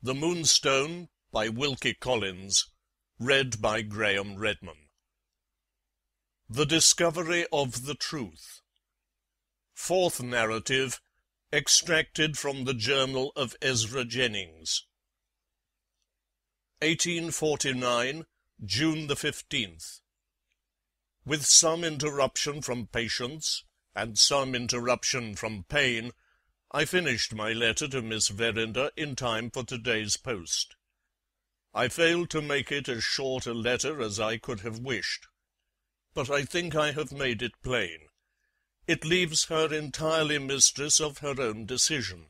The Moonstone, by Wilkie Collins. Read by Graham Redman. The Discovery of the Truth. Fourth narrative, extracted from the Journal of Ezra Jennings. 1849, June the 15th. With some interruption from patience, and some interruption from pain, I finished my letter to Miss Verinder in time for today's post. I failed to make it as short a letter as I could have wished, but I think I have made it plain. It leaves her entirely mistress of her own decision.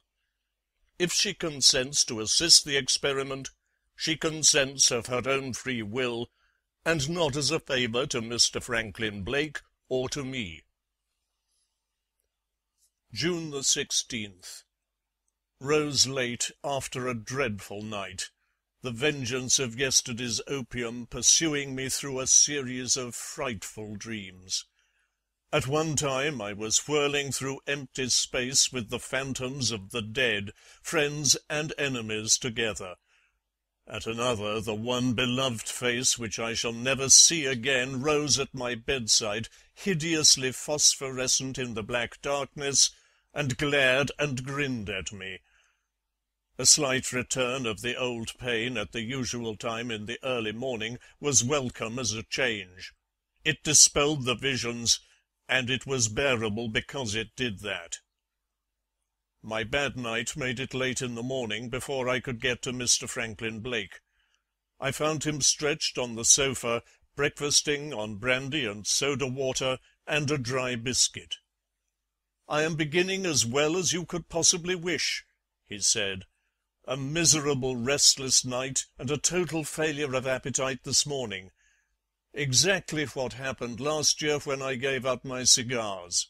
If she consents to assist the experiment, she consents of her own free will, and not as a favour to Mr. Franklin Blake or to me. June the 16th. Rose late after a dreadful night, the vengeance of yesterday's opium pursuing me through a series of frightful dreams. At one time I was whirling through empty space with the phantoms of the dead, friends and enemies together. At another, the one beloved face which I shall never see again rose at my bedside, hideously phosphorescent in the black darkness, and glared and grinned at me. A slight return of the old pain at the usual time in the early morning was welcome as a change. It dispelled the visions, and it was bearable because it did that. My bad night made it late in the morning before I could get to Mr. Franklin Blake. I found him stretched on the sofa, breakfasting on brandy and soda water and a dry biscuit. "I am beginning as well as you could possibly wish," he said. "A miserable restless night and a total failure of appetite this morning. Exactly what happened last year when I gave up my cigars.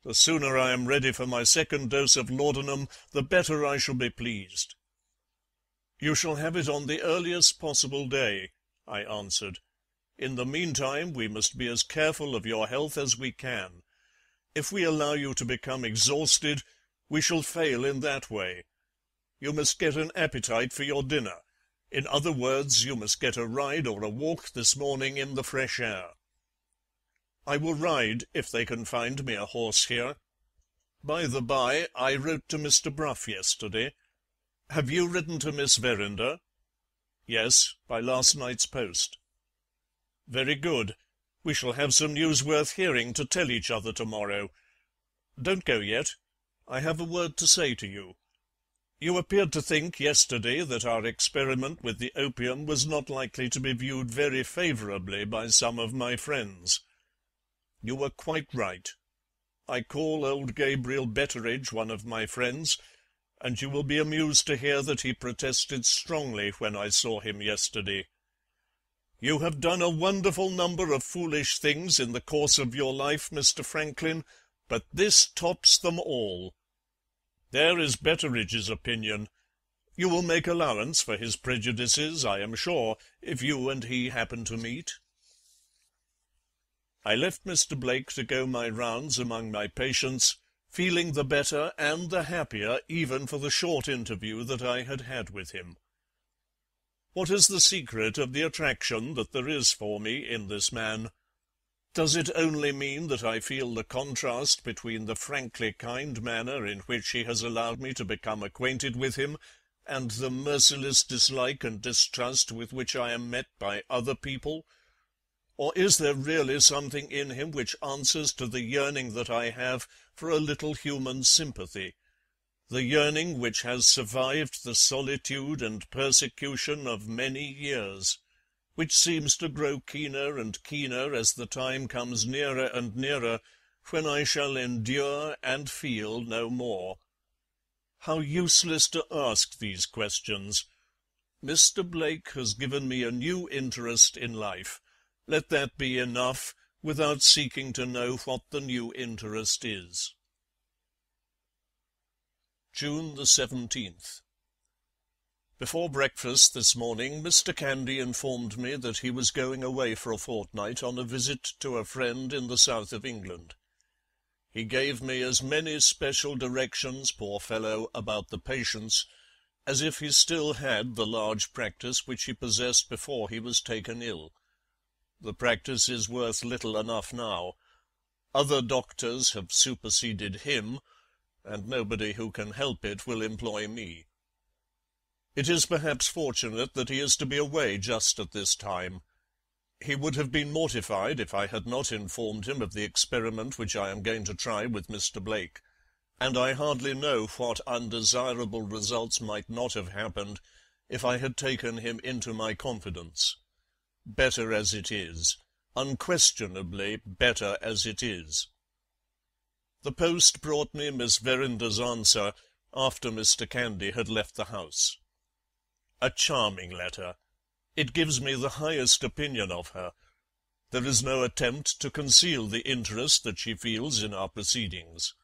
The sooner I am ready for my second dose of laudanum, the better I shall be pleased." "You shall have it on the earliest possible day," I answered. "In the meantime we must be as careful of your health as we can. If we allow you to become exhausted, we shall fail in that way. You must get an appetite for your dinner. In other words, you must get a ride or a walk this morning in the fresh air." "I will ride, if they can find me a horse here. By the by, I wrote to Mr. Brough yesterday. Have you written to Miss Verinder?" "Yes, by last night's post." "Very good. We shall have some news worth hearing to tell each other tomorrow. Don't go yet. I have a word to say to you. You appeared to think yesterday that our experiment with the opium was not likely to be viewed very favourably by some of my friends. You were quite right. I call old Gabriel Betteridge one of my friends, and you will be amused to hear that he protested strongly when I saw him yesterday. You have done a wonderful number of foolish things in the course of your life, Mr. Franklin, but this tops them all. There is Betteridge's opinion. You will make allowance for his prejudices, I am sure, if you and he happen to meet." I left Mr. Blake to go my rounds among my patients, feeling the better and the happier even for the short interview that I had had with him. What is the secret of the attraction that there is for me in this man? Does it only mean that I feel the contrast between the frankly kind manner in which he has allowed me to become acquainted with him, and the merciless dislike and distrust with which I am met by other people? Or is there really something in him which answers to the yearning that I have for a little human sympathy, the yearning which has survived the solitude and persecution of many years, which seems to grow keener and keener as the time comes nearer and nearer when I shall endure and feel no more? How useless to ask these questions! Mr. Blake has given me a new interest in life. Let that be enough, without seeking to know what the new interest is. June the 17th. Before breakfast this morning Mr. Candy informed me that he was going away for a fortnight on a visit to a friend in the south of England. He gave me as many special directions, poor fellow, about the patients, as if he still had the large practice which he possessed before he was taken ill. The practice is worth little enough now. Other doctors have superseded him, and nobody who can help it will employ me. It is perhaps fortunate that he is to be away just at this time. He would have been mortified if I had not informed him of the experiment which I am going to try with Mr. Blake, and I hardly know what undesirable results might not have happened if I had taken him into my confidence. Better as it is, unquestionably better as it is. The post brought me Miss Verinder's answer after Mr. Candy had left the house. A charming letter. It gives me the highest opinion of her. There is no attempt to conceal the interest that she feels in our proceedings.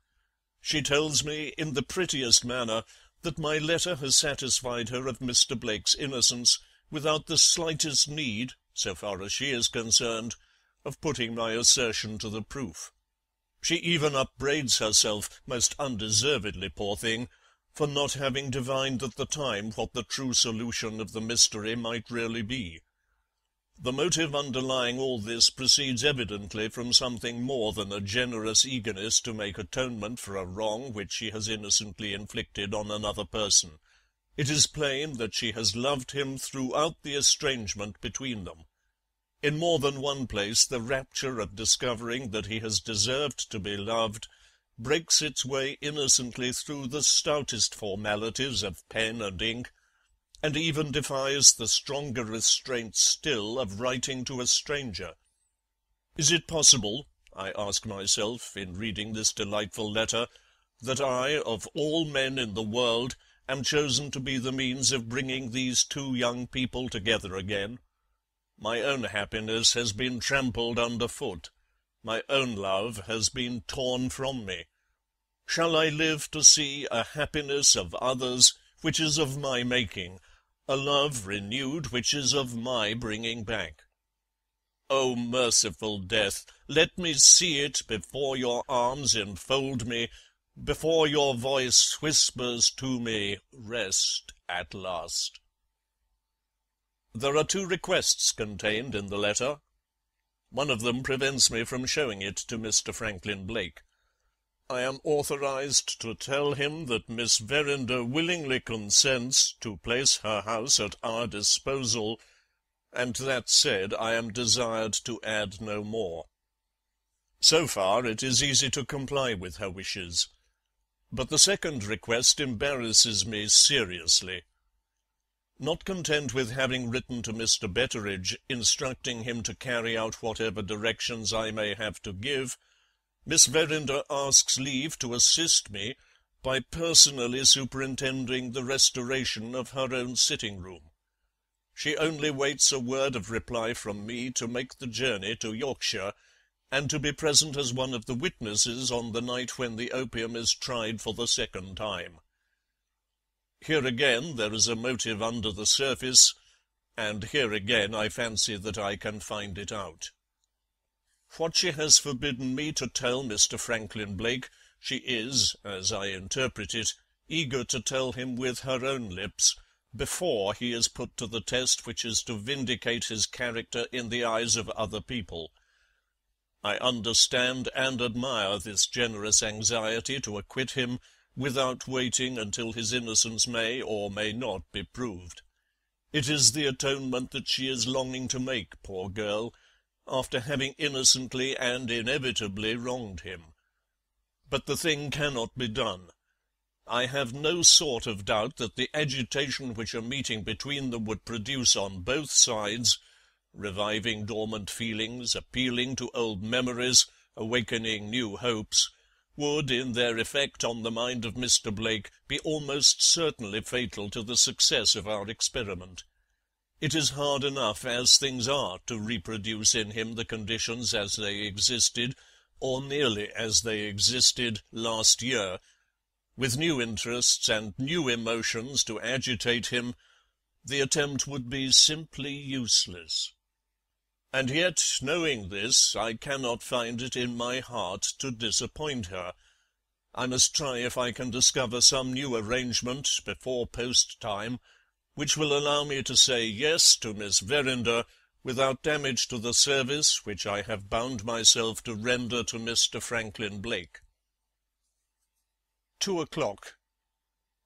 She tells me, in the prettiest manner, that my letter has satisfied her of Mr. Blake's innocence, without the slightest need, so far as she is concerned, of putting my assertion to the proof. She even upbraids herself, most undeservedly, poor thing, for not having divined at the time what the true solution of the mystery might really be. The motive underlying all this proceeds evidently from something more than a generous eagerness to make atonement for a wrong which she has innocently inflicted on another person. It is plain that she has loved him throughout the estrangement between them. In more than one place the rapture of discovering that he has deserved to be loved breaks its way innocently through the stoutest formalities of pen and ink, and even defies the stronger restraints still of writing to a stranger. Is it possible, I ask myself, in reading this delightful letter, that I, of all men in the world, am chosen to be the means of bringing these two young people together again? My own happiness has been trampled underfoot. My own love has been torn from me. Shall I live to see a happiness of others which is of my making, a love renewed which is of my bringing back? O merciful death, let me see it before your arms enfold me, before your voice whispers to me, rest at last. There are two requests contained in the letter. One of them prevents me from showing it to Mr. Franklin Blake. I am authorized to tell him that Miss Verinder willingly consents to place her house at our disposal, and that said, I am desired to add no more. So far it is easy to comply with her wishes, but the second request embarrasses me seriously. Not content with having written to Mr. Betteridge, instructing him to carry out whatever directions I may have to give, Miss Verinder asks leave to assist me by personally superintending the restoration of her own sitting-room. She only waits a word of reply from me to make the journey to Yorkshire, and to be present as one of the witnesses on the night when the opium is tried for the second time. Here again there is a motive under the surface, and here again I fancy that I can find it out. What she has forbidden me to tell Mr. Franklin Blake, she is, as I interpret it, eager to tell him with her own lips, before he is put to the test which is to vindicate his character in the eyes of other people. I understand and admire this generous anxiety to acquit him, without waiting until his innocence may or may not be proved. It is the atonement that she is longing to make, poor girl, after having innocently and inevitably wronged him. But the thing cannot be done. I have no sort of doubt that the agitation which a meeting between them would produce on both sides, reviving dormant feelings, appealing to old memories, awakening new hopes, would, in their effect on the mind of Mr. Blake, be almost certainly fatal to the success of our experiment. It is hard enough, as things are, to reproduce in him the conditions as they existed, or nearly as they existed, last year. With new interests and new emotions to agitate him, the attempt would be simply useless. And yet, knowing this, I cannot find it in my heart to disappoint her. I must try if I can discover some new arrangement before post-time which will allow me to say yes to Miss Verinder without damage to the service which I have bound myself to render to Mr. Franklin Blake. 2 o'clock.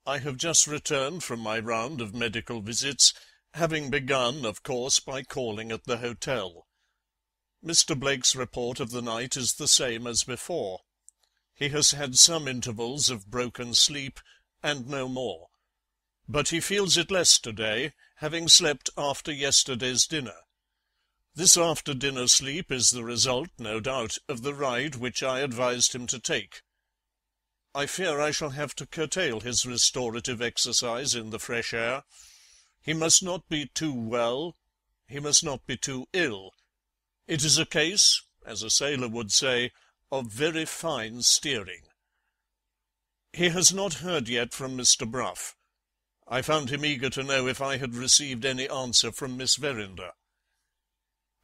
I have just returned from my round of medical visits, having begun, of course, by calling at the hotel. Mr. Blake's report of the night is the same as before. He has had some intervals of broken sleep, and no more. But he feels it less to-day, having slept after yesterday's dinner. This after-dinner sleep is the result, no doubt, of the ride which I advised him to take. I fear I shall have to curtail his restorative exercise in the fresh air. He must not be too well, he must not be too ill. It is a case, as a sailor would say, of very fine steering. He has not heard yet from Mr. Brough. I found him eager to know if I had received any answer from Miss Verinder.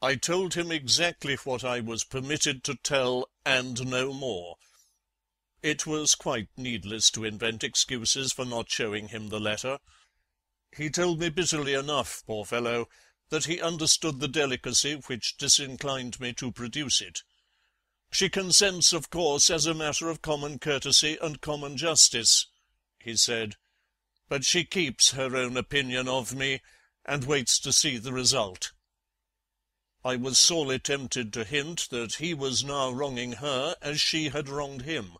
I told him exactly what I was permitted to tell, and no more. It was quite needless to invent excuses for not showing him the letter. He told me bitterly enough, poor fellow, that he understood the delicacy which disinclined me to produce it. She consents, of course, as a matter of common courtesy and common justice, he said, but she keeps her own opinion of me, and waits to see the result. I was sorely tempted to hint that he was now wronging her as she had wronged him.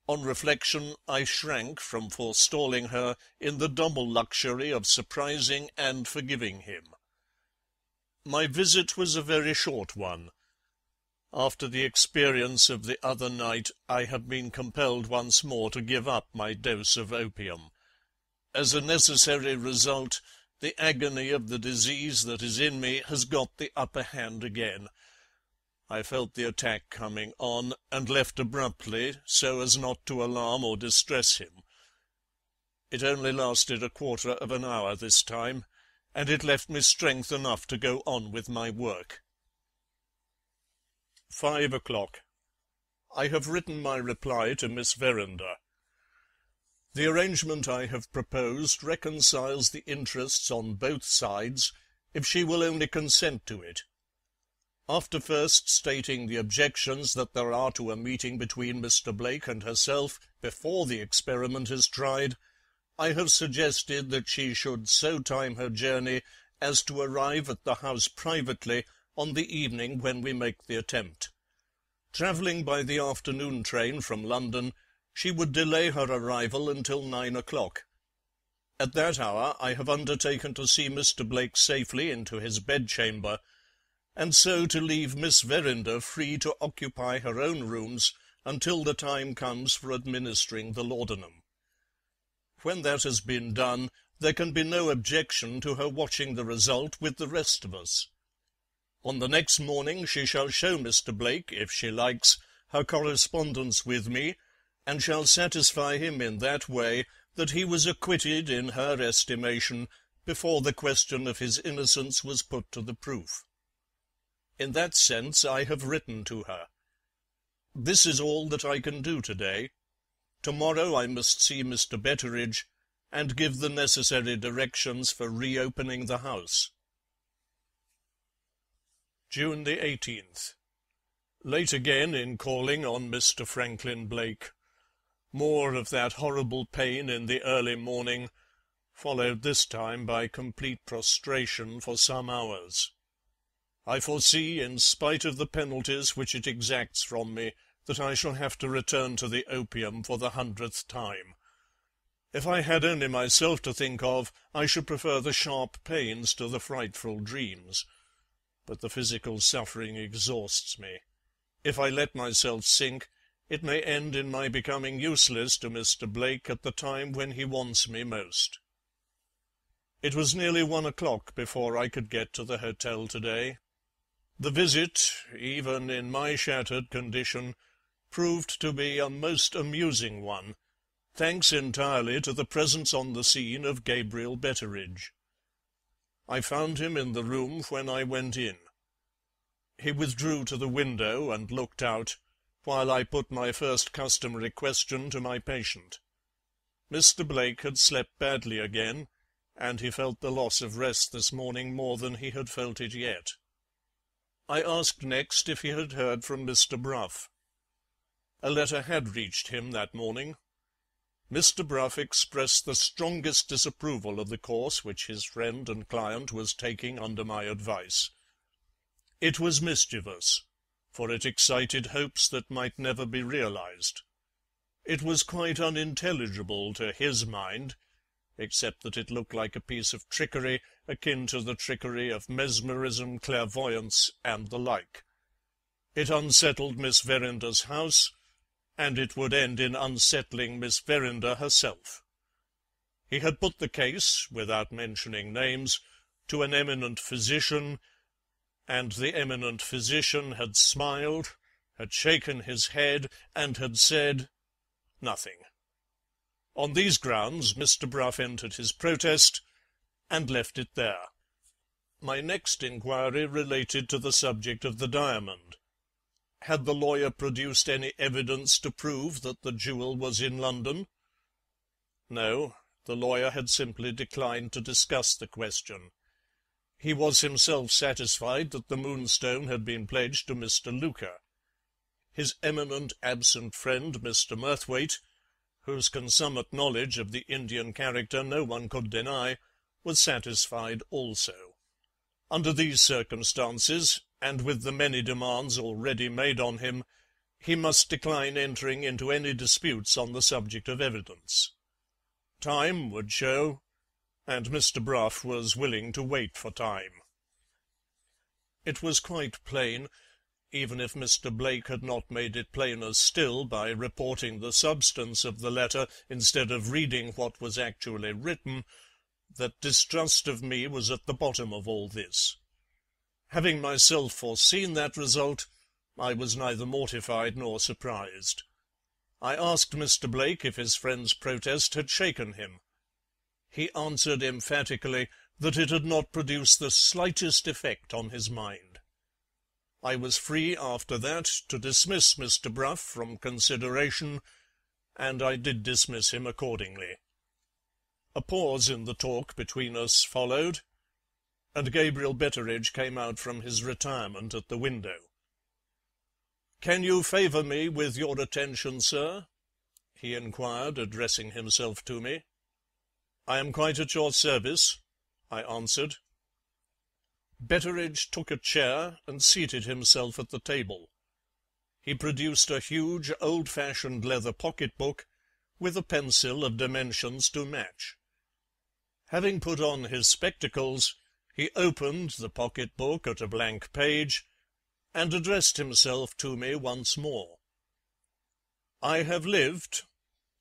On reflection, I shrank from forestalling her in the double luxury of surprising and forgiving him. My visit was a very short one. After the experience of the other night, I have been compelled once more to give up my dose of opium. As a necessary result, the agony of the disease that is in me has got the upper hand again. I felt the attack coming on, and left abruptly, so as not to alarm or distress him. It only lasted a quarter of an hour this time, and it left me strength enough to go on with my work. 5 o'clock. I have written my reply to Miss Verinder. The arrangement I have proposed reconciles the interests on both sides, if she will only consent to it. After first stating the objections that there are to a meeting between Mr. Blake and herself before the experiment is tried, I have suggested that she should so time her journey as to arrive at the house privately on the evening when we make the attempt. Travelling by the afternoon train from London, she would delay her arrival until 9 o'clock. At that hour I have undertaken to see Mr. Blake safely into his bedchamber, and so to leave Miss Verinder free to occupy her own rooms until the time comes for administering the laudanum. When that has been done, there can be no objection to her watching the result with the rest of us. On the next morning she shall show Mr. Blake, if she likes, her correspondence with me, and shall satisfy him in that way that he was acquitted in her estimation before the question of his innocence was put to the proof. In that sense I have written to her. This is all that I can do to-day. To-morrow I must see Mr. Betteridge, and give the necessary directions for reopening the house. June the 18th. Late again in calling on Mr. Franklin Blake. More of that horrible pain in the early morning, followed this time by complete prostration for some hours. I foresee, in spite of the penalties which it exacts from me, that I shall have to return to the opium for the 100th time. If I had only myself to think of, I should prefer the sharp pains to the frightful dreams. But the physical suffering exhausts me. If I let myself sink, it may end in my becoming useless to Mr. Blake at the time when he wants me most. It was nearly 1 o'clock before I could get to the hotel to-day. The visit, even in my shattered condition, proved to be a most amusing one, thanks entirely to the presence on the scene of Gabriel Betteridge. I found him in the room when I went in. He withdrew to the window and looked out, while I put my first customary question to my patient. Mr. Blake had slept badly again, and he felt the loss of rest this morning more than he had felt it yet. I asked next if he had heard from Mr. Brough. A letter had reached him that morning. Mr. Brough expressed the strongest disapproval of the course which his friend and client was taking under my advice. It was mischievous, for it excited hopes that might never be realized. It was quite unintelligible to his mind, except that it looked like a piece of trickery akin to the trickery of mesmerism, clairvoyance, and the like. It unsettled Miss Verinder's house, and it would end in unsettling Miss Verinder herself. He had put the case, without mentioning names, to an eminent physician, and the eminent physician had smiled, had shaken his head, and had said nothing. On these grounds Mr. Brough entered his protest, and left it there. My next inquiry related to the subject of the diamond. Had the lawyer produced any evidence to prove that the jewel was in London? No, the lawyer had simply declined to discuss the question. He was himself satisfied that the Moonstone had been pledged to Mr. Luker. His eminent absent friend, Mr. Murthwaite, whose consummate knowledge of the Indian character no one could deny, was satisfied also. Under these circumstances, and with the many demands already made on him, he must decline entering into any disputes on the subject of evidence. Time would show, and Mr. Brough was willing to wait for time. It was quite plain, even if Mr. Blake had not made it plainer still by reporting the substance of the letter instead of reading what was actually written, that distrust of me was at the bottom of all this. Having myself foreseen that result, I was neither mortified nor surprised. I asked Mr. Blake if his friend's protest had shaken him. He answered emphatically that it had not produced the slightest effect on his mind. I was free after that to dismiss Mr. Brough from consideration, and I did dismiss him accordingly. A pause in the talk between us followed, and Gabriel Betteredge came out from his retirement at the window. "Can you favour me with your attention, sir?" he inquired, addressing himself to me. "I am quite at your service," I answered. Betteredge took a chair and seated himself at the table. He produced a huge, old-fashioned leather pocket-book, with a pencil of dimensions to match. Having put on his spectacles, he opened the pocket-book at a blank page, and addressed himself to me once more. "I have lived,"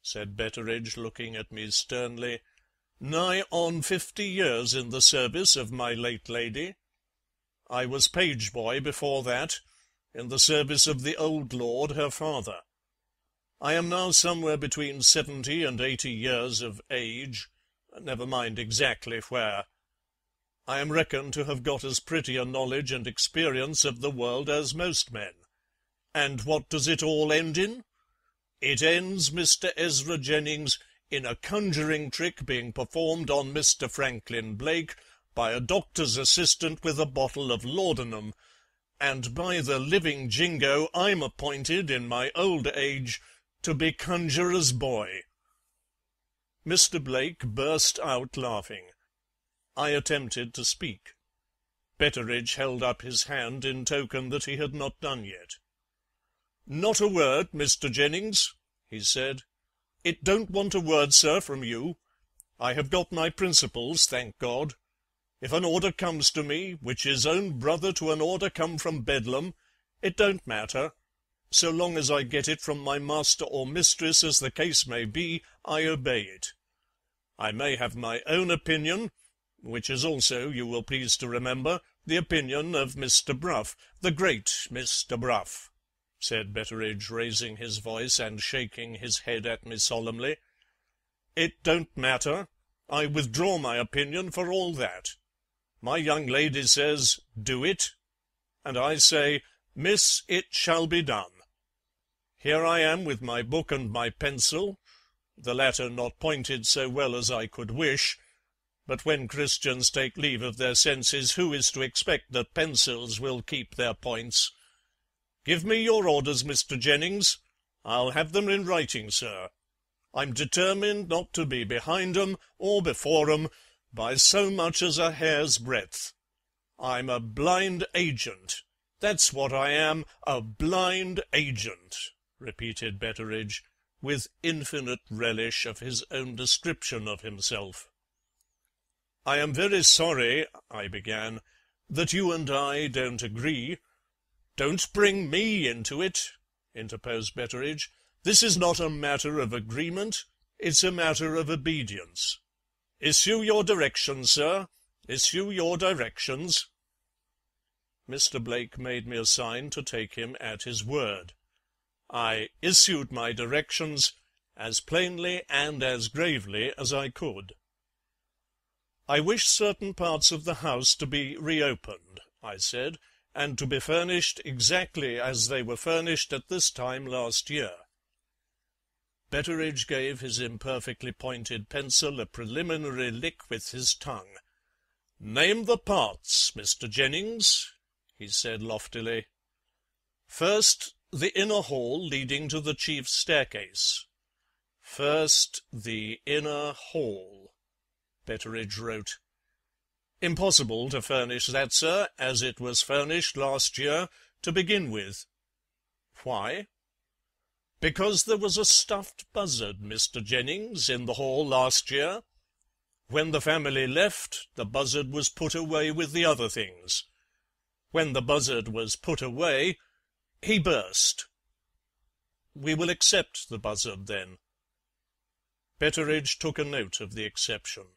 said Betteredge, looking at me sternly, "nigh on 50 years in the service of my late lady. I was page-boy before that, in the service of the old lord, her father. I am now somewhere between 70 and 80 years of age, never mind exactly where. I am reckoned to have got as pretty a knowledge and experience of the world as most men. And what does it all end in? It ends, Mr. Ezra Jennings, in a conjuring trick being performed on Mr. Franklin Blake by a doctor's assistant with a bottle of laudanum, and by the living jingo I'm appointed, in my old age, to be conjurer's boy." Mr. Blake burst out laughing. I attempted to speak. Betteredge held up his hand in token that he had not done yet. "Not a word, Mr. Jennings," he said. "It don't want a word, sir, from you. I have got my principles, thank God. If an order comes to me, which is own brother to an order come from Bedlam, it don't matter. So long as I get it from my master or mistress, as the case may be, I obey it. I may have my own opinion, which is also, you will please to remember, the opinion of Mr. Brough, the great Mr. Brough," said Betteredge, raising his voice and shaking his head at me solemnly. "It don't matter. I withdraw my opinion for all that. My young lady says, 'Do it,' and I say, 'Miss, it shall be done.' Here I am with my book and my pencil, the latter not pointed so well as I could wish, but when Christians take leave of their senses, who is to expect that pencils will keep their points? Give me your orders, Mr. Jennings. I'll have them in writing, sir. I'm determined not to be behind 'em or before 'em by so much as a hair's breadth. I'm a blind agent. That's what I am, a blind agent," repeated Betteridge, with infinite relish of his own description of himself. "I am very sorry," I began, "that you and I don't agree." "Don't bring me into it," interposed Betteridge. "This is not a matter of agreement, it's a matter of obedience. Issue your directions, sir, issue your directions." Mr. Blake made me a sign to take him at his word. I issued my directions as plainly and as gravely as I could. "I wish certain parts of the house to be reopened," I said, "and to be furnished exactly as they were furnished at this time last year." Betteridge gave his imperfectly pointed pencil a preliminary lick with his tongue. "Name the parts, Mr. Jennings," he said loftily. "First, the inner hall leading to the chief staircase." "First, the inner hall," Betteridge wrote. "Impossible to furnish that, sir, as it was furnished last year, to begin with." "Why?" "Because there was a stuffed buzzard, Mr. Jennings, in the hall last year. When the family left, the buzzard was put away with the other things. When the buzzard was put away, he burst." "We will accept the buzzard, then." Betteridge took a note of the exception.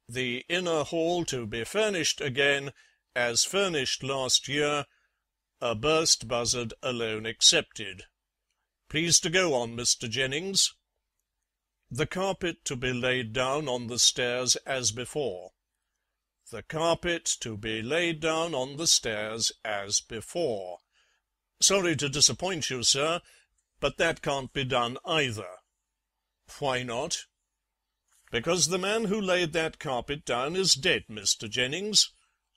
"The inner hall to be furnished again, as furnished last year, a burst buzzard alone excepted. Please to go on, Mr. Jennings." "The carpet to be laid down on the stairs as before." "The carpet to be laid down on the stairs as before." "Sorry to disappoint you, sir, but that can't be done either." "Why not?" "Because the man who laid that carpet down is dead, Mr. Jennings,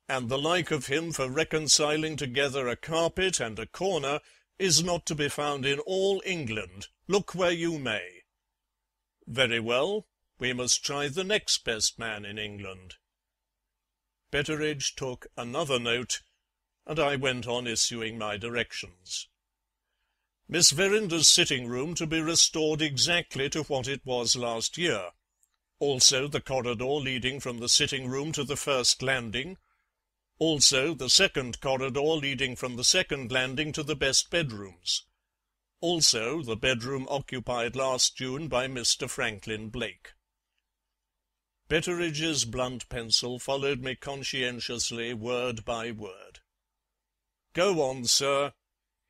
and the like of him for reconciling together a carpet and a corner is not to be found in all England, look where you may." "Very well, we must try the next best man in England." Betteridge took another note, and I went on issuing my directions. "Miss Verinder's sitting-room to be restored exactly to what it was last year, also the corridor leading from the sitting-room to the first landing, also the second corridor leading from the second landing to the best bedrooms, also the bedroom occupied last June by Mr. Franklin Blake." Betteridge's blunt pencil followed me conscientiously word by word. "Go on, sir,"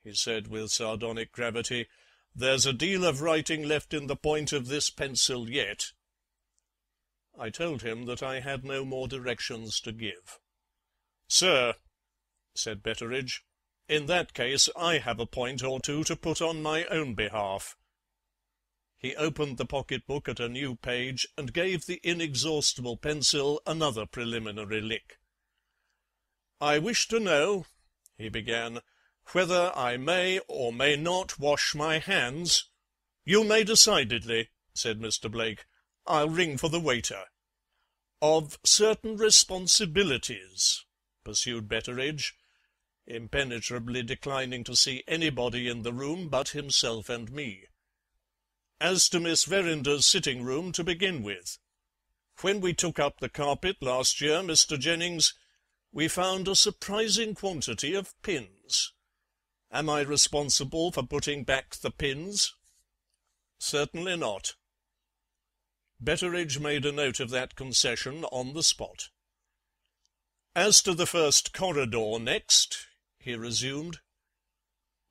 he said with sardonic gravity. "There's a deal of writing left in the point of this pencil yet." I told him that I had no more directions to give. "Sir," said Betteridge, "in that case I have a point or two to put on my own behalf." He opened the pocket-book at a new page and gave the inexhaustible pencil another preliminary lick. "I wish to know," he began, "whether I may or may not wash my hands—" "You may decidedly," said Mr. Blake. "I'll ring for the waiter." "Of certain responsibilities," pursued Betteridge, impenetrably declining to see anybody in the room but himself and me. "As to Miss Verinder's sitting-room to begin with. When we took up the carpet last year, Mr. Jennings, we found a surprising quantity of pins. Am I responsible for putting back the pins?" "Certainly not." Betteridge made a note of that concession on the spot. "As to the first corridor next," he resumed,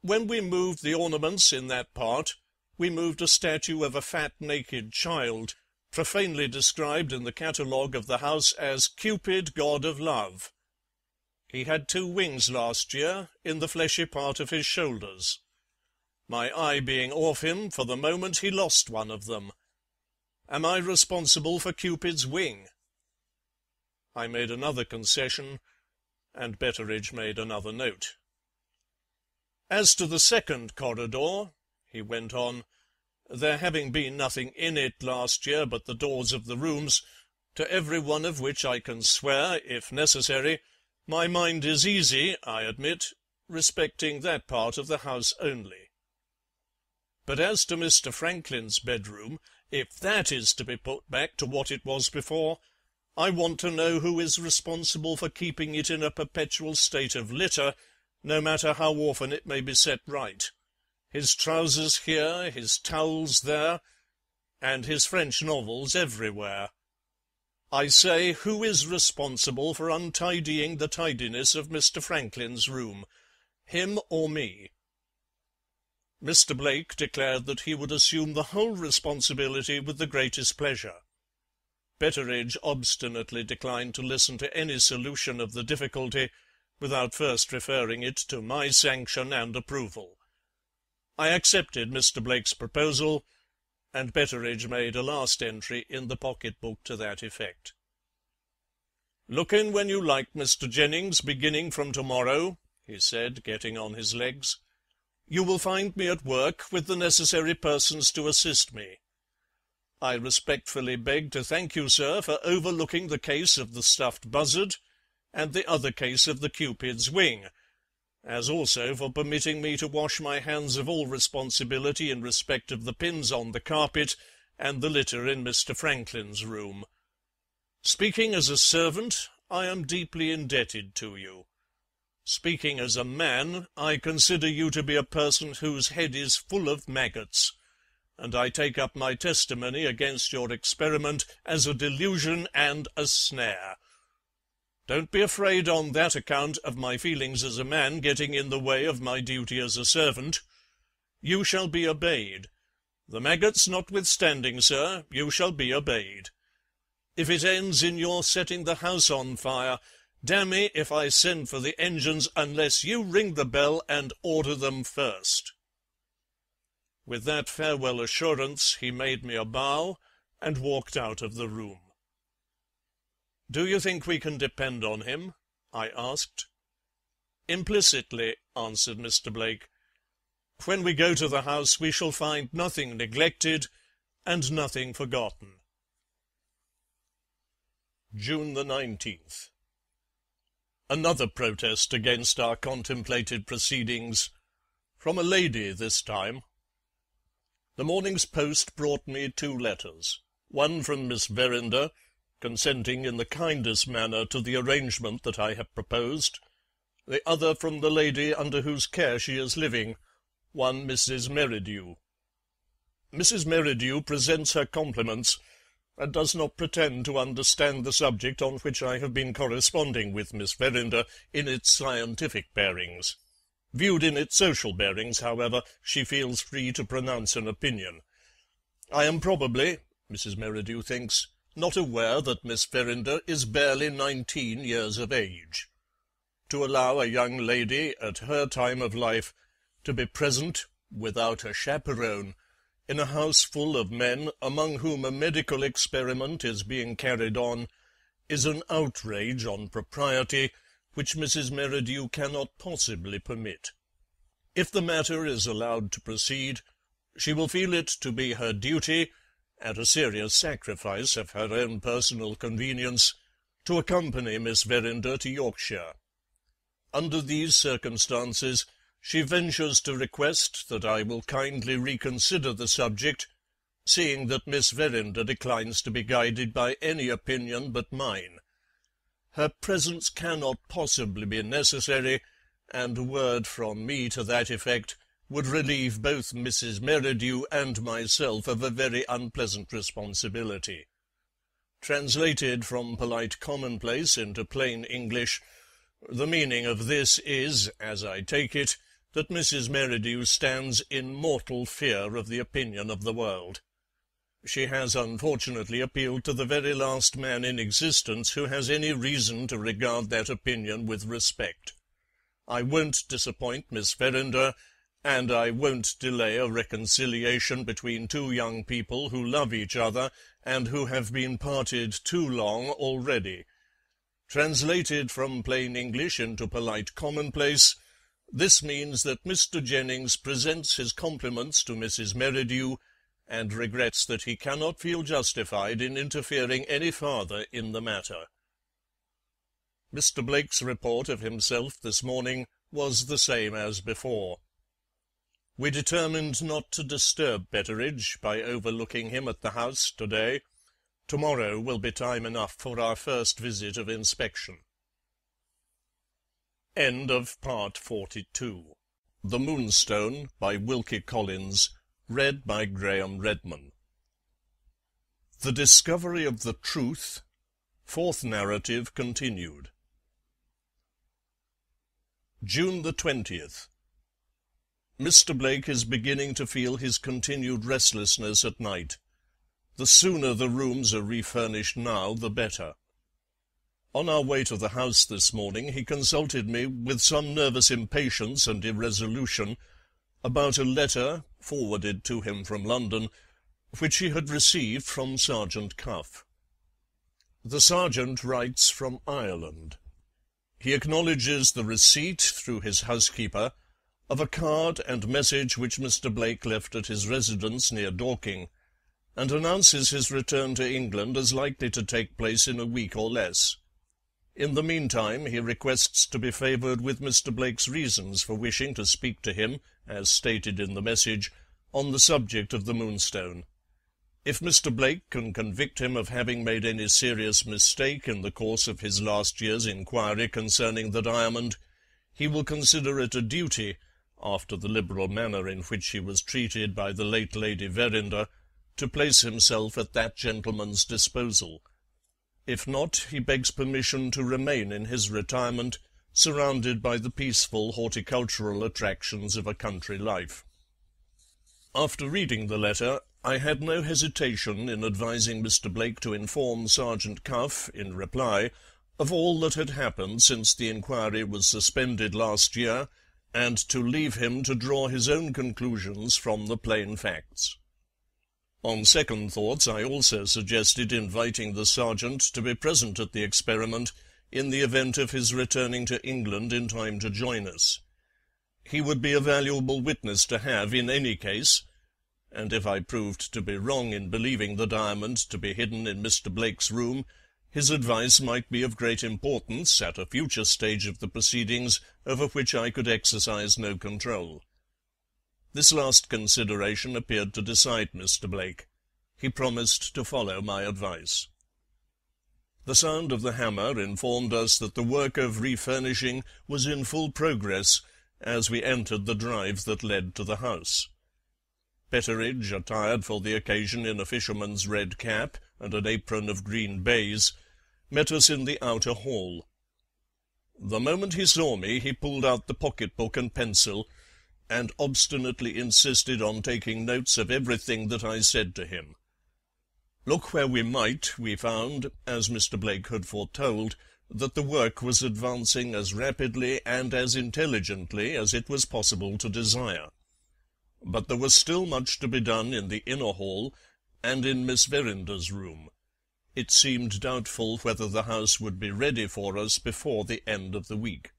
"when we moved the ornaments in that part, we moved a statue of a fat naked child, profanely described in the catalogue of the house as Cupid, god of love. He had 2 wings last year, in the fleshy part of his shoulders. My eye being off him, for the moment he lost one of them. Am I responsible for Cupid's wing?" I made another concession, and Betteredge made another note. "As to the second corridor," he went on, "there having been nothing in it last year but the doors of the rooms, to every one of which I can swear, if necessary, my mind is easy, I admit, respecting that part of the house only. But as to Mr. Franklin's bedroom, if that is to be put back to what it was before, I want to know who is responsible for keeping it in a perpetual state of litter, no matter how often it may be set right. His trousers here, his towels there, and his French novels everywhere. I say, who is responsible for untidying the tidiness of Mr. Franklin's room, him or me?" Mr. Blake declared that he would assume the whole responsibility with the greatest pleasure. Betteredge obstinately declined to listen to any solution of the difficulty without first referring it to my sanction and approval. I accepted Mr. Blake's proposal, and Betteredge made a last entry in the pocket-book to that effect. "Look in when you like, Mr. Jennings, beginning from to-morrow," he said, getting on his legs. "You will find me at work, with the necessary persons to assist me. I respectfully beg to thank you, sir, for overlooking the case of the stuffed buzzard, and the other case of the Cupid's wing, as also for permitting me to wash my hands of all responsibility in respect of the pins on the carpet and the litter in Mr. Franklin's room. Speaking as a servant, I am deeply indebted to you. Speaking as a man, I consider you to be a person whose head is full of maggots, and I take up my testimony against your experiment as a delusion and a snare. Don't be afraid on that account of my feelings as a man getting in the way of my duty as a servant. You shall be obeyed. The maggots notwithstanding, sir, you shall be obeyed. If it ends in your setting the house on fire, damn me if I send for the engines unless you ring the bell and order them first." With that farewell assurance he made me a bow and walked out of the room. "Do you think we can depend on him?" I asked. "Implicitly," answered Mr. Blake. "When we go to the house we shall find nothing neglected and nothing forgotten." June the 19th. Another protest against our contemplated proceedings, from a lady this time. The morning's post brought me 2 letters, one from Miss Verinder, consenting in the kindest manner to the arrangement that I have proposed, the other from the lady under whose care she is living, one Mrs. Merridew. Mrs. Merridew presents her compliments, and does not pretend to understand the subject on which I have been corresponding with Miss Verinder in its scientific bearings. Viewed in its social bearings, however, she feels free to pronounce an opinion. I am probably, Mrs. Merridew thinks, not aware that Miss Verinder is barely 19 years of age. To allow a young lady, at her time of life, to be present, without a chaperone, in a house full of men among whom a medical experiment is being carried on, is an outrage on propriety which Mrs. Merridew cannot possibly permit. If the matter is allowed to proceed, she will feel it to be her duty, at a serious sacrifice of her own personal convenience, to accompany Miss Verinder to Yorkshire. Under these circumstances she ventures to request that I will kindly reconsider the subject, seeing that Miss Verinder declines to be guided by any opinion but mine. Her presence cannot possibly be necessary, and a word from me to that effect would relieve both Mrs. Merridew and myself of a very unpleasant responsibility. Translated from polite commonplace into plain English, the meaning of this is, as I take it, that Mrs. Merridew stands in mortal fear of the opinion of the world. She has unfortunately appealed to the very last man in existence who has any reason to regard that opinion with respect. I won't disappoint Miss Verinder, and I won't delay a reconciliation between two young people who love each other and who have been parted too long already. Translated from plain English into polite commonplace, this means that Mr. Jennings presents his compliments to Mrs. Merridew, and regrets that he cannot feel justified in interfering any farther in the matter." Mr. Blake's report of himself this morning was the same as before. We determined not to disturb Betteridge by overlooking him at the house to-day. To-morrow will be time enough for our first visit of inspection. End of Part 42. The Moonstone, by Wilkie Collins, read by Graham Redman. The Discovery of the Truth, fourth narrative continued. June the 20th. Mr. Blake is beginning to feel his continued restlessness at night. The sooner the rooms are refurnished now, the better. On our way to the house this morning he consulted me with some nervous impatience and irresolution about a letter, forwarded to him from London, which he had received from Sergeant Cuff. The sergeant writes from Ireland. He acknowledges the receipt, through his housekeeper, of a card and message which Mr. Blake left at his residence near Dorking, and announces his return to England as likely to take place in a week or less. In the meantime he requests to be favoured with Mr. Blake's reasons for wishing to speak to him, as stated in the message, on the subject of the Moonstone. If Mr. Blake can convict him of having made any serious mistake in the course of his last year's inquiry concerning the diamond, he will consider it a duty, after the liberal manner in which he was treated by the late Lady Verinder, to place himself at that gentleman's disposal. If not, he begs permission to remain in his retirement, surrounded by the peaceful horticultural attractions of a country life. After reading the letter, I had no hesitation in advising Mr. Blake to inform Sergeant Cuff, in reply, of all that had happened since the inquiry was suspended last year, and to leave him to draw his own conclusions from the plain facts. On second thoughts I also suggested inviting the sergeant to be present at the experiment in the event of his returning to England in time to join us. He would be a valuable witness to have in any case, and if I proved to be wrong in believing the diamond to be hidden in Mr. Blake's room, his advice might be of great importance at a future stage of the proceedings over which I could exercise no control. This last consideration appeared to decide Mr. Blake. He promised to follow my advice. The sound of the hammer informed us that the work of refurnishing was in full progress as we entered the drive that led to the house. Betteridge, attired for the occasion in a fisherman's red cap and an apron of green baize, met us in the outer hall. The moment he saw me he pulled out the pocket-book and pencil, and obstinately insisted on taking notes of everything that I said to him. Look where we might, we found, as Mr. Blake had foretold, that the work was advancing as rapidly and as intelligently as it was possible to desire. But there was still much to be done in the inner hall and in Miss Verinder's room. It seemed doubtful whether the house would be ready for us before the end of the week.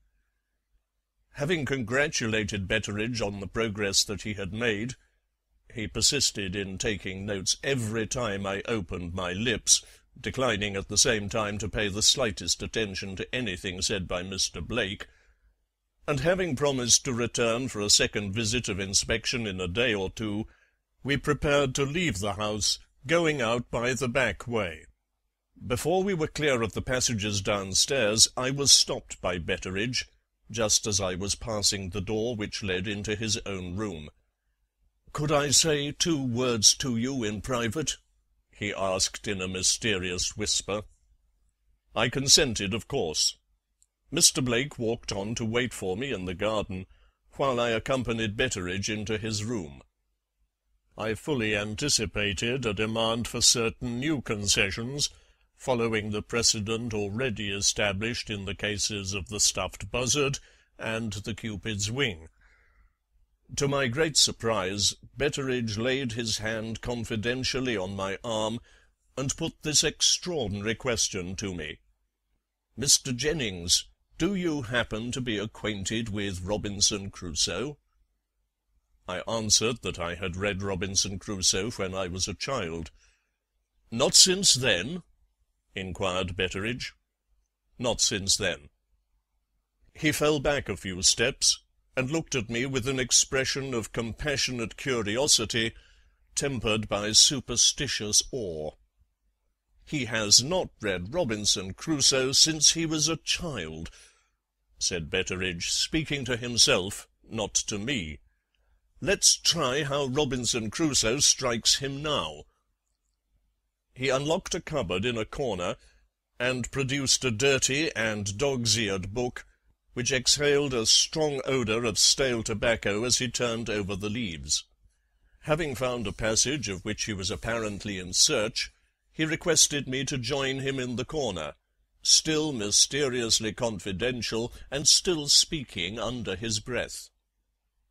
Having congratulated Betteridge on the progress that he had made, he persisted in taking notes every time I opened my lips, declining at the same time to pay the slightest attention to anything said by Mr. Blake, and having promised to return for a second visit of inspection in a day or two, we prepared to leave the house, going out by the back way. Before we were clear of the passages downstairs, I was stopped by Betteridge, just as I was passing the door which led into his own room. "Could I say 2 words to you in private?" he asked in a mysterious whisper. I consented, of course. Mr. Blake walked on to wait for me in the garden, while I accompanied Betteridge into his room. I fully anticipated a demand for certain new concessions, following the precedent already established in the cases of the stuffed buzzard and the Cupid's wing. To my great surprise, Betteridge laid his hand confidentially on my arm and put this extraordinary question to me. "Mr. Jennings, do you happen to be acquainted with Robinson Crusoe?" I answered that I had read Robinson Crusoe when I was a child. "Not since then?" inquired Betteridge. "Not since then." He fell back a few steps and looked at me with an expression of compassionate curiosity tempered by superstitious awe. "He has not read Robinson Crusoe since he was a child," said Betteridge, speaking to himself, not to me. "Let's try how Robinson Crusoe strikes him now." He unlocked a cupboard in a corner and produced a dirty and dog's-eared book, which exhaled a strong odour of stale tobacco as he turned over the leaves. Having found a passage of which he was apparently in search, he requested me to join him in the corner, still mysteriously confidential and still speaking under his breath.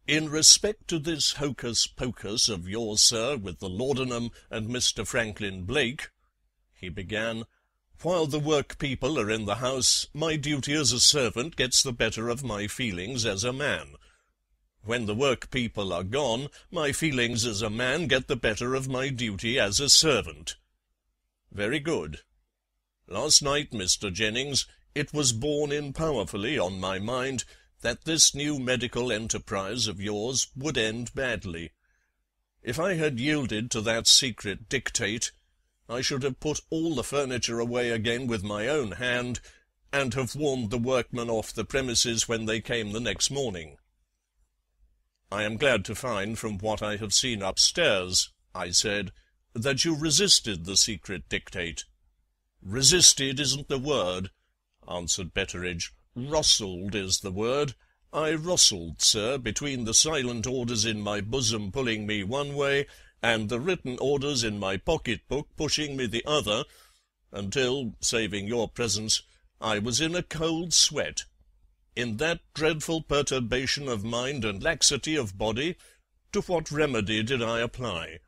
"In respect to this hocus-pocus of yours, sir, with the laudanum and Mr. Franklin Blake," he began, "while the work-people are in the house, my duty as a servant gets the better of my feelings as a man. When the work-people are gone, my feelings as a man get the better of my duty as a servant. Very good. Last night, Mr. Jennings, it was borne in powerfully on my mind that this new medical enterprise of yours would end badly. If I had yielded to that secret dictate, I should have put all the furniture away again with my own hand, and have warned the workmen off the premises when they came the next morning." "I am glad to find from what I have seen upstairs," I said, "that you resisted the secret dictate." "Resisted isn't the word," answered Betteridge. "Rustled is the word. I rustled, sir, between the silent orders in my bosom pulling me one way, and the written orders in my pocket-book pushing me the other, until, saving your presence, I was in a cold sweat. In that dreadful perturbation of mind and laxity of body, to what remedy did I apply?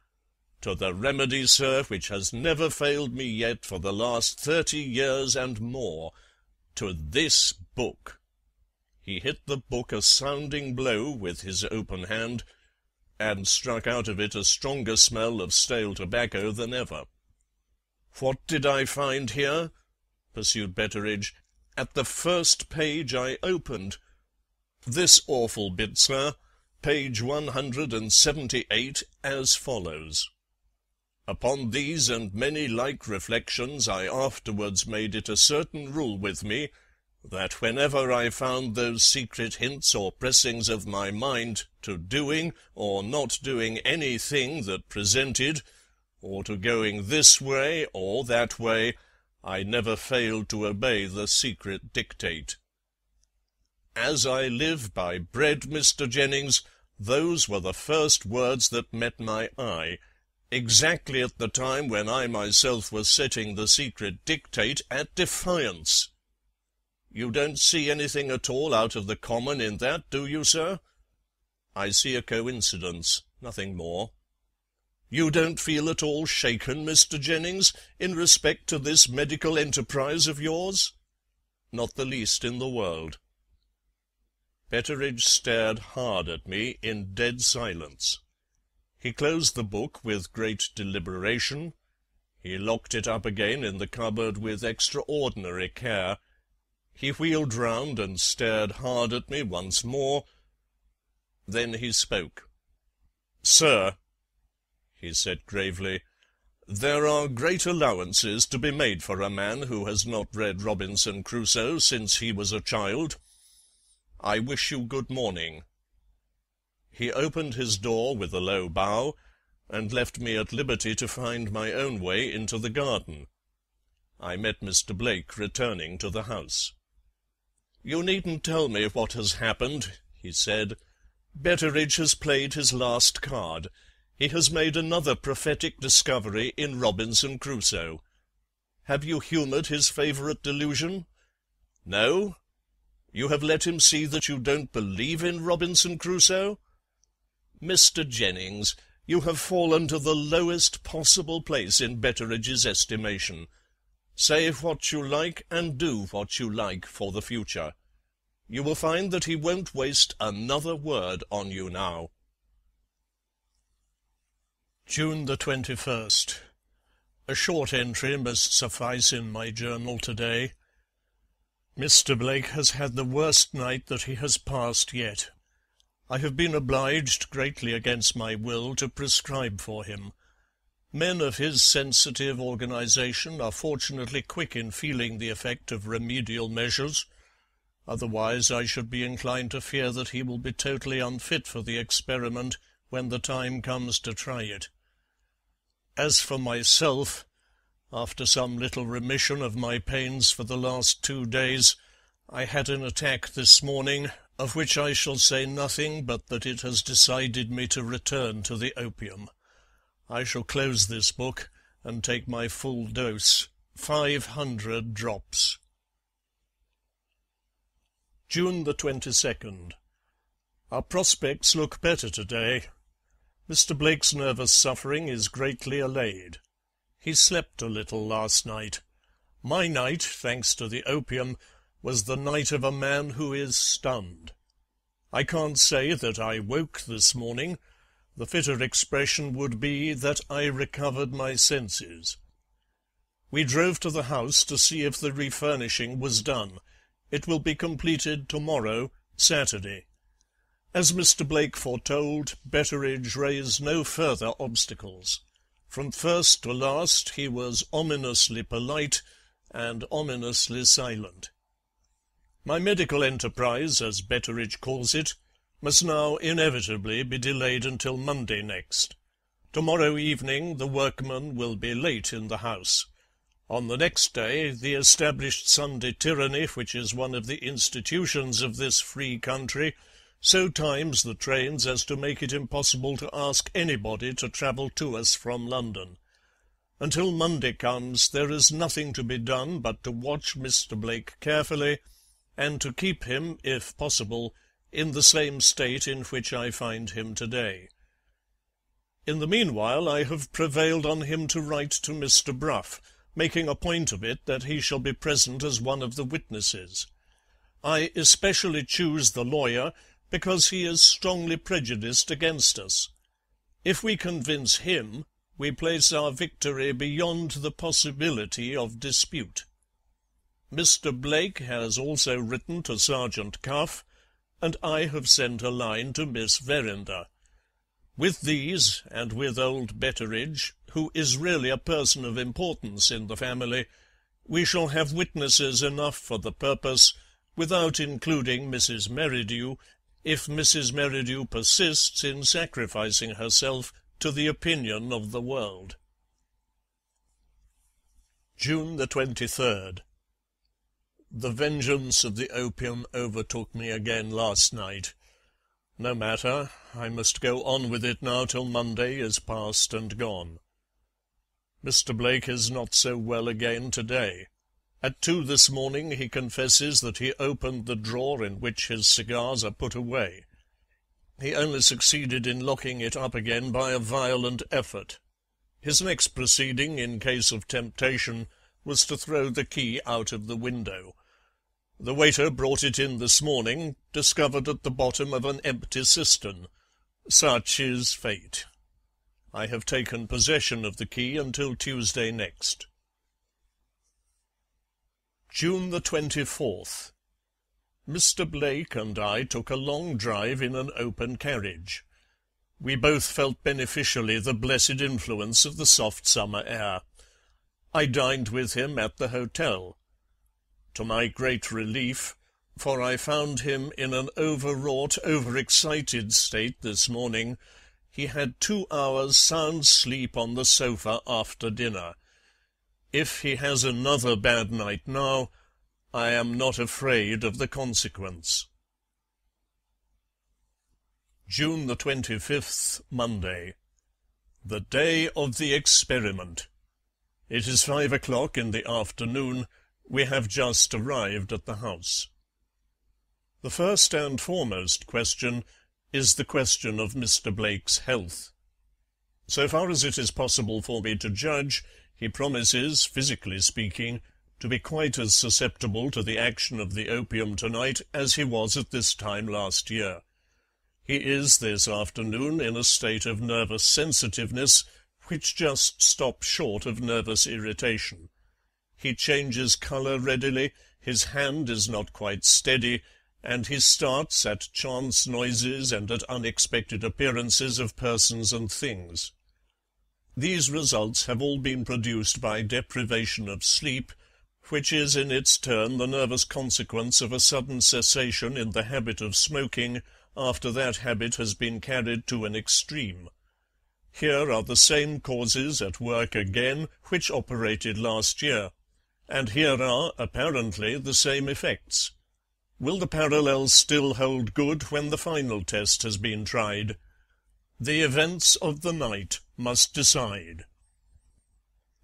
To the remedy, sir, which has never failed me yet for the last 30 years and more, to this book." He hit the book a sounding blow with his open hand, and struck out of it a stronger smell of stale tobacco than ever. "What did I find here?" pursued Betteridge. "At the first page I opened. This awful bit, sir, page 178, as follows. Upon these and many like reflections I afterwards made it a certain rule with me that whenever I found those secret hints or pressings of my mind to doing or not doing anything that presented, or to going this way or that way, I never failed to obey the secret dictate. As I live by bread, Mr. Jennings, those were the first words that met my eye, exactly at the time when I myself was setting the secret dictate at defiance. You don't see anything at all out of the common in that, do you, sir?" "I see a coincidence, nothing more." "You don't feel at all shaken, Mr. Jennings, in respect to this medical enterprise of yours?" "Not the least in the world." Betteridge stared hard at me in dead silence. He closed the book with great deliberation. He locked it up again in the cupboard with extraordinary care. He wheeled round and stared hard at me once more. Then he spoke. "Sir," he said gravely, "there are great allowances to be made for a man who has not read Robinson Crusoe since he was a child. I wish you good morning." He opened his door with a low bow, and left me at liberty to find my own way into the garden. I met Mr. Blake returning to the house. "You needn't tell me what has happened," he said. "Betteridge has played his last card. He has made another prophetic discovery in Robinson Crusoe. Have you humoured his favourite delusion? No? You have let him see that you don't believe in Robinson Crusoe? Mr. Jennings, you have fallen to the lowest possible place in Betteridge's estimation. Say what you like and do what you like for the future. You will find that he won't waste another word on you now." June the 21st. A short entry must suffice in my journal today. Mr. Blake has had the worst night that he has passed yet. I have been obliged, greatly against my will, to prescribe for him. Men of his sensitive organization are fortunately quick in feeling the effect of remedial measures. Otherwise I should be inclined to fear that he will be totally unfit for the experiment when the time comes to try it. As for myself, after some little remission of my pains for the last 2 days, I had an attack this morning, of which I shall say nothing but that it has decided me to return to the opium. I shall close this book and take my full dose, 500 drops. June the 22nd. Our prospects look better today. Mr. Blake's nervous suffering is greatly allayed. He slept a little last night. My night, thanks to the opium, was the night of a man who is stunned. I can't say that I woke this morning. The fitter expression would be that I recovered my senses. We drove to the house to see if the refurnishing was done. It will be completed tomorrow, Saturday. As Mr. Blake foretold, Betteridge raised no further obstacles. From first to last he was ominously polite and ominously silent. My medical enterprise, as Betteridge calls it, must now inevitably be delayed until Monday next. Tomorrow evening the workmen will be late in the house. On the next day the established Sunday tyranny, which is one of the institutions of this free country, so times the trains as to make it impossible to ask anybody to travel to us from London. Until Monday comes there is nothing to be done but to watch Mr. Blake carefully, and to keep him, if possible, in the same state in which I find him today. In the meanwhile I have prevailed on him to write to Mr. Brough, making a point of it that he shall be present as one of the witnesses. I especially choose the lawyer because he is strongly prejudiced against us. If we convince him, we place our victory beyond the possibility of dispute. Mr. Blake has also written to Sergeant Cuff, and I have sent a line to Miss Verinder. With these, and with old Betteridge, who is really a person of importance in the family, we shall have witnesses enough for the purpose, without including Mrs. Merridew, if Mrs. Merridew persists in sacrificing herself to the opinion of the world. June the 23rd. The vengeance of the opium overtook me again last night. No matter, I must go on with it now till Monday is past and gone. Mr. Blake is not so well again to-day. At 2 this morning he confesses that he opened the drawer in which his cigars are put away. He only succeeded in locking it up again by a violent effort. His next proceeding, in case of temptation, was to throw the key out of the window. The waiter brought it in this morning, discovered at the bottom of an empty cistern. Such is fate. I have taken possession of the key until Tuesday next. June the 24th. Mr. Blake and I took a long drive in an open carriage. We both felt beneficially the blessed influence of the soft summer air. I dined with him at the hotel. To my great relief, for I found him in an overwrought, overexcited state this morning, he had 2 hours' sound sleep on the sofa after dinner. If he has another bad night now, I am not afraid of the consequence. June the 25th, Monday. The day of the experiment. It is 5 o'clock in the afternoon. We have just arrived at the house. The first and foremost question is the question of Mr. Blake's health. So far as it is possible for me to judge, he promises, physically speaking, to be quite as susceptible to the action of the opium tonight as he was at this time last year. He is this afternoon in a state of nervous sensitiveness which just stops short of nervous irritation. He changes colour readily, his hand is not quite steady, and he starts at chance noises and at unexpected appearances of persons and things. These results have all been produced by deprivation of sleep, which is in its turn the nervous consequence of a sudden cessation in the habit of smoking after that habit has been carried to an extreme. Here are the same causes at work again which operated last year, and here are, apparently, the same effects. Will the parallels still hold good when the final test has been tried? The events of the night must decide.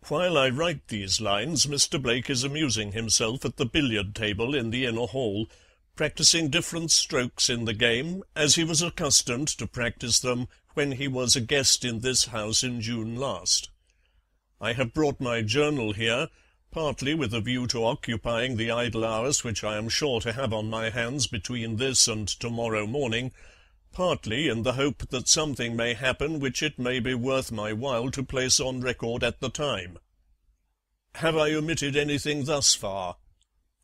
While I write these lines, Mr. Blake is amusing himself at the billiard table in the inner hall, practising different strokes in the game, as he was accustomed to practise them when he was a guest in this house in June last. I have brought my journal here, partly with a view to occupying the idle hours which I am sure to have on my hands between this and tomorrow morning, partly in the hope that something may happen which it may be worth my while to place on record at the time. Have I omitted anything thus far?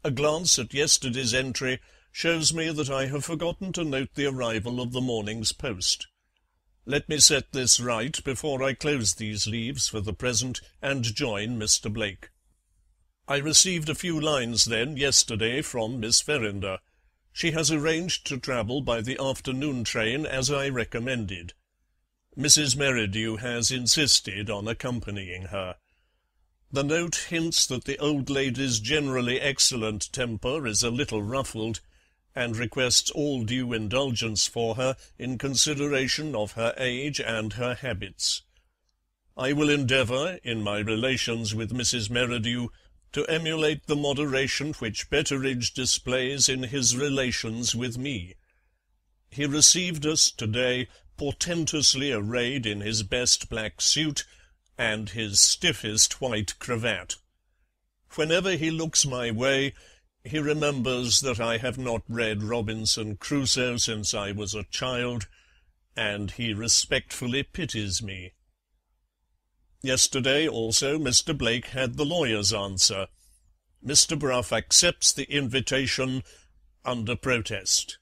A glance at yesterday's entry shows me that I have forgotten to note the arrival of the morning's post. Let me set this right before I close these leaves for the present and join Mr. Blake. I received a few lines then yesterday from Miss Verinder. She has arranged to travel by the afternoon train as I recommended. Mrs. Merridew has insisted on accompanying her. The note hints that the old lady's generally excellent temper is a little ruffled, and requests all due indulgence for her in consideration of her age and her habits. I will endeavour, in my relations with Mrs. Merridew, to emulate the moderation which Betteridge displays in his relations with me. He received us to-day portentously arrayed in his best black suit and his stiffest white cravat. Whenever he looks my way, he remembers that I have not read Robinson Crusoe since I was a child, and he respectfully pities me. Yesterday also Mr. Blake had the lawyer's answer. Mr. Brough accepts the invitation under protest.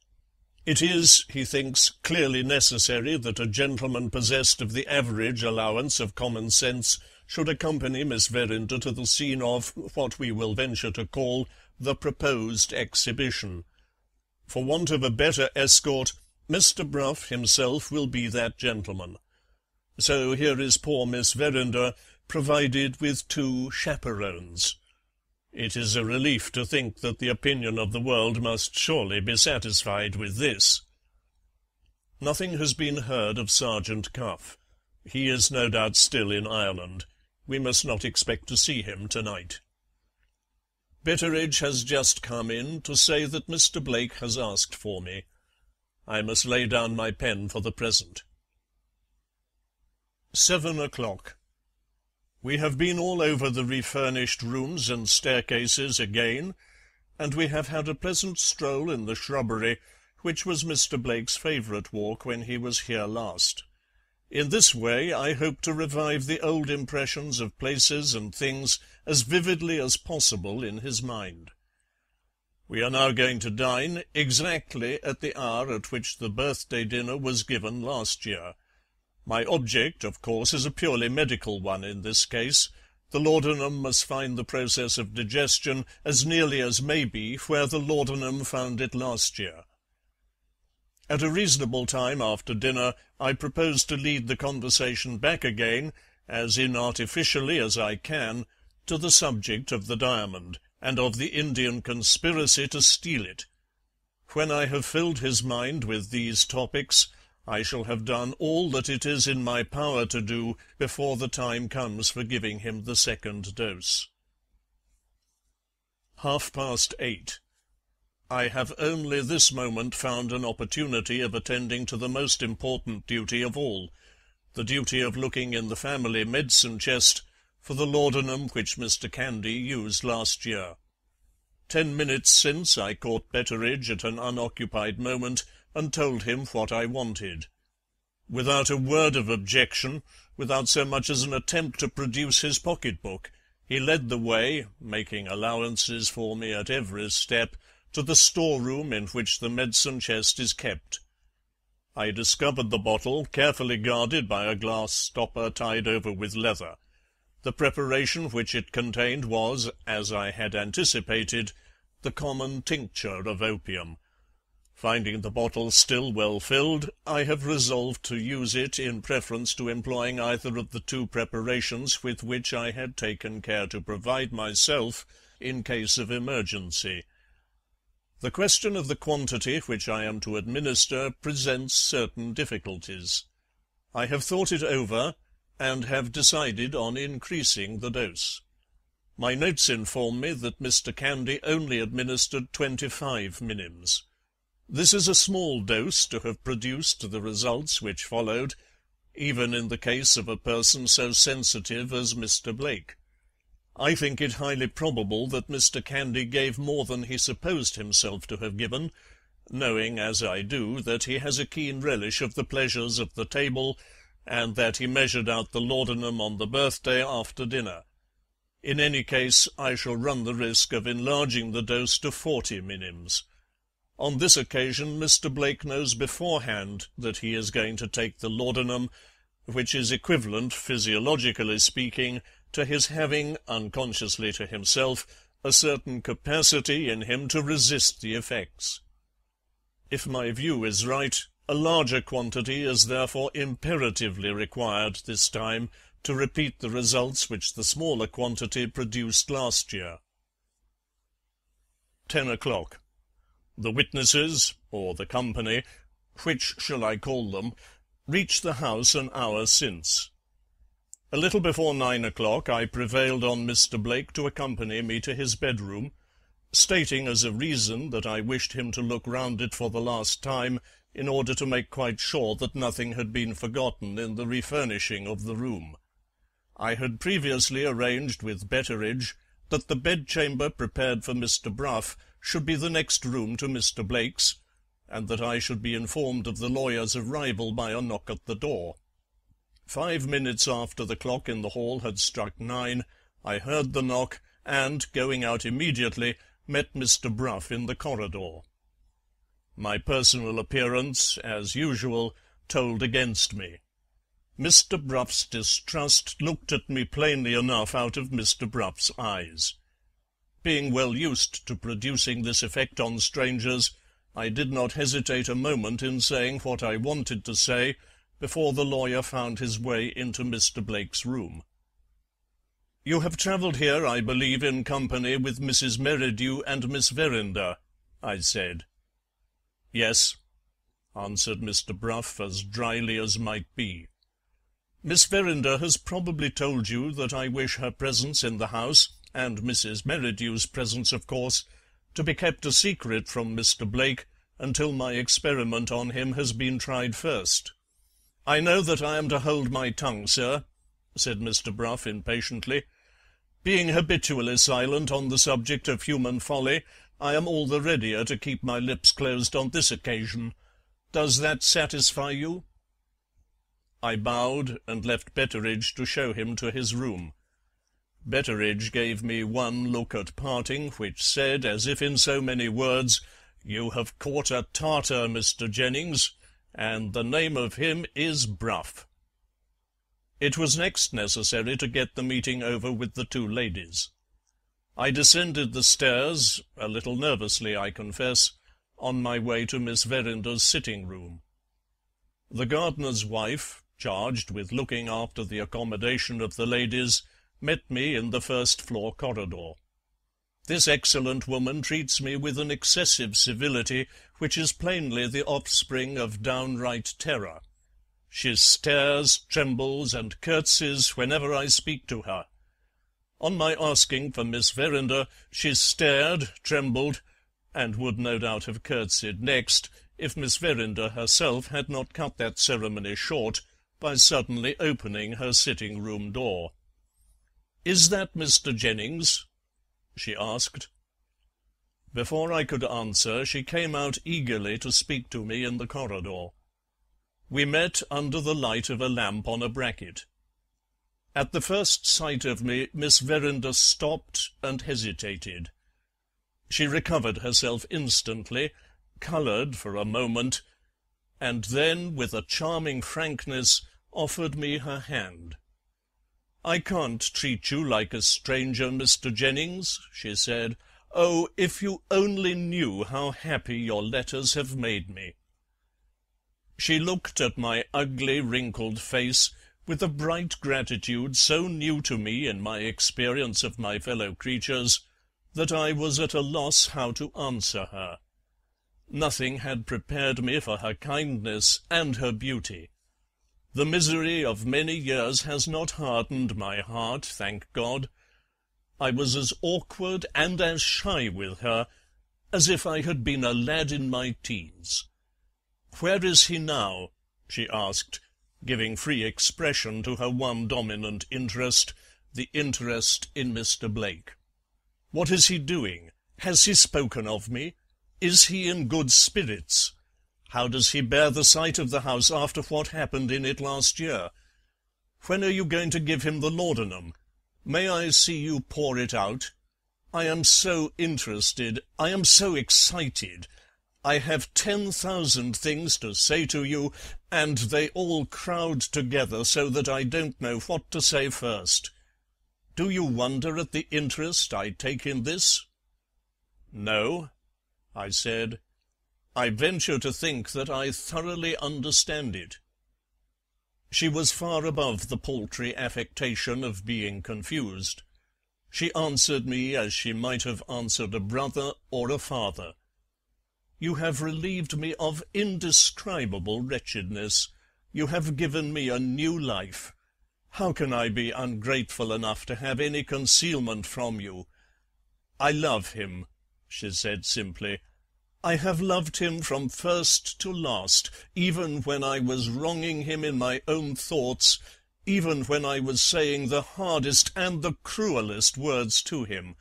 It is, he thinks, clearly necessary that a gentleman possessed of the average allowance of common sense should accompany Miss Verinder to the scene of what we will venture to call the proposed exhibition. For want of a better escort, Mr. Brough himself will be that gentleman. So here is poor Miss Verinder, provided with 2 chaperones. It is a relief to think that the opinion of the world must surely be satisfied with this. Nothing has been heard of Sergeant Cuff. He is no doubt still in Ireland. We must not expect to see him tonight. Betteridge has just come in to say that Mr. Blake has asked for me. I must lay down my pen for the present. 7 o'clock. We have been all over the refurnished rooms and staircases again, and we have had a pleasant stroll in the shrubbery, which was Mr. Blake's favourite walk when he was here last. In this way I hope to revive the old impressions of places and things as vividly as possible in his mind. We are now going to dine exactly at the hour at which the birthday dinner was given last year. My object, of course, is a purely medical one in this case. The laudanum must find the process of digestion as nearly as may be where the laudanum found it last year. At a reasonable time after dinner I propose to lead the conversation back again, as inartificially as I can, to the subject of the diamond, and of the Indian conspiracy to steal it. When I have filled his mind with these topics, I shall have done all that it is in my power to do before the time comes for giving him the second dose. 8:30. I have only this moment found an opportunity of attending to the most important duty of all, the duty of looking in the family medicine chest for the laudanum which Mr. Candy used last year. 10 minutes since I caught Betteridge at an unoccupied moment and told him what I wanted. Without a word of objection, without so much as an attempt to produce his pocket-book, he led the way, making allowances for me at every step, to the store-room in which the medicine chest is kept. I discovered the bottle, carefully guarded by a glass stopper tied over with leather. The preparation which it contained was, as I had anticipated, the common tincture of opium. Finding the bottle still well filled, I have resolved to use it in preference to employing either of the two preparations with which I had taken care to provide myself in case of emergency. The question of the quantity which I am to administer presents certain difficulties. I have thought it over, and have decided on increasing the dose. My notes inform me that Mr. Candy only administered 25 minims. This is a small dose to have produced the results which followed, even in the case of a person so sensitive as Mr. Blake. I think it highly probable that Mr. Candy gave more than he supposed himself to have given, knowing, as I do, that he has a keen relish of the pleasures of the table, and that he measured out the laudanum on the birthday after dinner. In any case, I shall run the risk of enlarging the dose to 40 minims. On this occasion Mr. Blake knows beforehand that he is going to take the laudanum, which is equivalent, physiologically speaking, to his having, unconsciously to himself, a certain capacity in him to resist the effects. If my view is right, a larger quantity is therefore imperatively required this time to repeat the results which the smaller quantity produced last year. 10 o'clock. The witnesses, or the company, which shall I call them, reached the house an hour since. A little before 9 o'clock I prevailed on Mr. Blake to accompany me to his bedroom, stating as a reason that I wished him to look round it for the last time, in order to make quite sure that nothing had been forgotten in the refurnishing of the room. I had previously arranged with Betteridge that the bedchamber prepared for Mr. Bruff should be the next room to Mr. Blake's, and that I should be informed of the lawyer's arrival by a knock at the door. 5 minutes after the clock in the hall had struck 9, I heard the knock, and, going out immediately, met Mr. Bruff in the corridor. My personal appearance, as usual, told against me. Mr. Bruff's distrust looked at me plainly enough out of Mr. Bruff's eyes. Being well used to producing this effect on strangers, I did not hesitate a moment in saying what I wanted to say before the lawyer found his way into Mr. Blake's room. "You have travelled here, I believe, in company with Mrs. Merridew and Miss Verinder," I said. "Yes," answered Mr. Bruff, as dryly as might be. "Miss Verinder has probably told you that I wish her presence in the house, and Mrs. Merridew's presence, of course, to be kept a secret from Mr. Blake until my experiment on him has been tried first." "I know that I am to hold my tongue, sir," said Mr. Bruff impatiently. "Being habitually silent on the subject of human folly, I am all the readier to keep my lips closed on this occasion. Does that satisfy you?" I bowed, and left Betteridge to show him to his room. Betteridge gave me one look at parting, which said, as if in so many words, "You have caught a Tartar, Mr. Jennings, and the name of him is Bruff." It was next necessary to get the meeting over with the two ladies. I descended the stairs, a little nervously, I confess, on my way to Miss Verinder's sitting-room. The gardener's wife, charged with looking after the accommodation of the ladies, met me in the first-floor corridor. This excellent woman treats me with an excessive civility which is plainly the offspring of downright terror. She stares, trembles, and curtsies whenever I speak to her. On my asking for Miss Verinder, she stared, trembled, and would no doubt have curtsied next, if Miss Verinder herself had not cut that ceremony short by suddenly opening her sitting-room door. "Is that Mr. Jennings?" she asked. Before I could answer, she came out eagerly to speak to me in the corridor. We met under the light of a lamp on a bracket. At the first sight of me, Miss Verinder stopped and hesitated. She recovered herself instantly, coloured for a moment, and then, with a charming frankness, offered me her hand. "I can't treat you like a stranger, Mr. Jennings," she said. "Oh, if you only knew how happy your letters have made me." She looked at my ugly, wrinkled face with a bright gratitude so new to me in my experience of my fellow creatures that I was at a loss how to answer her. Nothing had prepared me for her kindness and her beauty. The misery of many years has not hardened my heart, thank God. I was as awkward and as shy with her as if I had been a lad in my teens. "Where is he now?" she asked, giving free expression to her one dominant interest, the interest in Mr. Blake. "What is he doing? Has he spoken of me? Is he in good spirits? How does he bear the sight of the house after what happened in it last year? When are you going to give him the laudanum? May I see you pour it out? I am so interested, I am so excited. I have 10,000 things to say to you, and they all crowd together so that I don't know what to say first. Do you wonder at the interest I take in this?" "No," I said. "I venture to think that I thoroughly understand it." She was far above the paltry affectation of being confused. She answered me as she might have answered a brother or a father. "You have relieved me of indescribable wretchedness. You have given me a new life. How can I be ungrateful enough to have any concealment from you? I love him," she said simply. "I have loved him from first to last, even when I was wronging him in my own thoughts, even when I was saying the hardest and the cruelest words to him.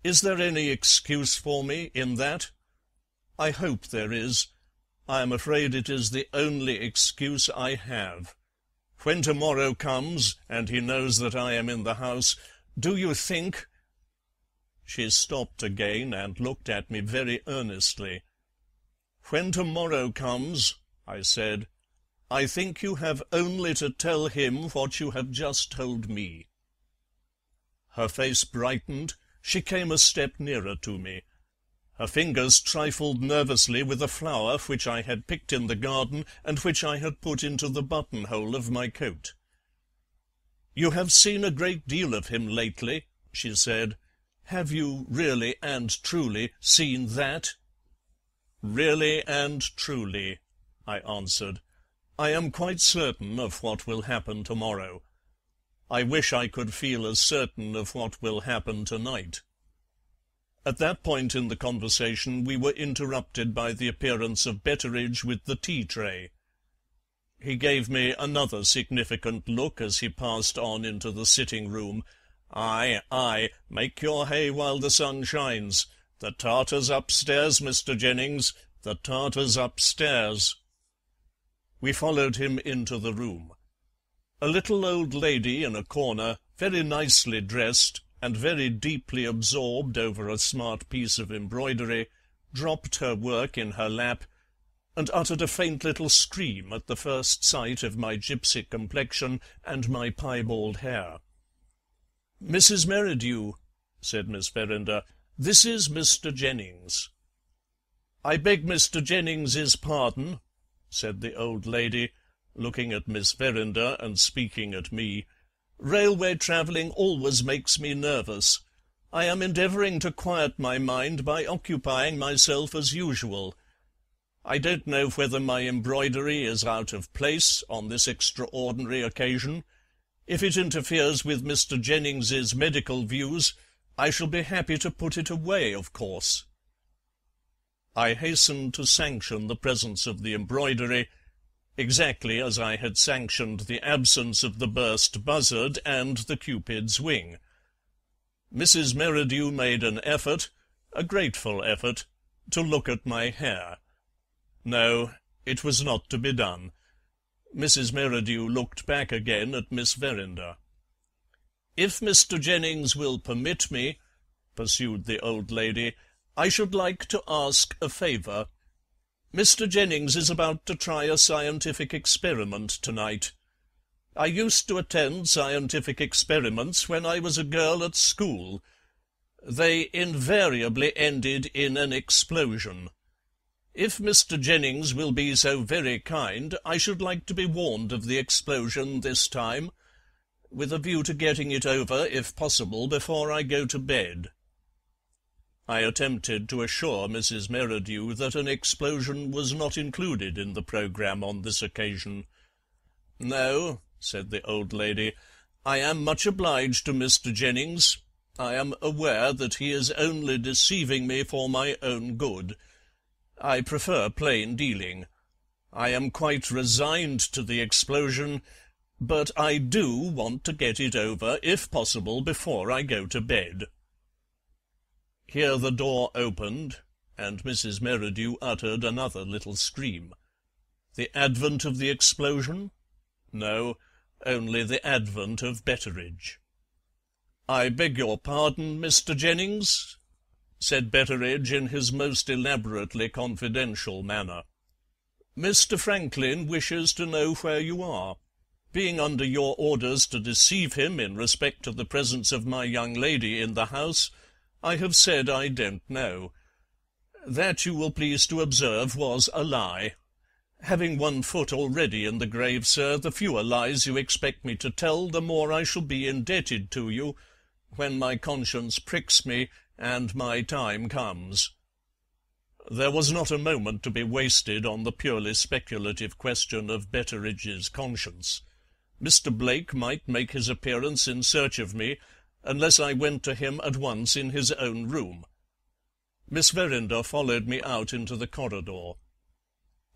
Is there any excuse for me in that? I hope there is. I am afraid it is the only excuse I have. When tomorrow comes, and he knows that I am in the house, do you think—" She stopped again and looked at me very earnestly. "When tomorrow comes," I said, "I think you have only to tell him what you have just told me." Her face brightened, she came a step nearer to me. Her fingers trifled nervously with a flower which I had picked in the garden and which I had put into the buttonhole of my coat. "You have seen a great deal of him lately," she said. "Have you really and truly seen that?" "Really and truly," I answered. "I am quite certain of what will happen tomorrow. I wish I could feel as certain of what will happen tonight." At that point in the conversation we were interrupted by the appearance of Betteridge with the tea-tray. He gave me another significant look as he passed on into the sitting-room. "Aye, aye, make your hay while the sun shines. The Tartar's upstairs, Mr. Jennings, the Tartar's upstairs." We followed him into the room. A little old lady in a corner, very nicely dressed, and very deeply absorbed over a smart piece of embroidery, dropped her work in her lap, and uttered a faint little scream at the first sight of my gipsy complexion and my piebald hair. "Mrs. Merridew," said Miss Verinder, "this is Mr. Jennings." "I beg Mr. Jennings's pardon," said the old lady, looking at Miss Verinder and speaking at me. "Railway travelling always makes me nervous. I am endeavouring to quiet my mind by occupying myself as usual. I don't know whether my embroidery is out of place on this extraordinary occasion. If it interferes with Mr. Jennings's medical views, I shall be happy to put it away, of course." I hastened to sanction the presence of the embroidery, exactly as I had sanctioned the absence of the burst buzzard and the Cupid's wing. Mrs. Merridew made an effort, a grateful effort, to look at my hair. No, it was not to be done. Mrs. Merridew looked back again at Miss Verinder. "If Mr. Jennings will permit me," pursued the old lady, "I should like to ask a favour. Mr. Jennings is about to try a scientific experiment tonight. I used to attend scientific experiments when I was a girl at school. They invariably ended in an explosion. If Mr. Jennings will be so very kind, I should like to be warned of the explosion this time, with a view to getting it over, if possible, before I go to bed." I attempted to assure Mrs. Merridew that an explosion was not included in the programme on this occasion. "No," said the old lady, "I am much obliged to Mr. Jennings. I am aware that he is only deceiving me for my own good. I prefer plain dealing. I am quite resigned to the explosion, but I do want to get it over, if possible, before I go to bed." Here the door opened, and Mrs. Merridew uttered another little scream. The advent of the explosion? No, only the advent of Betteridge. "I beg your pardon, Mr. Jennings," said Betteridge in his most elaborately confidential manner. "Mr. Franklin wishes to know where you are. Being under your orders to deceive him in respect to the presence of my young lady in the house, I have said I don't know. That, you will please to observe, was a lie. Having 1 foot already in the grave, sir, the fewer lies you expect me to tell, the more I shall be indebted to you, when my conscience pricks me and my time comes." There was not a moment to be wasted on the purely speculative question of Betteridge's conscience. Mr. Blake might make his appearance in search of me, unless I went to him at once in his own room. Miss Verinder followed me out into the corridor.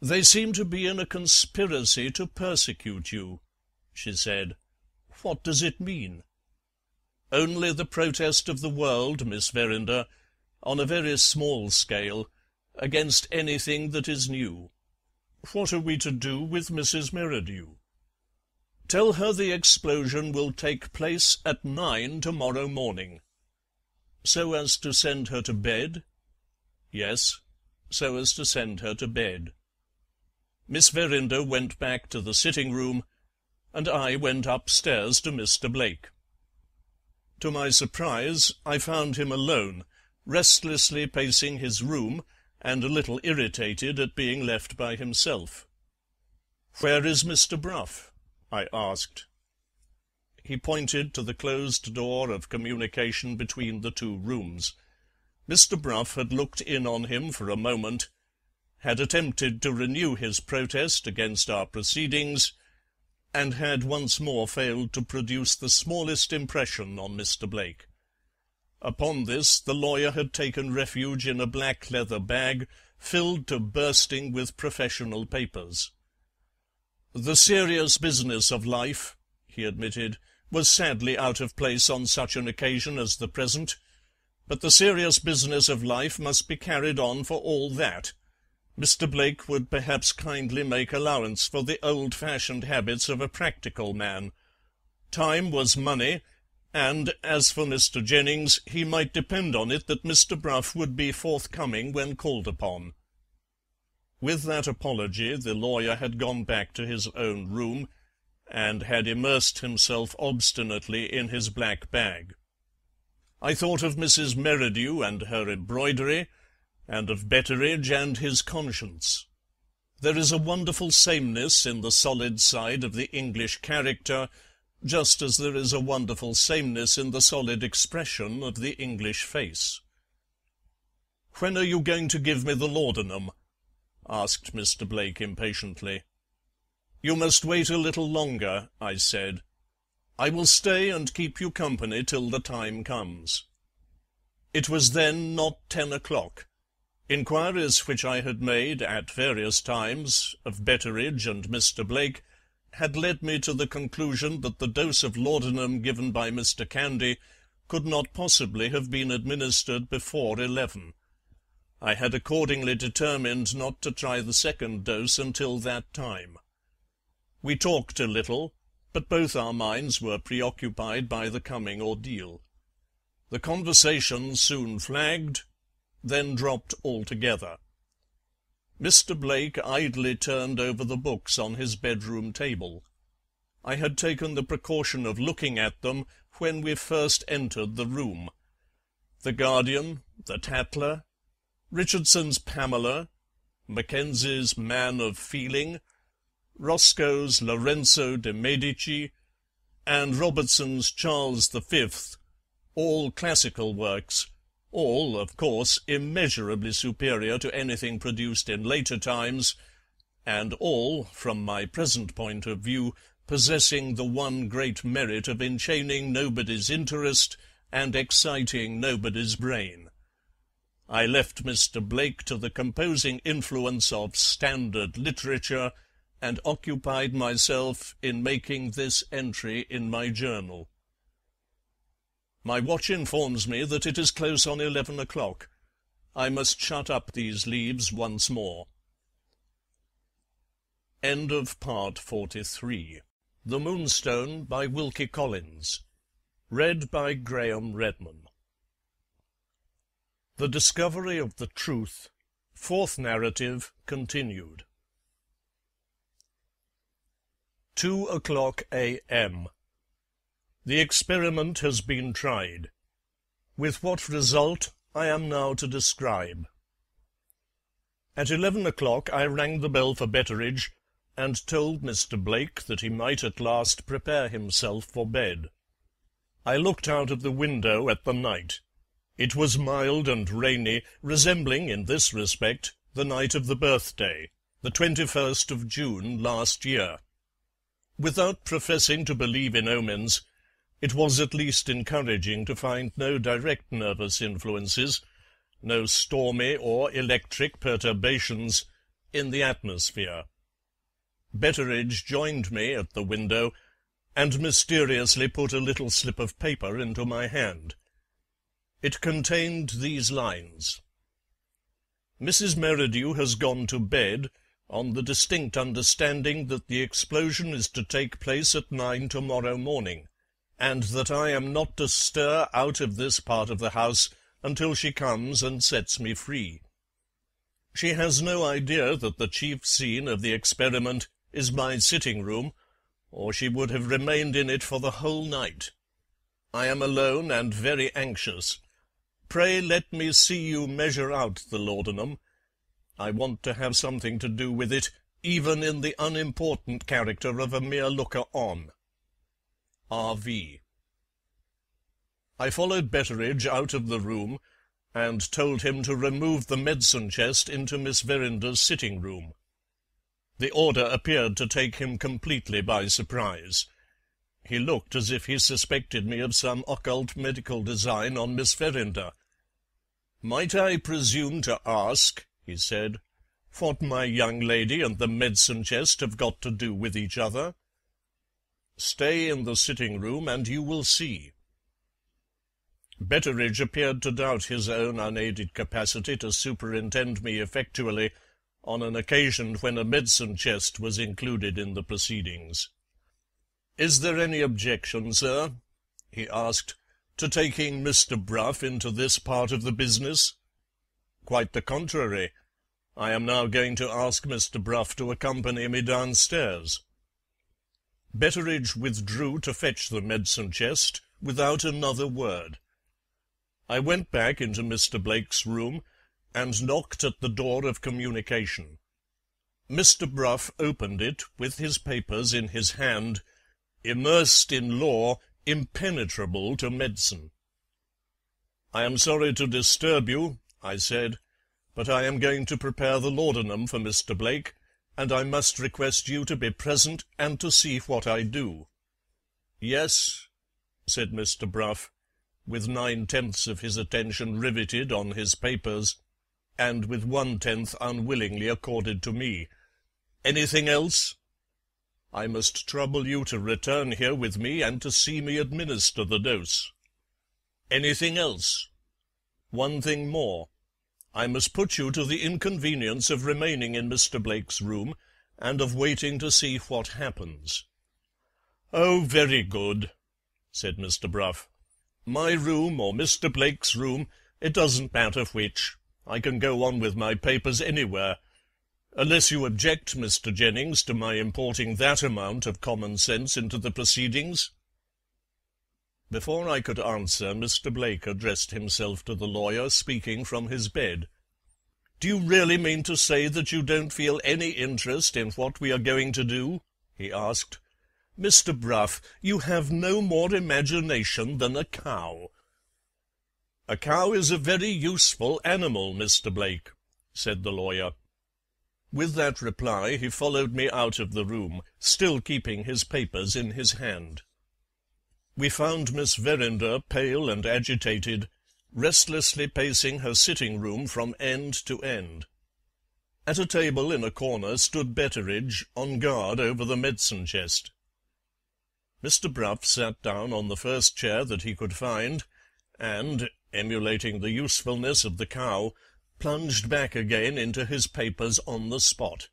"They seem to be in a conspiracy to persecute you," she said. "What does it mean?" "Only the protest of the world, Miss Verinder, on a very small scale, against anything that is new. What are we to do with Mrs. Merridew?" "Tell her the explosion will take place at 9 tomorrow morning." "So as to send her to bed?" "Yes, so as to send her to bed." Miss Verinder went back to the sitting-room, and I went upstairs to Mr. Blake. To my surprise, I found him alone, restlessly pacing his room, and a little irritated at being left by himself. "Where is Mr. Brough?" I asked. He pointed to the closed door of communication between the two rooms. Mr. Brough had looked in on him for a moment, had attempted to renew his protest against our proceedings, and had once more failed to produce the smallest impression on Mr. Blake. Upon this the lawyer had taken refuge in a black leather bag, filled to bursting with professional papers. "The serious business of life," he admitted, "was sadly out of place on such an occasion as the present, but the serious business of life must be carried on for all that. Mr. Blake would perhaps kindly make allowance for the old-fashioned habits of a practical man. Time was money, and, as for Mr. Jennings, he might depend on it that Mr. Brough would be forthcoming when called upon." With that apology the lawyer had gone back to his own room, and had immersed himself obstinately in his black bag. I thought of Mrs. Merridew and her embroidery, and of Betteridge and his conscience. There is a wonderful sameness in the solid side of the English character, just as there is a wonderful sameness in the solid expression of the English face. "When are you going to give me the laudanum?" asked Mr. Blake impatiently. "You must wait a little longer," I said. "I will stay and keep you company till the time comes." It was then not 10 o'clock. Inquiries which I had made at various times of Betteridge and Mr. Blake had led me to the conclusion that the dose of laudanum given by Mr. Candy could not possibly have been administered before 11. I had accordingly determined not to try the second dose until that time. We talked a little, but both our minds were preoccupied by the coming ordeal. The conversation soon flagged, then dropped altogether. Mr. Blake idly turned over the books on his bedroom table. I had taken the precaution of looking at them when we first entered the room. The Guardian, the Tatler, Richardson's Pamela, Mackenzie's Man of Feeling, Roscoe's Lorenzo de' Medici, and Robertson's Charles V, all classical works, all, of course, immeasurably superior to anything produced in later times, and all, from my present point of view, possessing the one great merit of enchaining nobody's interest and exciting nobody's brain. I left Mr. Blake to the composing influence of standard literature, and occupied myself in making this entry in my journal. My watch informs me that it is close on 11 o'clock. I must shut up these leaves once more. End of Part 43. The Moonstone by Wilkie Collins. Read by Graham Redman. The Discovery of the Truth. Fourth narrative continued. 2 o'clock a.m. The experiment has been tried. With what result I am now to describe. At 11 o'clock I rang the bell for Betteridge, and told Mr. Blake that he might at last prepare himself for bed. I looked out of the window at the night. It was mild and rainy, resembling in this respect the night of the birthday, the 21st of June last year. Without professing to believe in omens, it was at least encouraging to find no direct nervous influences, no stormy or electric perturbations, in the atmosphere. Betteridge joined me at the window, and mysteriously put a little slip of paper into my hand. It contained these lines: "Mrs. Merridew has gone to bed, on the distinct understanding that the explosion is to take place at 9 tomorrow morning, and that I am not to stir out of this part of the house until she comes and sets me free. She has no idea that the chief scene of the experiment is my sitting-room, or she would have remained in it for the whole night. I am alone and very anxious. Pray let me see you measure out the laudanum. I want to have something to do with it, even in the unimportant character of a mere looker-on. R.V." I followed Betteridge out of the room, and told him to remove the medicine chest into Miss Verinder's sitting-room. The order appeared to take him completely by surprise. He looked as if he suspected me of some occult medical design on Miss Verinder. "Might I presume to ask," he said, "what my young lady and the medicine chest have got to do with each other?" "Stay in the sitting-room, and you will see." Betteridge appeared to doubt his own unaided capacity to superintend me effectually on an occasion when a medicine chest was included in the proceedings. "Is there any objection, sir," he asked, "to taking Mr. Bruff into this part of the business?" "Quite the contrary. I am now going to ask Mr. Bruff to accompany me downstairs." Betteridge withdrew to fetch the medicine chest without another word. I went back into Mr. Blake's room and knocked at the door of communication. Mr. Bruff opened it with his papers in his hand, immersed in law, impenetrable to medicine. "I am sorry to disturb you," I said, "but I am going to prepare the laudanum for Mr. Blake, and I must request you to be present and to see what I do." "Yes," said Mr. Bruff, with 9/10 of his attention riveted on his papers. and with 1/10 unwillingly accorded to me. Anything else? I must trouble you to return here with me and to see me administer the dose. Anything else? One thing more. I must put you to the inconvenience of remaining in Mr. Blake's room, and of waiting to see what happens." "Oh, very good," said Mr. Brough. "My room or Mr. Blake's room, it doesn't matter which. I can go on with my papers anywhere. Unless you object, Mr. Jennings, to my importing that amount of common sense into the proceedings?" Before I could answer, Mr. Blake addressed himself to the lawyer, speaking from his bed. "Do you really mean to say that you don't feel any interest in what we are going to do?" he asked. "Mr. Brough, you have no more imagination than a cow." "A cow is a very useful animal, Mr. Blake," said the lawyer. With that reply he followed me out of the room, still keeping his papers in his hand. We found Miss Verinder, pale and agitated, restlessly pacing her sitting-room from end to end. At a table in a corner stood Betteridge, on guard over the medicine chest. Mr. Brough sat down on the first chair that he could find, and, emulating the usefulness of the cow, plunged back again into his papers on the spot.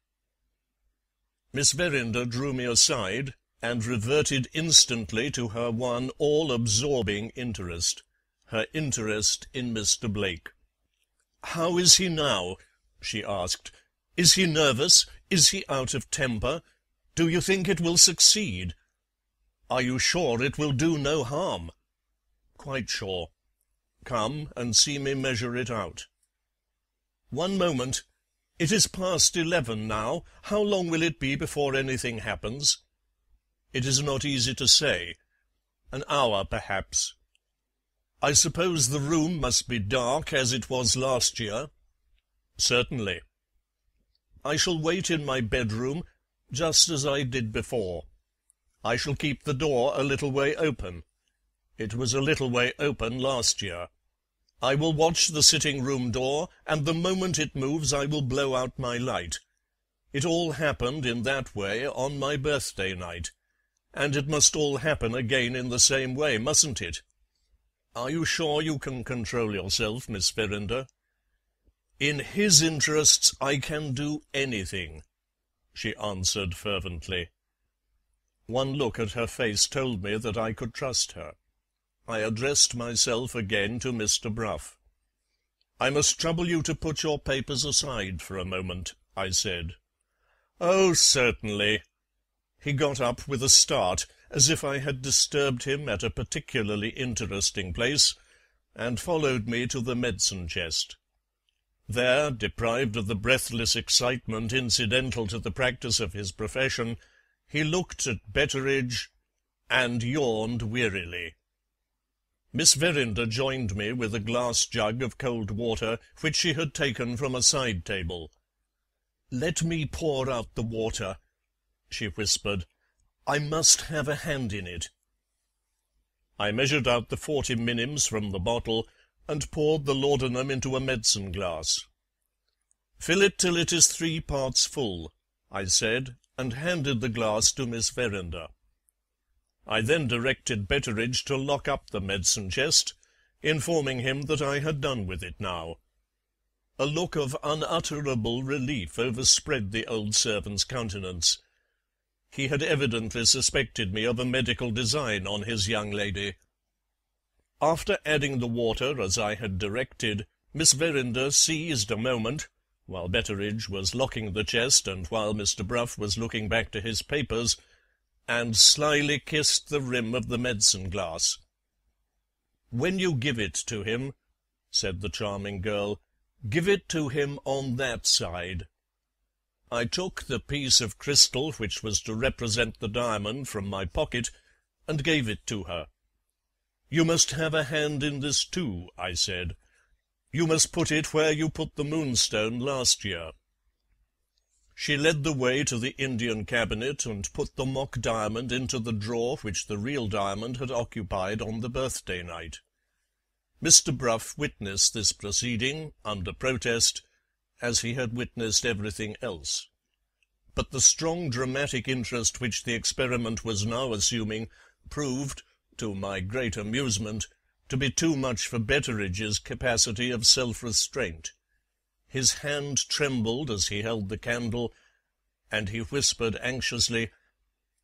Miss Verinder drew me aside, and reverted instantly to her one all-absorbing interest, her interest in Mr. Blake. "How is he now?" she asked. "Is he nervous? Is he out of temper? Do you think it will succeed? Are you sure it will do no harm?" "Quite sure. Come and see me measure it out." "One moment. It is past 11 now. How long will it be before anything happens?" "It is not easy to say. An hour, perhaps." "I suppose the room must be dark, as it was last year?" "Certainly." "I shall wait in my bedroom, just as I did before. I shall keep the door a little way open. It was a little way open last year. I will watch the sitting-room door, and the moment it moves I will blow out my light. It all happened in that way on my birthday night. And it must all happen again in the same way, mustn't it? Are you sure you can control yourself, Miss Verinder?" "In his interests I can do anything," she answered fervently. One look at her face told me that I could trust her. I addressed myself again to Mr. Brough. "I must trouble you to put your papers aside for a moment," I said. "Oh, certainly." He got up with a start, as if I had disturbed him at a particularly interesting place, and followed me to the medicine chest. There, deprived of the breathless excitement incidental to the practice of his profession, he looked at Betteridge and yawned wearily. Miss Verinder joined me with a glass jug of cold water, which she had taken from a side table. "Let me pour out the water," she whispered. "I must have a hand in it." I measured out the 40 minims from the bottle, and poured the laudanum into a medicine glass. "Fill it till it is 3 parts full," I said, and handed the glass to Miss Verinder. I then directed Betteridge to lock up the medicine chest, informing him that I had done with it now. A look of unutterable relief overspread the old servant's countenance. He had evidently suspected me of a medical design on his young lady. After adding the water as I had directed, Miss Verinder seized a moment, while Betteridge was locking the chest and while Mr. Brough was looking back to his papers, and slyly kissed the rim of the medicine glass. "When you give it to him," said the charming girl, "give it to him on that side." I took the piece of crystal which was to represent the diamond from my pocket, and gave it to her. "You must have a hand in this too," I said. "You must put it where you put the Moonstone last year." She led the way to the Indian cabinet and put the mock diamond into the drawer which the real diamond had occupied on the birthday night. Mr. Brough witnessed this proceeding, under protest, as he had witnessed everything else. But the strong dramatic interest which the experiment was now assuming proved, to my great amusement, to be too much for Betteridge's capacity of self-restraint. His hand trembled as he held the candle, and he whispered anxiously,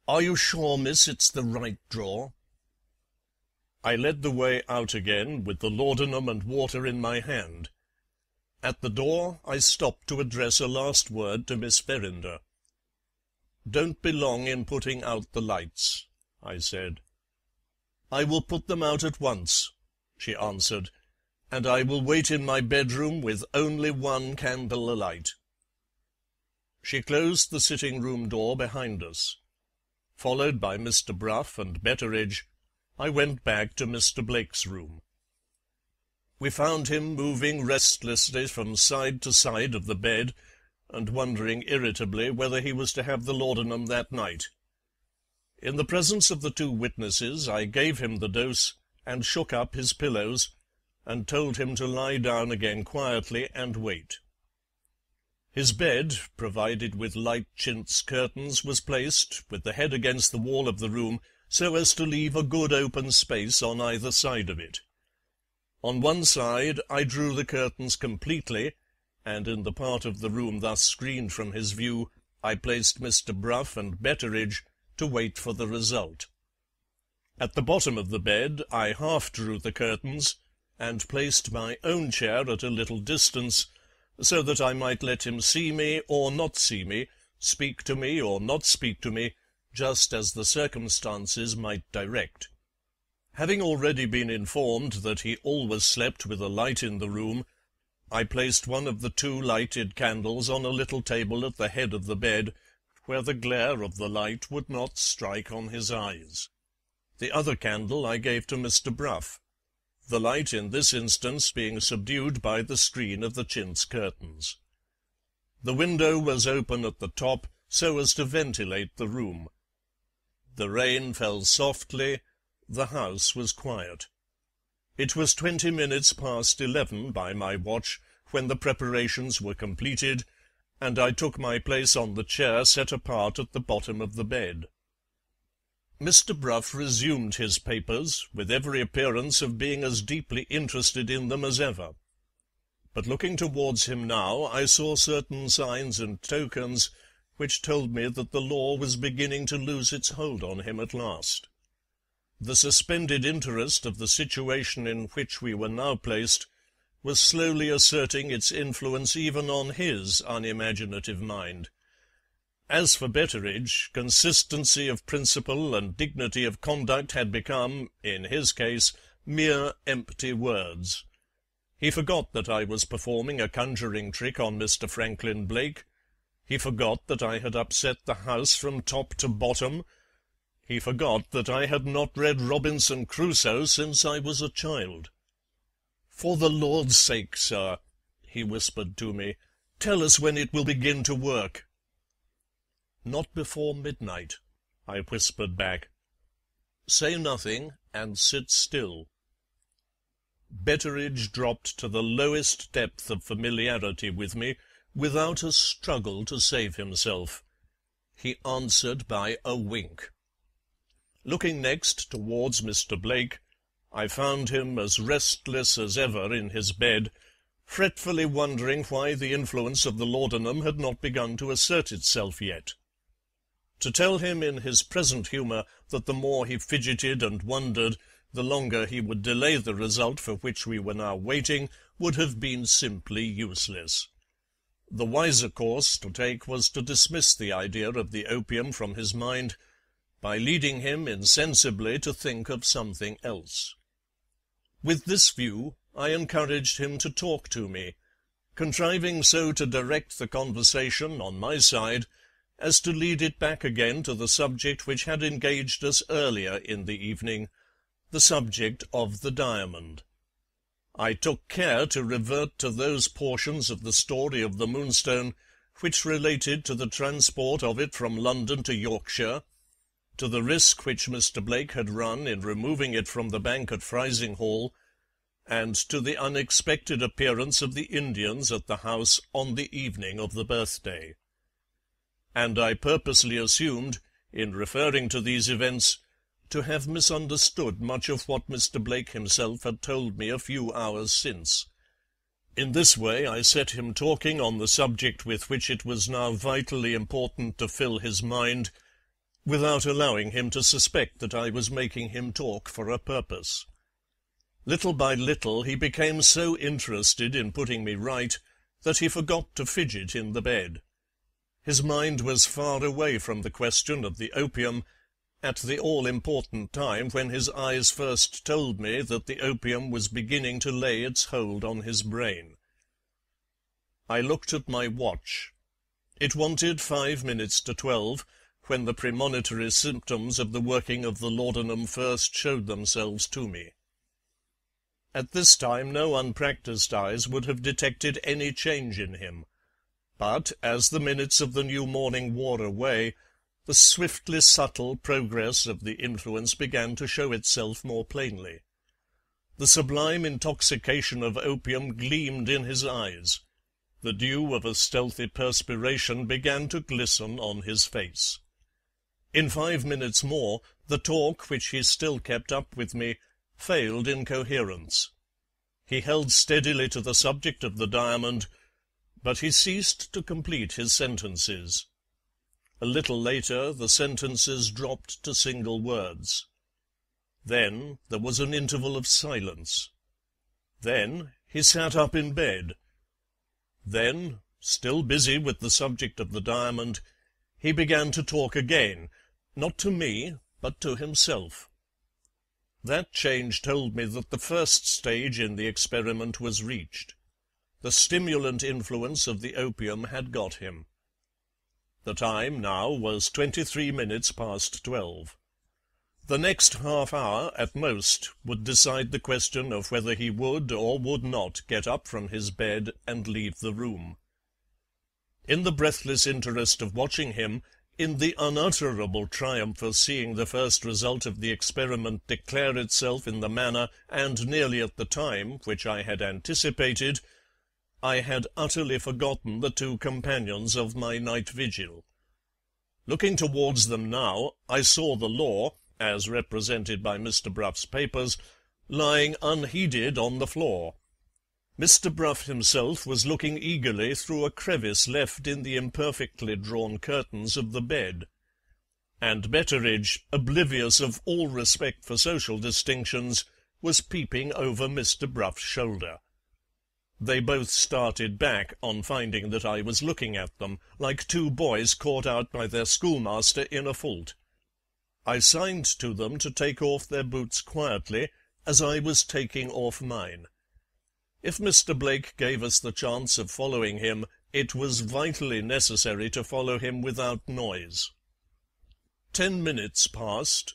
"Are you sure, miss, it's the right drawer?" I led the way out again, with the laudanum and water in my hand. At the door I stopped to address a last word to Miss Verinder. "Don't be long in putting out the lights," I said. "I will put them out at once," she answered, "and I will wait in my bedroom with only one candle alight." She closed the sitting-room door behind us. Followed by Mr. Brough and Betteridge, I went back to Mr. Blake's room. We found him moving restlessly from side to side of the bed, and wondering irritably whether he was to have the laudanum that night. In the presence of the two witnesses I gave him the dose, and shook up his pillows, and told him to lie down again quietly and wait. His bed, provided with light chintz curtains, was placed, with the head against the wall of the room, so as to leave a good open space on either side of it. On one side I drew the curtains completely, and in the part of the room thus screened from his view I placed Mr. Brough and Betteridge to wait for the result. At the bottom of the bed I half drew the curtains, and placed my own chair at a little distance, so that I might let him see me or not see me, speak to me or not speak to me, just as the circumstances might direct. Having already been informed that he always slept with a light in the room, I placed one of the two lighted candles on a little table at the head of the bed, where the glare of the light would not strike on his eyes. The other candle I gave to Mr. Brough, the light in this instance being subdued by the screen of the chintz curtains. The window was open at the top, so as to ventilate the room. The rain fell softly, the house was quiet. It was 20 minutes past 11 by my watch when the preparations were completed, and I took my place on the chair set apart at the bottom of the bed. Mr. Brough resumed his papers, with every appearance of being as deeply interested in them as ever. But looking towards him now, I saw certain signs and tokens which told me that the law was beginning to lose its hold on him at last. The suspended interest of the situation in which we were now placed was slowly asserting its influence even on his unimaginative mind. As for Betteridge, consistency of principle and dignity of conduct had become, in his case, mere empty words. He forgot that I was performing a conjuring trick on Mr. Franklin Blake. He forgot that I had upset the house from top to bottom. He forgot that I had not read Robinson Crusoe since I was a child. "For the Lord's sake, sir," he whispered to me, "tell us when it will begin to work." "Not before midnight," I whispered back. "Say nothing, and sit still." Betteridge dropped to the lowest depth of familiarity with me, without a struggle to save himself. He answered by a wink. Looking next towards Mr. Blake, I found him as restless as ever in his bed, fretfully wondering why the influence of the laudanum had not begun to assert itself yet. To tell him in his present humour that the more he fidgeted and wondered, the longer he would delay the result for which we were now waiting, would have been simply useless. The wiser course to take was to dismiss the idea of the opium from his mind, by leading him insensibly to think of something else. With this view I encouraged him to talk to me, contriving so to direct the conversation, on my side, as to lead it back again to the subject which had engaged us earlier in the evening, the subject of the diamond. I took care to revert to those portions of the story of the Moonstone which related to the transport of it from London to Yorkshire, to the risk which Mr. Blake had run in removing it from the bank at Frising Hall, and to the unexpected appearance of the Indians at the house on the evening of the birthday. And I purposely assumed, in referring to these events, to have misunderstood much of what Mr. Blake himself had told me a few hours since. In this way I set him talking on the subject with which it was now vitally important to fill his mind, without allowing him to suspect that I was making him talk for a purpose. Little by little he became so interested in putting me right that he forgot to fidget in the bed. His mind was far away from the question of the opium, at the all-important time when his eyes first told me that the opium was beginning to lay its hold on his brain. I looked at my watch. It wanted 5 minutes to 12, when the premonitory symptoms of the working of the laudanum first showed themselves to me. At this time no unpractised eyes would have detected any change in him, but, as the minutes of the new morning wore away, the swiftly subtle progress of the influence began to show itself more plainly. The sublime intoxication of opium gleamed in his eyes. The dew of a stealthy perspiration began to glisten on his face. In 5 minutes more, the talk which he still kept up with me failed in coherence. He held steadily to the subject of the diamond, but he ceased to complete his sentences. A little later the sentences dropped to single words. Then there was an interval of silence. Then he sat up in bed. Then, still busy with the subject of the diamond, he began to talk again, not to me, but to himself. That change told me that the first stage in the experiment was reached. The stimulant influence of the opium had got him. The time now was 23 minutes past 12. The next half hour, at most, would decide the question of whether he would or would not get up from his bed and leave the room. In the breathless interest of watching him, in the unutterable triumph of seeing the first result of the experiment declare itself in the manner and nearly at the time which I had anticipated, I had utterly forgotten the two companions of my night vigil. Looking towards them now, I saw the law, as represented by Mr. Bruff's papers, lying unheeded on the floor. Mr. Bruff himself was looking eagerly through a crevice left in the imperfectly drawn curtains of the bed. And Betteridge, oblivious of all respect for social distinctions, was peeping over Mr. Bruff's shoulder. They both started back on finding that I was looking at them, like two boys caught out by their schoolmaster in a fault. I signed to them to take off their boots quietly, as I was taking off mine. If Mr. Blake gave us the chance of following him, it was vitally necessary to follow him without noise. 10 minutes passed,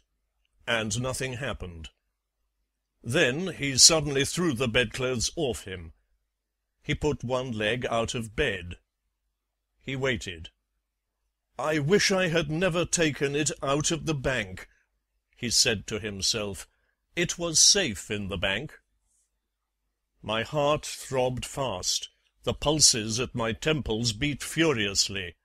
and nothing happened. Then he suddenly threw the bedclothes off him. He put one leg out of bed. He waited. "I wish I had never taken it out of the bank," he said to himself. "It was safe in the bank." My heart throbbed fast, the pulses at my temples beat furiously.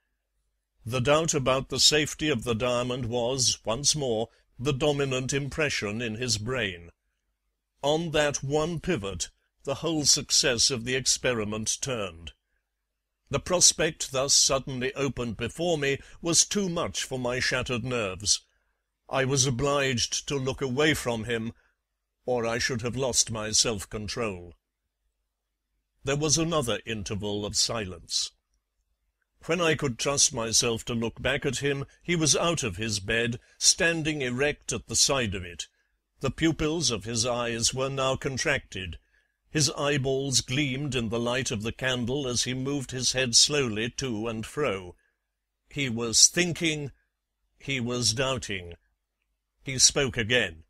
The doubt about the safety of the diamond was, once more, the dominant impression in his brain. On that one pivot the whole success of the experiment turned. The prospect thus suddenly opened before me was too much for my shattered nerves. I was obliged to look away from him, or I should have lost my self-control. There was another interval of silence. When I could trust myself to look back at him, he was out of his bed, standing erect at the side of it. The pupils of his eyes were now contracted. His eyeballs gleamed in the light of the candle as he moved his head slowly to and fro. He was thinking, he was doubting. He spoke again.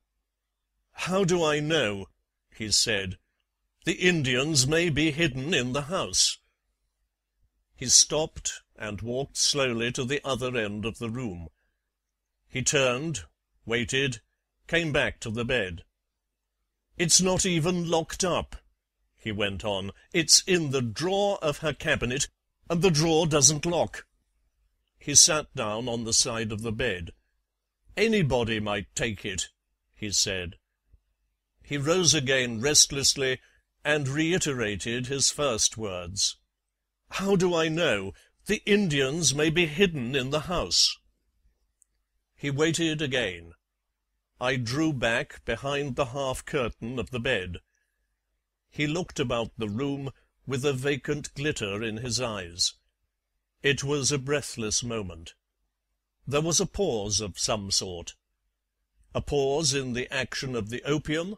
"How do I know?" he said. "The Indians may be hidden in the house." He stopped and walked slowly to the other end of the room. He turned, waited, came back to the bed. "It's not even locked up," he went on. "It's in the drawer of her cabinet, and the drawer doesn't lock." He sat down on the side of the bed. "Anybody might take it," he said. He rose again restlessly and reiterated his first words. "How do I know? The Indians may be hidden in the house." He waited again. I drew back behind the half-curtain of the bed. He looked about the room with a vacant glitter in his eyes. It was a breathless moment. There was a pause of some sort. A pause in the action of the opium?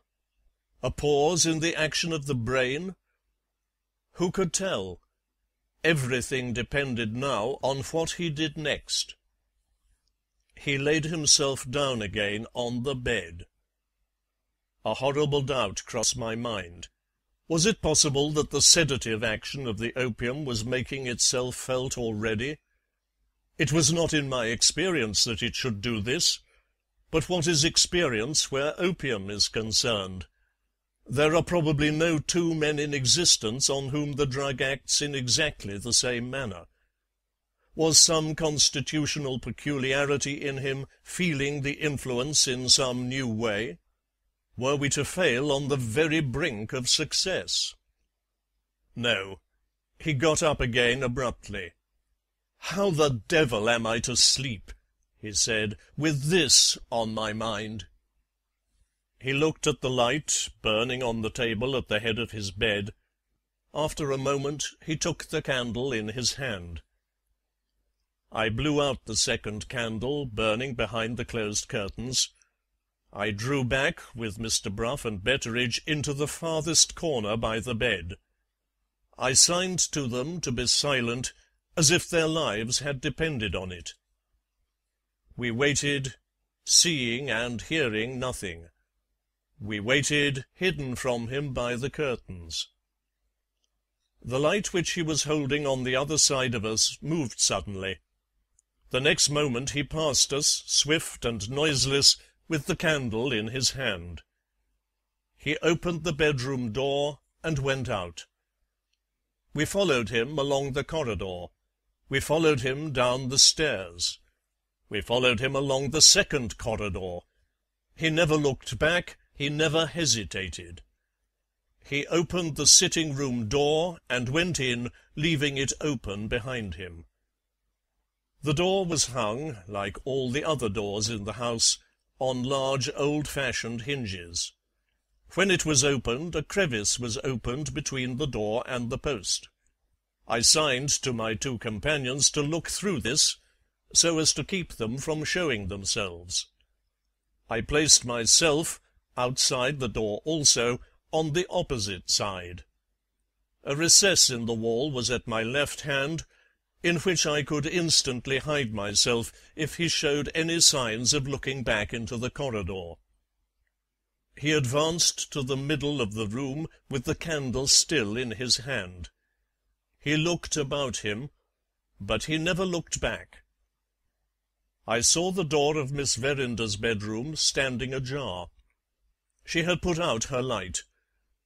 A pause in the action of the brain? Who could tell? Everything depended now on what he did next. He laid himself down again on the bed. A horrible doubt crossed my mind. Was it possible that the sedative action of the opium was making itself felt already? It was not in my experience that it should do this. But what is experience where opium is concerned? There are probably no two men in existence on whom the drug acts in exactly the same manner. Was some constitutional peculiarity in him feeling the influence in some new way? Were we to fail on the very brink of success? No. He got up again abruptly. "How the devil am I to sleep," he said, "with this on my mind?" He looked at the light burning on the table at the head of his bed. After a moment he took the candle in his hand. I blew out the second candle, burning behind the closed curtains. I drew back, with Mr. Brough and Betteridge, into the farthest corner by the bed. I signed to them to be silent, as if their lives had depended on it. We waited, seeing and hearing nothing. We waited, hidden from him by the curtains. The light which he was holding on the other side of us moved suddenly. The next moment he passed us, swift and noiseless, with the candle in his hand. He opened the bedroom door and went out. We followed him along the corridor. We followed him down the stairs. We followed him along the second corridor. He never looked back, he never hesitated. He opened the sitting-room door and went in, leaving it open behind him. The door was hung, like all the other doors in the house, on large old-fashioned hinges. When it was opened, a crevice was opened between the door and the post. I signed to my two companions to look through this, so as to keep them from showing themselves. I placed myself, outside the door also, on the opposite side. A recess in the wall was at my left hand, in which I could instantly hide myself if he showed any signs of looking back into the corridor. He advanced to the middle of the room with the candle still in his hand. He looked about him, but he never looked back. I saw the door of Miss Verinder's bedroom standing ajar. She had put out her light.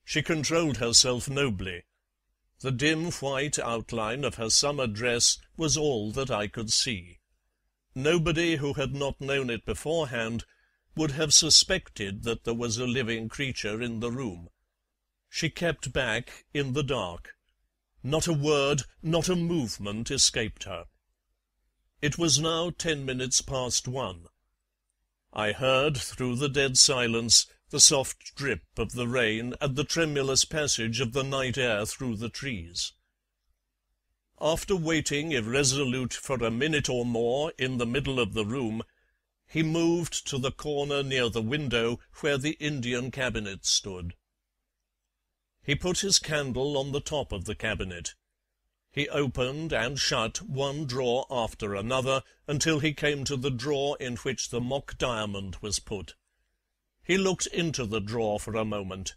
She controlled herself nobly. The dim white outline of her summer dress was all that I could see. Nobody who had not known it beforehand would have suspected that there was a living creature in the room. She kept back in the dark. Not a word, not a movement escaped her. It was now 10 minutes past 1. I heard, through the dead silence, the soft drip of the rain and the tremulous passage of the night air through the trees. After waiting irresolute for a minute or more in the middle of the room, he moved to the corner near the window where the Indian cabinet stood. He put his candle on the top of the cabinet. He opened and shut one drawer after another until he came to the drawer in which the mock diamond was put. He looked into the drawer for a moment.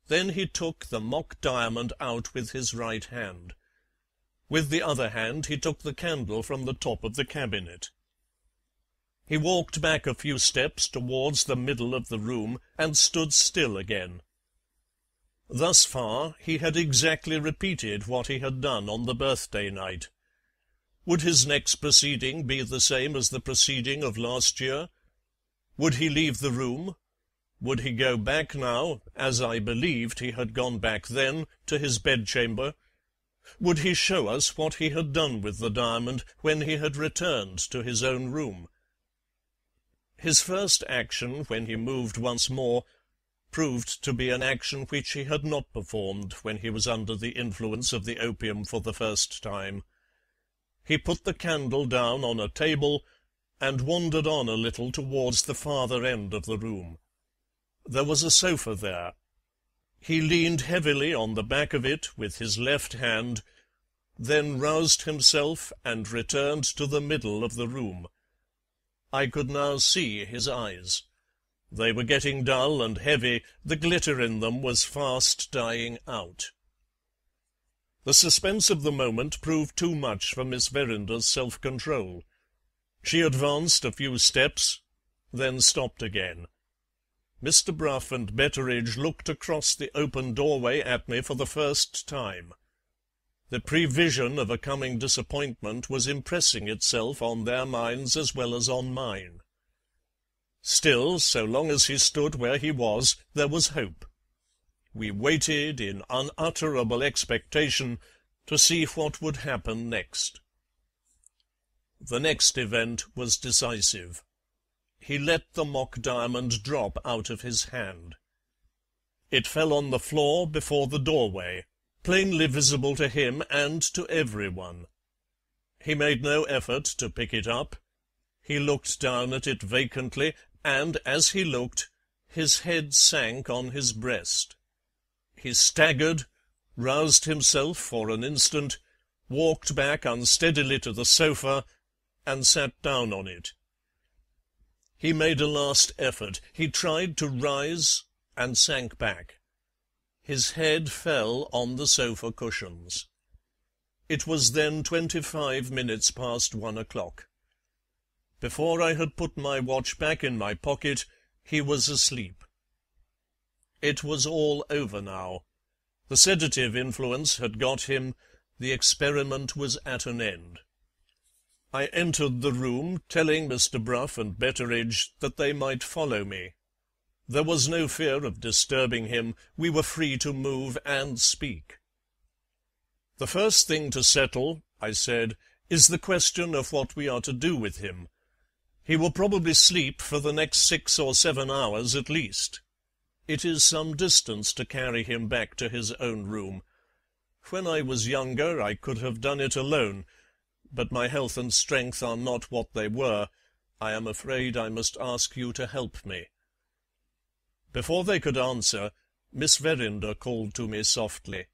Then he took the mock diamond out with his right hand. With the other hand he took the candle from the top of the cabinet. He walked back a few steps towards the middle of the room and stood still again. Thus far he had exactly repeated what he had done on the birthday night. Would his next proceeding be the same as the proceeding of last year? Would he leave the room? Would he go back now, as I believed he had gone back then, to his bedchamber? Would he show us what he had done with the diamond when he had returned to his own room? His first action, when he moved once more, proved to be an action which he had not performed when he was under the influence of the opium for the first time. He put the candle down on a table and wandered on a little towards the farther end of the room. There was a sofa there. He leaned heavily on the back of it with his left hand, then roused himself and returned to the middle of the room. I could now see his eyes. They were getting dull and heavy, the glitter in them was fast dying out. The suspense of the moment proved too much for Miss Verinder's self-control. She advanced a few steps, then stopped again. Mr. Brough and Betteridge looked across the open doorway at me for the first time. The prevision of a coming disappointment was impressing itself on their minds as well as on mine. Still, so long as he stood where he was, there was hope. We waited in unutterable expectation to see what would happen next. The next event was decisive. He let the mock diamond drop out of his hand. It fell on the floor before the doorway, plainly visible to him and to everyone. He made no effort to pick it up. He looked down at it vacantly, and, as he looked, his head sank on his breast. He staggered, roused himself for an instant, walked back unsteadily to the sofa, and sat down on it. He made a last effort. He tried to rise, and sank back. His head fell on the sofa cushions. It was then 25 minutes past 1 o'clock. Before I had put my watch back in my pocket, he was asleep. It was all over now. The sedative influence had got him. The experiment was at an end. I entered the room, telling Mr. Brough and Betteridge that they might follow me. There was no fear of disturbing him. We were free to move and speak. "The first thing to settle," I said, "is the question of what we are to do with him. He will probably sleep for the next 6 or 7 hours at least. It is some distance to carry him back to his own room. When I was younger I could have done it alone, but my health and strength are not what they were. I am afraid I must ask you to help me." Before they could answer, Miss Verinder called to me softly.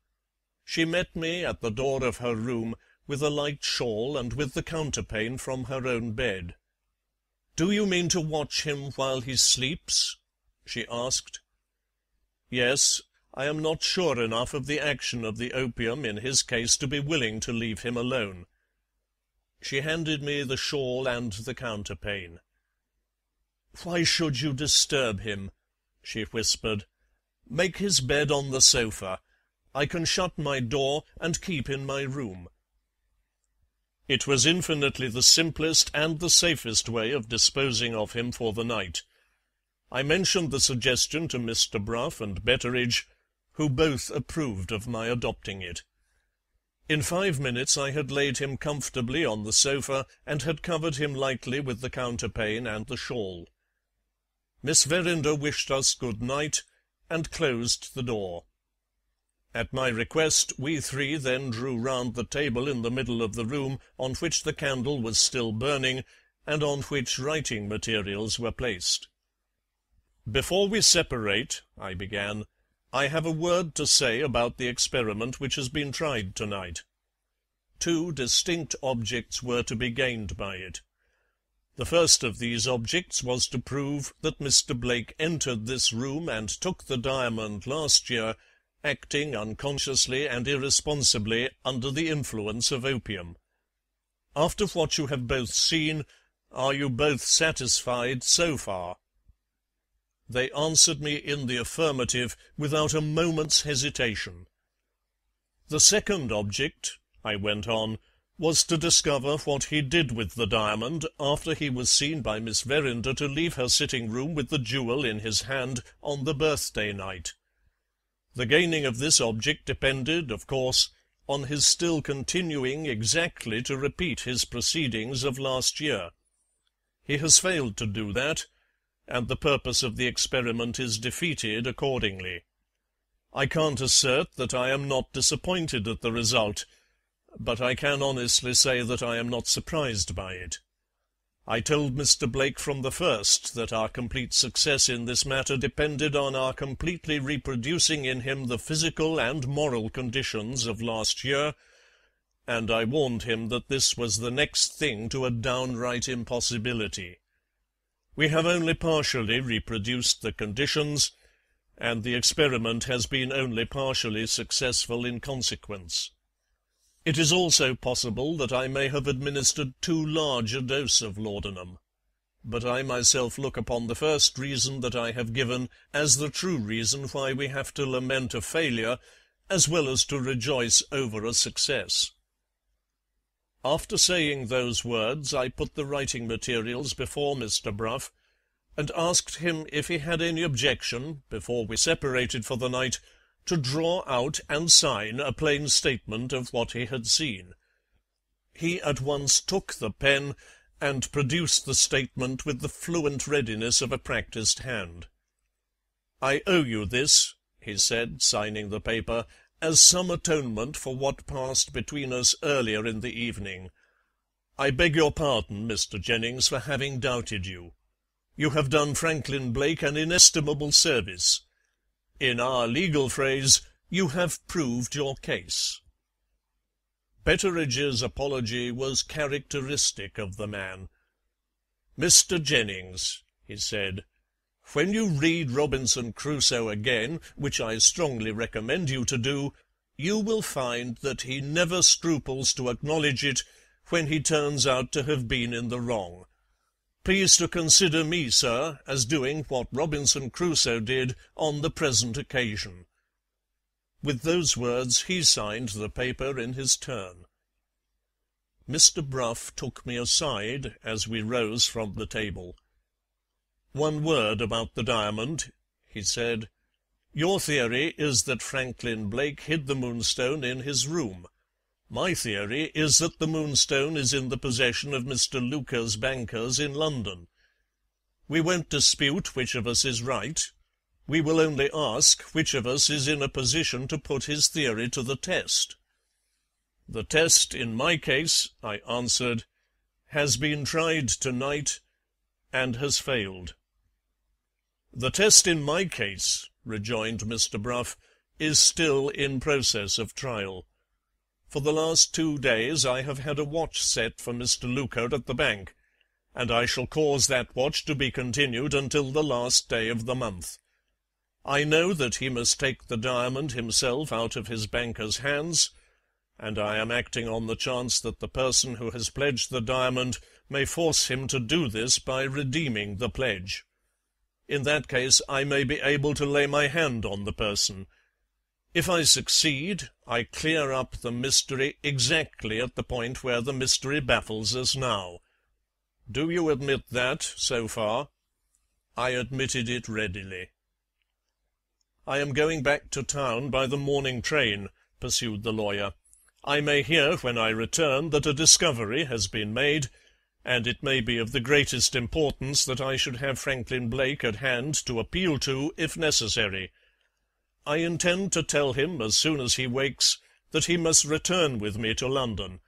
She met me at the door of her room with a light shawl and with the counterpane from her own bed. "Do you mean to watch him while he sleeps?" she asked. "Yes, I am not sure enough of the action of the opium in his case to be willing to leave him alone." She handed me the shawl and the counterpane. "Why should you disturb him?" she whispered. "Make his bed on the sofa. I can shut my door and keep in my room." It was infinitely the simplest and the safest way of disposing of him for the night. I mentioned the suggestion to Mr. Brough and Betteridge, who both approved of my adopting it. In 5 minutes I had laid him comfortably on the sofa and had covered him lightly with the counterpane and the shawl. Miss Verinder wished us good night and closed the door. At my request we three then drew round the table in the middle of the room, on which the candle was still burning, and on which writing materials were placed. "Before we separate," I began, "I have a word to say about the experiment which has been tried tonight. 2 distinct objects were to be gained by it. The first of these objects was to prove that Mr. Blake entered this room and took the diamond last year, acting unconsciously and irresponsibly under the influence of opium. After what you have both seen, are you both satisfied so far?" They answered me in the affirmative without a moment's hesitation. "The second object," I went on, "was to discover what he did with the diamond after he was seen by Miss Verinder to leave her sitting-room with the jewel in his hand on the birthday night. The gaining of this object depended, of course, on his still continuing exactly to repeat his proceedings of last year. He has failed to do that, and the purpose of the experiment is defeated accordingly. I can't assert that I am not disappointed at the result, but I can honestly say that I am not surprised by it. I told Mr. Blake from the first that our complete success in this matter depended on our completely reproducing in him the physical and moral conditions of last year, and I warned him that this was the next thing to a downright impossibility. We have only partially reproduced the conditions, and the experiment has been only partially successful in consequence. It is also possible that I may have administered too large a dose of laudanum, but I myself look upon the first reason that I have given as the true reason why we have to lament a failure, as well as to rejoice over a success." After saying those words, I put the writing materials before Mr. Brough, and asked him if he had any objection, before we separated for the night, to draw out and sign a plain statement of what he had seen. He at once took the pen, and produced the statement with the fluent readiness of a practised hand. "I owe you this," he said, signing the paper, "as some atonement for what passed between us earlier in the evening. I beg your pardon, Mr. Jennings, for having doubted you. You have done Franklin Blake an inestimable service. In our legal phrase, you have proved your case." Betteridge's apology was characteristic of the man. "Mr. Jennings," he said, "when you read Robinson Crusoe again, which I strongly recommend you to do, you will find that he never scruples to acknowledge it when he turns out to have been in the wrong. Please to consider me, sir, as doing what Robinson Crusoe did on the present occasion." With those words he signed the paper in his turn. Mr. Brough took me aside as we rose from the table. "One word about the diamond," he said. "Your theory is that Franklin Blake hid the Moonstone in his room. My theory is that the Moonstone is in the possession of Mr. Luca's bankers in London. We won't dispute which of us is right. We will only ask which of us is in a position to put his theory to the test." "The test in my case," I answered, "has been tried tonight and has failed." "The test in my case," rejoined Mr. Brough, "is still in process of trial. For the last 2 days I have had a watch set for Mr. Luca at the bank, and I shall cause that watch to be continued until the last day of the month. I know that he must take the diamond himself out of his banker's hands, and I am acting on the chance that the person who has pledged the diamond may force him to do this by redeeming the pledge. In that case I may be able to lay my hand on the person. If I succeed, I clear up the mystery exactly at the point where the mystery baffles us now. Do you admit that, so far?" I admitted it readily. "I am going back to town by the morning train," pursued the lawyer. "I may hear when I return that a discovery has been made, and it may be of the greatest importance that I should have Franklin Blake at hand to appeal to, if necessary. I intend to tell him, as soon as he wakes, that he must return with me to London.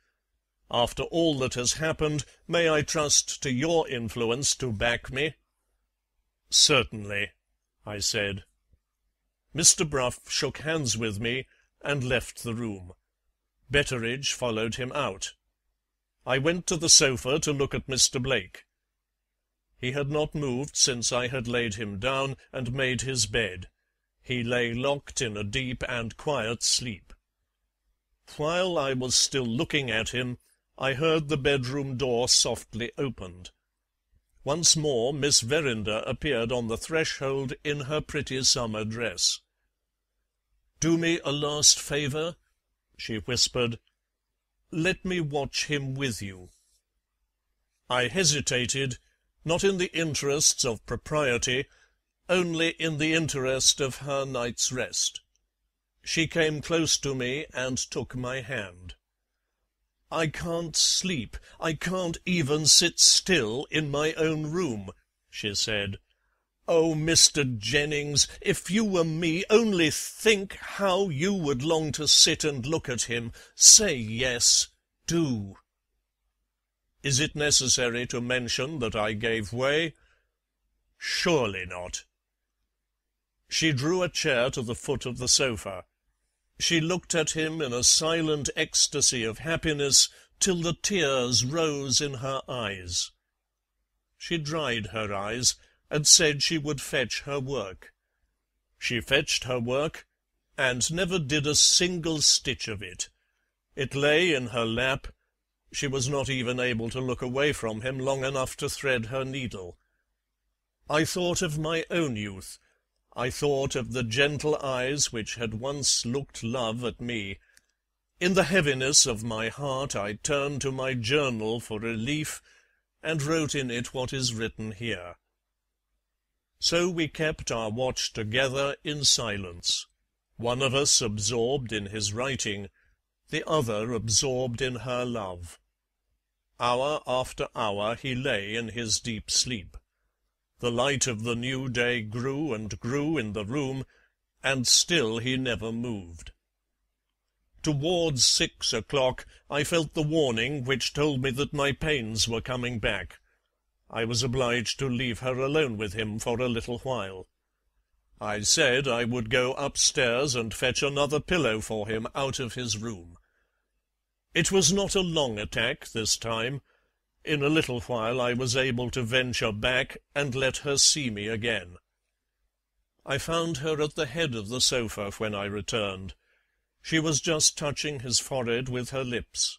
After all that has happened, may I trust to your influence to back me?" "Certainly," I said. Mr. Brough shook hands with me and left the room. Betteridge followed him out. I went to the sofa to look at Mr. Blake. He had not moved since I had laid him down and made his bed. He lay locked in a deep and quiet sleep. While I was still looking at him, I heard the bedroom door softly opened. Once more Miss Verinder appeared on the threshold in her pretty summer dress. "Do me a last favour," she whispered. "Let me watch him with you." I hesitated, not in the interests of propriety, only in the interest of her night's rest. She came close to me and took my hand. "I can't sleep, I can't even sit still in my own room," she said. "Oh, Mr. Jennings, if you were me, only think how you would long to sit and look at him. Say yes, do." Is it necessary to mention that I gave way? Surely not. She drew a chair to the foot of the sofa. She looked at him in a silent ecstasy of happiness till the tears rose in her eyes. She dried her eyes and said she would fetch her work. She fetched her work, and never did a single stitch of it. It lay in her lap. She was not even able to look away from him long enough to thread her needle. I thought of my own youth. I thought of the gentle eyes which had once looked love at me. In the heaviness of my heart I turned to my journal for relief, and wrote in it what is written here. So we kept our watch together in silence, one of us absorbed in his writing, the other absorbed in her love. Hour after hour he lay in his deep sleep. The light of the new day grew and grew in the room, and still he never moved. Towards 6 o'clock I felt the warning which told me that my pains were coming back. I was obliged to leave her alone with him for a little while. I said I would go upstairs and fetch another pillow for him out of his room. It was not a long attack this time. In a little while I was able to venture back and let her see me again. I found her at the head of the sofa when I returned. She was just touching his forehead with her lips.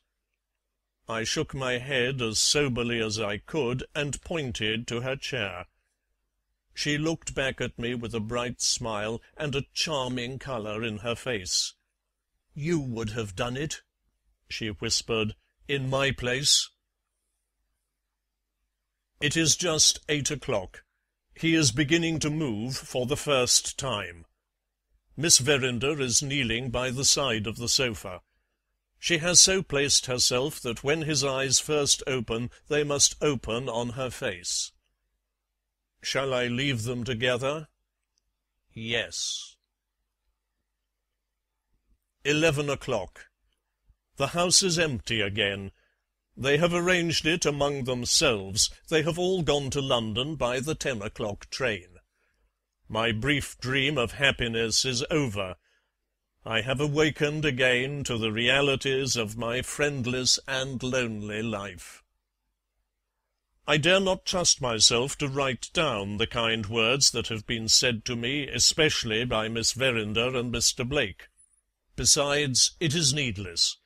I shook my head as soberly as I could and pointed to her chair. She looked back at me with a bright smile and a charming colour in her face. "You would have done it," she whispered, "in my place." It is just 8 o'clock. He is beginning to move for the first time. Miss Verinder is kneeling by the side of the sofa. She has so placed herself that when his eyes first open, they must open on her face. Shall I leave them together? Yes. 11 o'clock. The house is empty again. They have arranged it among themselves. They have all gone to London by the 10 o'clock train. My brief dream of happiness is over. I have awakened again to the realities of my friendless and lonely life. I dare not trust myself to write down the kind words that have been said to me, especially by Miss Verinder and Mr. Blake. Besides, it is needless.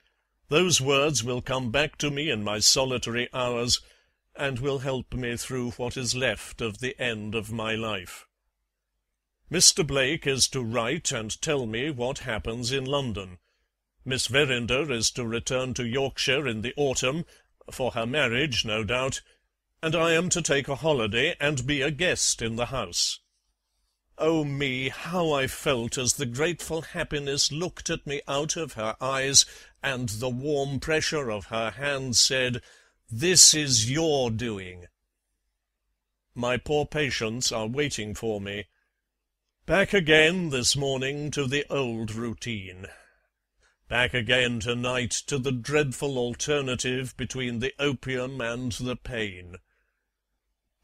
Those words will come back to me in my solitary hours, and will help me through what is left of the end of my life. Mr. Blake is to write and tell me what happens in London. Miss Verinder is to return to Yorkshire in the autumn, for her marriage, no doubt, and I am to take a holiday and be a guest in the house. Oh me, how I felt as the grateful happiness looked at me out of her eyes, and the warm pressure of her hand said, "This is your doing." My poor patients are waiting for me. Back again this morning to the old routine. Back again tonight to the dreadful alternative between the opium and the pain.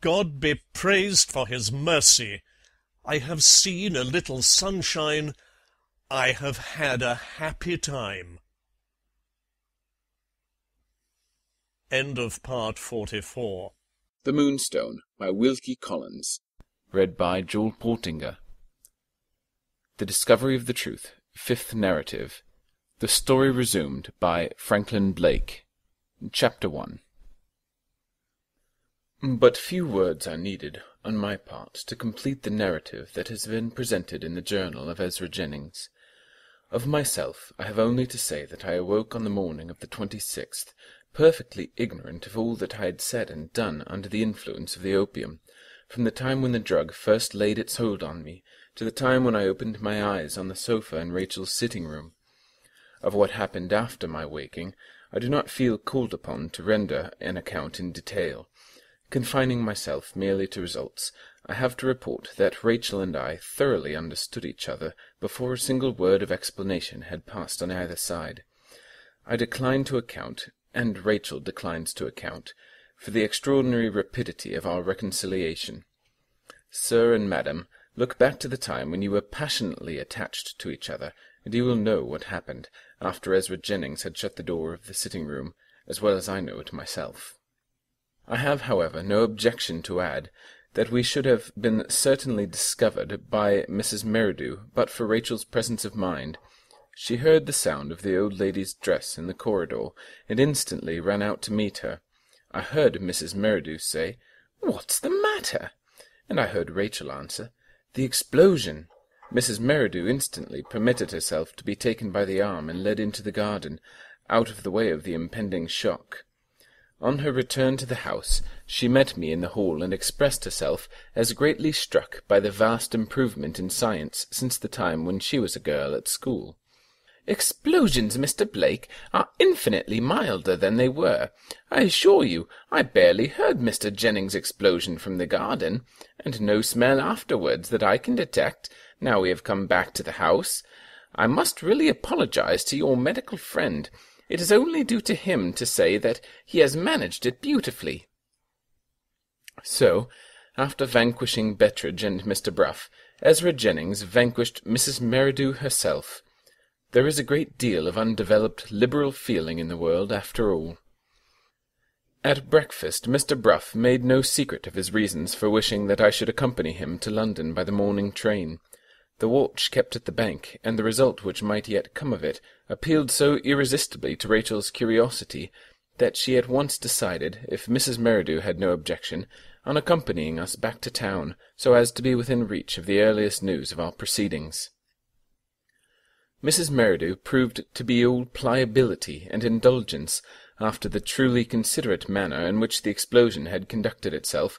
God be praised for his mercy! I have seen a little sunshine. I have had a happy time. End of Part 44. The Moonstone by Wilkie Collins. Read by Joel Poortenga. The Discovery of the Truth. Fifth Narrative. The Story Resumed by Franklin Blake. Chapter 1. But few words are needed, on my part, to complete the narrative that has been presented in the journal of Ezra Jennings. Of myself, I have only to say that I awoke on the morning of the 26th, perfectly ignorant of all that I had said and done under the influence of the opium, from the time when the drug first laid its hold on me, to the time when I opened my eyes on the sofa in Rachel's sitting-room. Of what happened after my waking, I do not feel called upon to render an account in detail. Confining myself merely to results, I have to report that Rachel and I thoroughly understood each other before a single word of explanation had passed on either side. I decline to account, and Rachel declines to account, for the extraordinary rapidity of our reconciliation. Sir and Madam, look back to the time when you were passionately attached to each other, and you will know what happened after Ezra Jennings had shut the door of the sitting-room, as well as I know it myself. I have, however, no objection to add that we should have been certainly discovered by Mrs. Merridew but for Rachel's presence of mind. She heard the sound of the old lady's dress in the corridor, and instantly ran out to meet her. I heard Mrs. Merridew say, "What's the matter?" and I heard Rachel answer, "The explosion." Mrs. Merridew instantly permitted herself to be taken by the arm and led into the garden, out of the way of the impending shock. On her return to the house, she met me in the hall and expressed herself as greatly struck by the vast improvement in science since the time when she was a girl at school. "Explosions, Mr. Blake, are infinitely milder than they were. I assure you, I barely heard Mr. Jennings' explosion from the garden, and no smell afterwards that I can detect, now we have come back to the house. I must really apologize to your medical friend. It is only due to him to say that he has managed it beautifully." So, after vanquishing Betteredge and Mr. Bruff, Ezra Jennings vanquished Mrs. Merridew herself. There is a great deal of undeveloped liberal feeling in the world, after all. At breakfast, Mr. Bruff made no secret of his reasons for wishing that I should accompany him to London by the morning train. The watch kept at the bank, and the result which might yet come of it, appealed so irresistibly to Rachel's curiosity, that she at once decided, if Mrs. Merridew had no objection, on accompanying us back to town, so as to be within reach of the earliest news of our proceedings. Mrs. Merridew proved to be all pliability and indulgence, after the truly considerate manner in which the explosion had conducted itself,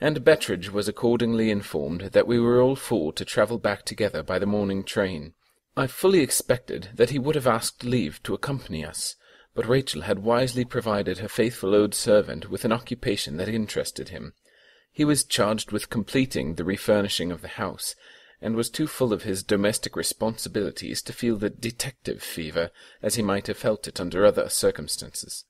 and Betteredge was accordingly informed that we were all four to travel back together by the morning train. I fully expected that he would have asked leave to accompany us, but Rachel had wisely provided her faithful old servant with an occupation that interested him. He was charged with completing the refurnishing of the house, and was too full of his domestic responsibilities to feel the detective fever, as he might have felt it under other circumstances.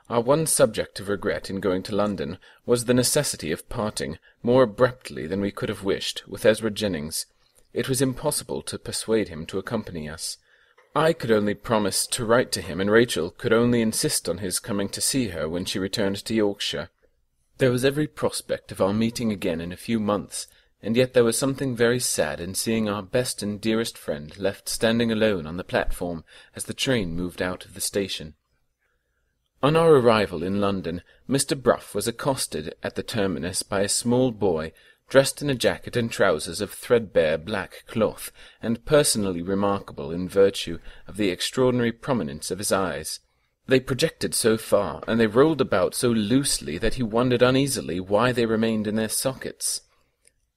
Our one subject of regret in going to London was the necessity of parting, more abruptly than we could have wished, with Ezra Jennings. It was impossible to persuade him to accompany us. I could only promise to write to him, and Rachel could only insist on his coming to see her when she returned to Yorkshire. There was every prospect of our meeting again in a few months, and yet there was something very sad in seeing our best and dearest friend left standing alone on the platform as the train moved out of the station. On our arrival in London, Mr. Bruff was accosted at the terminus by a small boy, dressed in a jacket and trousers of threadbare black cloth, and personally remarkable in virtue of the extraordinary prominence of his eyes. They projected so far, and they rolled about so loosely, that he wondered uneasily why they remained in their sockets.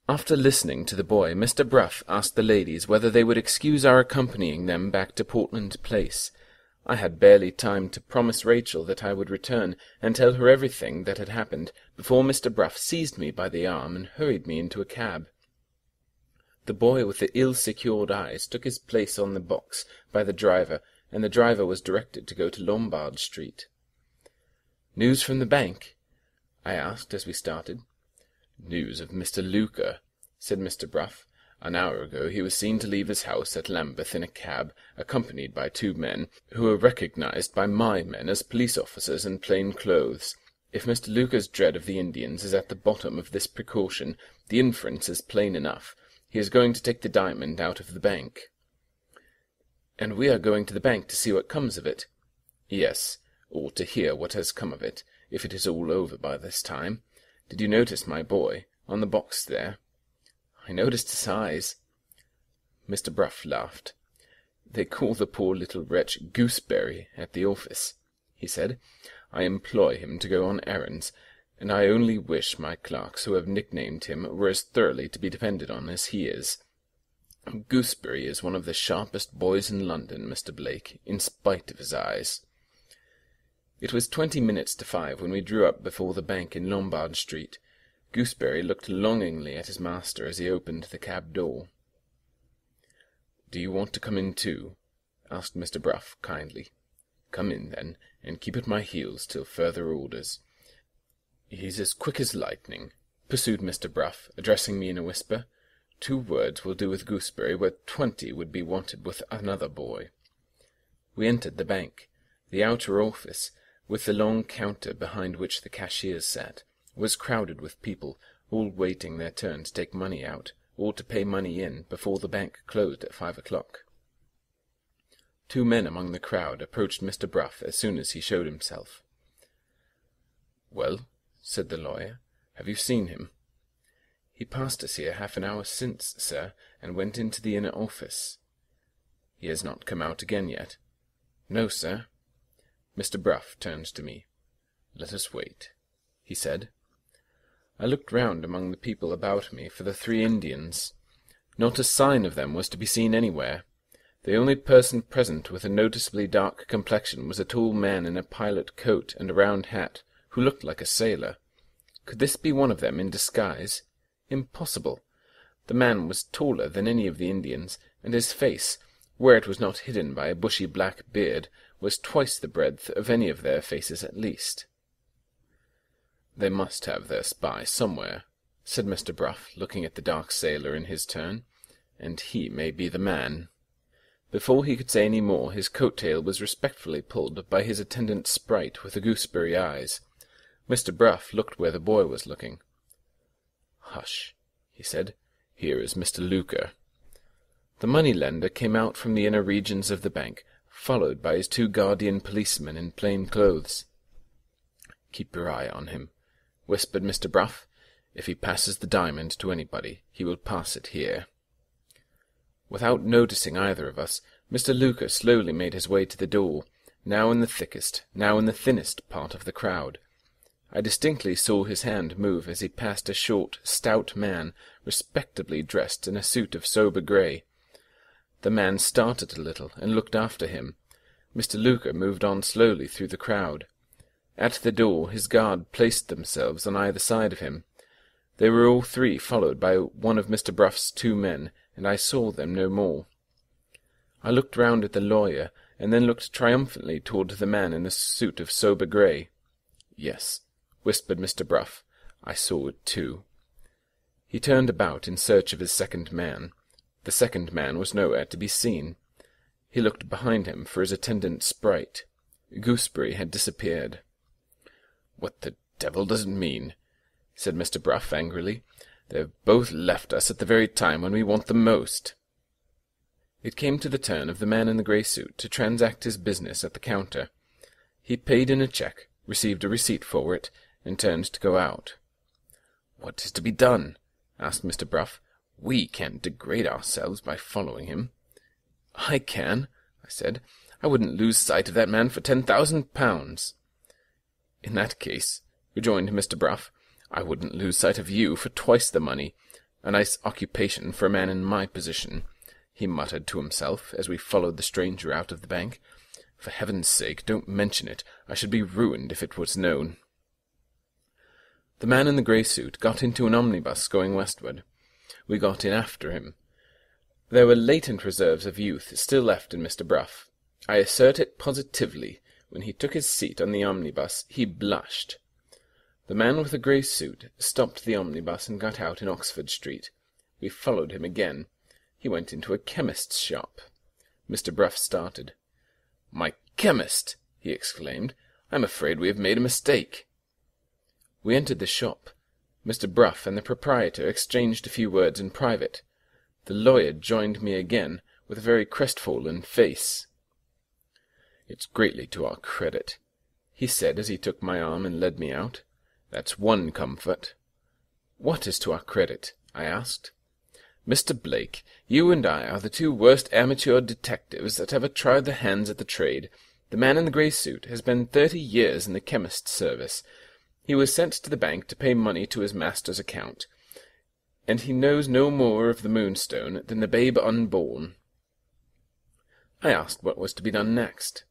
After listening to the boy, Mr. Bruff asked the ladies whether they would excuse our accompanying them back to Portland Place. I had barely time to promise Rachel that I would return, and tell her everything that had happened, before Mr. Bruff seized me by the arm and hurried me into a cab. The boy with the ill-secured eyes took his place on the box by the driver, and the driver was directed to go to Lombard Street. "News from the bank?" I asked as we started. "News of Mr. Luker," said Mr. Bruff. "An hour ago he was seen to leave his house at Lambeth in a cab, accompanied by 2 men, who were recognized by my men as police officers in plain clothes. If Mr. Luker's dread of the Indians is at the bottom of this precaution, the inference is plain enough. He is going to take the diamond out of the bank." "And we are going to the bank to see what comes of it?" "Yes. or to hear what has come of it, if it is all over by this time. Did you notice my boy, on the box there?" "I noticed his eyes." Mr. Bruff laughed. "They call the poor little wretch Gooseberry at the office," he said. "I employ him to go on errands, and I only wish my clerks who have nicknamed him were as thoroughly to be depended on as he is. Gooseberry is one of the sharpest boys in London, Mr. Blake, in spite of his eyes." It was 20 minutes to 5 when we drew up before the bank in Lombard Street. Gooseberry looked longingly at his master as he opened the cab door. "Do you want to come in too?" asked Mr. Bruff kindly. "Come in, then, and keep at my heels till further orders." "He's as quick as lightning," pursued Mr. Bruff, addressing me in a whisper. "2 words will do with Gooseberry where 20 would be wanted with another boy." We entered the bank. The outer office, with the long counter behind which the cashiers sat, was crowded with people, all waiting their turn to take money out, or to pay money in before the bank closed at 5 o'clock. 2 men among the crowd approached Mr. Bruff as soon as he showed himself. "Well," said the lawyer, "have you seen him?" "He passed us here half an hour since, sir, and went into the inner office." "He has not come out again yet?" "No, sir." Mr. Bruff turned to me. "Let us wait," he said. I looked round among the people about me for the 3 Indians. Not a sign of them was to be seen anywhere. The only person present with a noticeably dark complexion was a tall man in a pilot coat and a round hat, who looked like a sailor. Could this be one of them in disguise? Impossible. The man was taller than any of the Indians, and his face, where it was not hidden by a bushy black beard, was twice the breadth of any of their faces at least. "They must have their spy somewhere," said Mr. Bruff, looking at the dark sailor in his turn, "and he may be the man." Before he could say any more, his coat-tail was respectfully pulled by his attendant sprite with the gooseberry eyes. Mr. Bruff looked where the boy was looking. "Hush," he said. "Here is Mr. Luker." The money-lender came out from the inner regions of the bank, followed by his 2 guardian policemen in plain clothes. "Keep your eye on him," whispered Mr. Bruff. "If he passes the diamond to anybody, he will pass it here." Without noticing either of us, Mr. Luker slowly made his way to the door, now in the thickest, now in the thinnest part of the crowd. I distinctly saw his hand move as he passed a short, stout man, respectably dressed in a suit of sober grey. The man started a little and looked after him. Mr. Luker moved on slowly through the crowd. At the door his guard placed themselves on either side of him. They were all 3 followed by one of Mr. Bruff's 2 men, and I saw them no more. I looked round at the lawyer, and then looked triumphantly toward the man in the suit of sober grey. "Yes," whispered Mr. Bruff, "I saw it too." He turned about in search of his second man. The second man was nowhere to be seen. He looked behind him for his attendant sprite. Gooseberry had disappeared. "What the devil does it mean?" said Mr. Bruff angrily. "They have both left us at the very time when we want them most." It came to the turn of the man in the grey suit to transact his business at the counter. He paid in a cheque, received a receipt for it, and turned to go out. "What is to be done?" asked Mr. Bruff. "We can't degrade ourselves by following him." "I can," I said. "I wouldn't lose sight of that man for £10,000. "In that case," rejoined Mr. Bruff, "I wouldn't lose sight of you for twice the money. A nice occupation for a man in my position," he muttered to himself as we followed the stranger out of the bank. "For heaven's sake, don't mention it. I should be ruined if it was known." The man in the grey suit got into an omnibus going westward. We got in after him. There were latent reserves of youth still left in Mr. Bruff. I assert it positively. When he took his seat on the omnibus, he blushed. The man with the grey suit stopped the omnibus and got out in Oxford Street. We followed him again. He went into a chemist's shop. Mr. Bruff started. "My chemist!" he exclaimed. "I'm afraid we have made a mistake." We entered the shop. Mr. Bruff and the proprietor exchanged a few words in private. The lawyer joined me again, with a very crestfallen face. "It's greatly to our credit," he said as he took my arm and led me out. "That's one comfort." "What is to our credit?" I asked. "Mr. Blake, you and I are the two worst amateur detectives that ever tried their hands at the trade. The man in the grey suit has been 30 years in the chemist's service. He was sent to the bank to pay money to his master's account, and he knows no more of the Moonstone than the babe unborn." I asked what was to be done next.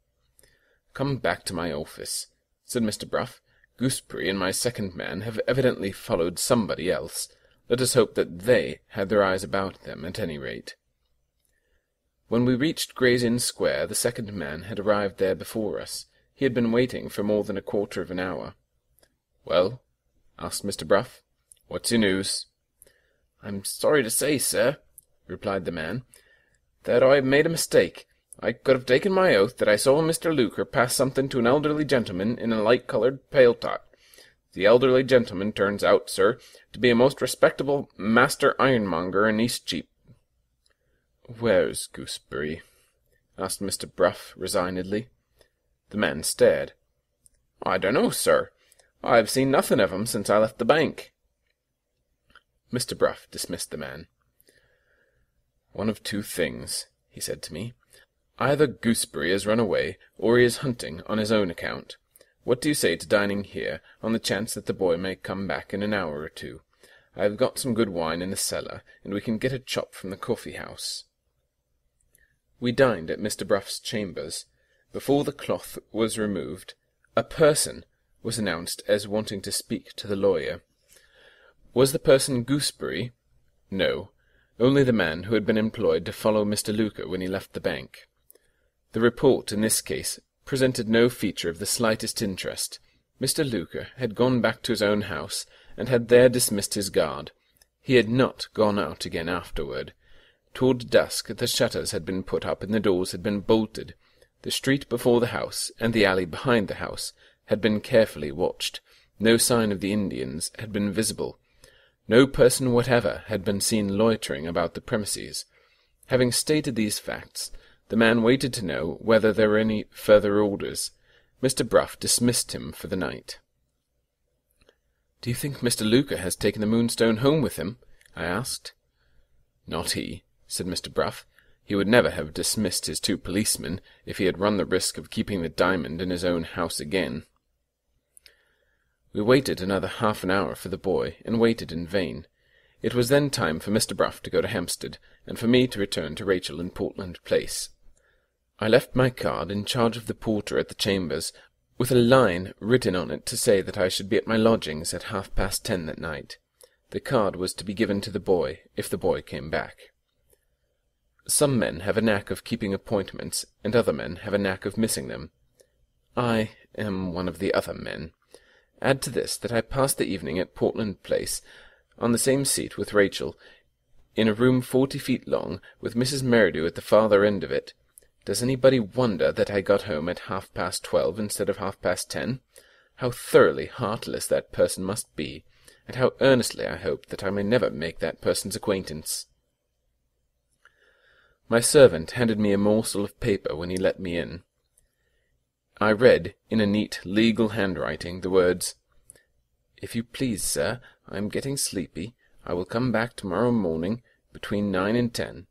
"Come back to my office," said Mr. Bruff. "Gooseberry and my second man have evidently followed somebody else. Let us hope that they had their eyes about them, at any rate." When we reached Gray's Inn Square, the second man had arrived there before us. He had been waiting for more than a quarter of an hour. "Well?" asked Mr. Bruff. "What's your news?" "I'm sorry to say, sir," replied the man, "that I made a mistake. I could have taken my oath that I saw Mr. Luker pass something to an elderly gentleman in a light-coloured pail-tot. The elderly gentleman turns out, sir, to be a most respectable master ironmonger in Eastcheap." "Where's Gooseberry?" asked Mr. Bruff resignedly. The man stared. "I dunno, sir. I've seen nothing of him since I left the bank." Mr. Bruff dismissed the man. "One of two things," he said to me. "Either Gooseberry has run away, or he is hunting on his own account. What do you say to dining here, on the chance that the boy may come back in an hour or two? I have got some good wine in the cellar, and we can get a chop from the coffee-house." We dined at Mr. Bruff's chambers. Before the cloth was removed, a person was announced as wanting to speak to the lawyer. Was the person Gooseberry? No, only the man who had been employed to follow Mr. Luker when he left the bank. The report in this case presented no feature of the slightest interest. Mr. Luker had gone back to his own house, and had there dismissed his guard. He had not gone out again afterward. Toward dusk the shutters had been put up and the doors had been bolted. The street before the house, and the alley behind the house, had been carefully watched. No sign of the Indians had been visible. No person whatever had been seen loitering about the premises. Having stated these facts, the man waited to know whether there were any further orders. Mr. Bruff dismissed him for the night. "Do you think Mr. Luker has taken the Moonstone home with him?" I asked. "Not he," said Mr. Bruff. "He would never have dismissed his two policemen if he had run the risk of keeping the diamond in his own house again." We waited another half an hour for the boy, and waited in vain. It was then time for Mr. Bruff to go to Hampstead, and for me to return to Rachel in Portland Place. I left my card in charge of the porter at the chambers, with a line written on it to say that I should be at my lodgings at 10:30 that night. The card was to be given to the boy, if the boy came back. Some men have a knack of keeping appointments, and other men have a knack of missing them. I am one of the other men. Add to this that I passed the evening at Portland Place, on the same seat with Rachel, in a room 40 feet long, with Mrs. Merridew at the farther end of it. Does anybody wonder that I got home at 12:30 instead of 10:30? How thoroughly heartless that person must be, and how earnestly I hope that I may never make that person's acquaintance. My servant handed me a morsel of paper when he let me in. I read, in a neat, legal handwriting, the words, "If you please, sir, I am getting sleepy. I will come back tomorrow morning between 9 and 10.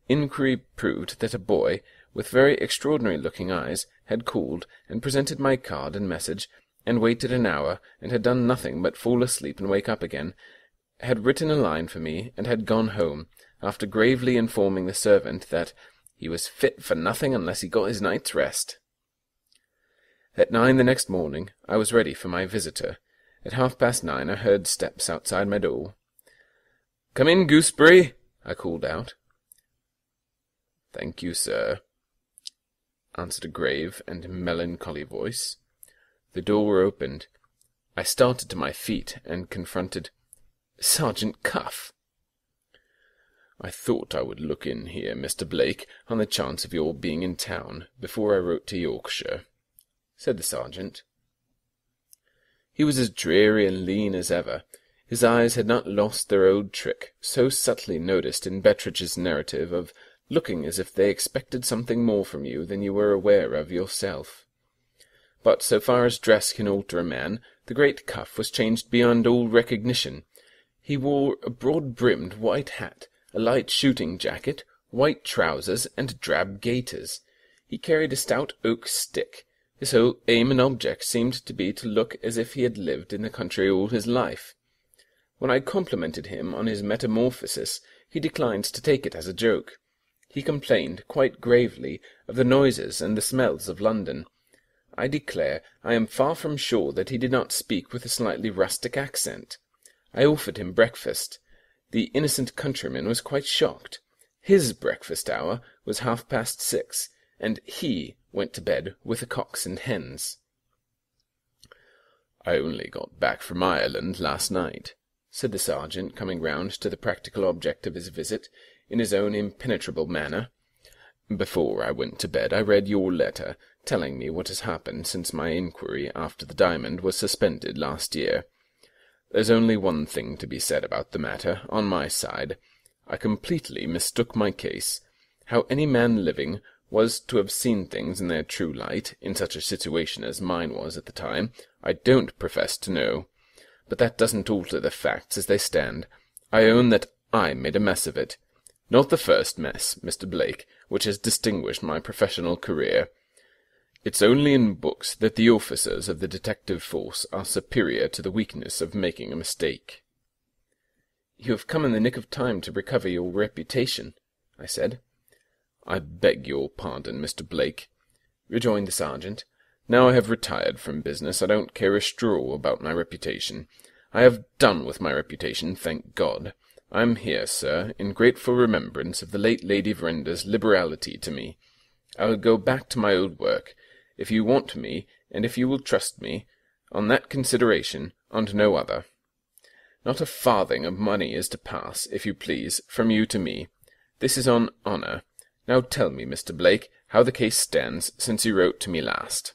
Inquiry proved that a boy, with very extraordinary-looking eyes, had called, and presented my card and message, and waited an hour, and had done nothing but fall asleep and wake up again, had written a line for me, and had gone home, after gravely informing the servant that he was fit for nothing unless he got his night's rest. At 9 the next morning I was ready for my visitor. At 9:30 I heard steps outside my door. "Come in, Gooseberry," I called out. "Thank you, sir," answered a grave and melancholy voice. The door opened. I started to my feet and confronted Sergeant Cuff. "I thought I would look in here, Mr. Blake, on the chance of your being in town, before I wrote to Yorkshire," said the sergeant. He was as dreary and lean as ever. His eyes had not lost their old trick, so subtly noticed in Bettridge's narrative, of looking as if they expected something more from you than you were aware of yourself. but so far as dress can alter a man, the great Cuff was changed beyond all recognition. He wore a broad-brimmed white hat, a light shooting jacket, white trousers, and drab gaiters. He carried a stout oak stick. His whole aim and object seemed to be to look as if he had lived in the country all his life. When I complimented him on his metamorphosis, he declined to take it as a joke. He complained, quite gravely, of the noises and the smells of London. I declare I am far from sure that he did not speak with a slightly rustic accent. I offered him breakfast. The innocent countryman was quite shocked. His breakfast hour was 6:30, and he went to bed with the cocks and hens. "I only got back from Ireland last night," said the sergeant, coming round to the practical object of his visit, in his own impenetrable manner. "Before I went to bed I read your letter, telling me what has happened since my inquiry after the diamond was suspended last year. There's only one thing to be said about the matter, on my side. I completely mistook my case. How any man living was to have seen things in their true light, in such a situation as mine was at the time, I don't profess to know. But that doesn't alter the facts as they stand. I own that I made a mess of it. Not the first mess, Mr. Blake, which has distinguished my professional career. It's only in books that the officers of the detective force are superior to the weakness of making a mistake." "You have come in the nick of time to recover your reputation," I said. "I beg your pardon, Mr. Blake," rejoined the sergeant. "Now I have retired from business, I don't care a straw about my reputation. I have done with my reputation, thank God. I am here, sir, in grateful remembrance of the late Lady Verenda's liberality to me. I will go back to my old work, if you want me, and if you will trust me, on that consideration, and no other. Not a farthing of money is to pass, if you please, from you to me. This is on honour. Now tell me, Mr. Blake, how the case stands since you wrote to me last."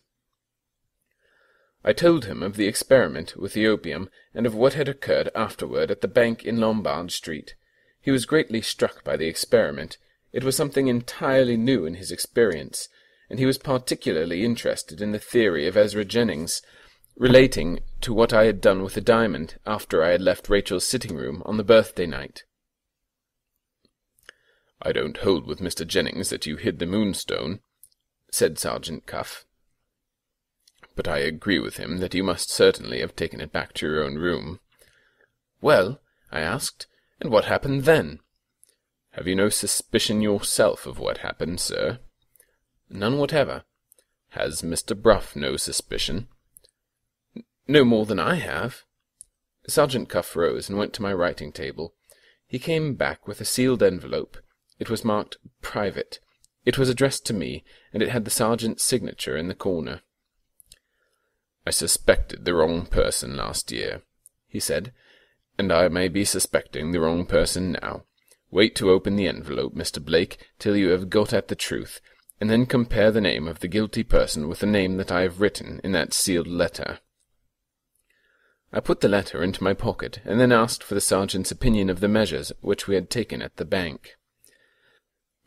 I told him of the experiment with the opium, and of what had occurred afterward at the bank in Lombard Street. He was greatly struck by the experiment. It was something entirely new in his experience, and he was particularly interested in the theory of Ezra Jennings, relating to what I had done with the diamond after I had left Rachel's sitting-room on the birthday night. "I don't hold with Mr. Jennings that you hid the Moonstone," said Sergeant Cuff. "But I agree with him that you must certainly have taken it back to your own room." "Well," I asked, "and what happened then?" "Have you no suspicion yourself of what happened, sir?" "None whatever." "Has Mr. Bruff no suspicion?" "No more than I have." Sergeant Cuff rose and went to my writing-table. He came back with a sealed envelope. It was marked "Private." It was addressed to me, and it had the sergeant's signature in the corner. "I suspected the wrong person last year," he said, "and I may be suspecting the wrong person now. Wait to open the envelope, Mr. Blake, till you have got at the truth, and then compare the name of the guilty person with the name that I have written in that sealed letter." I put the letter into my pocket, and then asked for the sergeant's opinion of the measures which we had taken at the bank.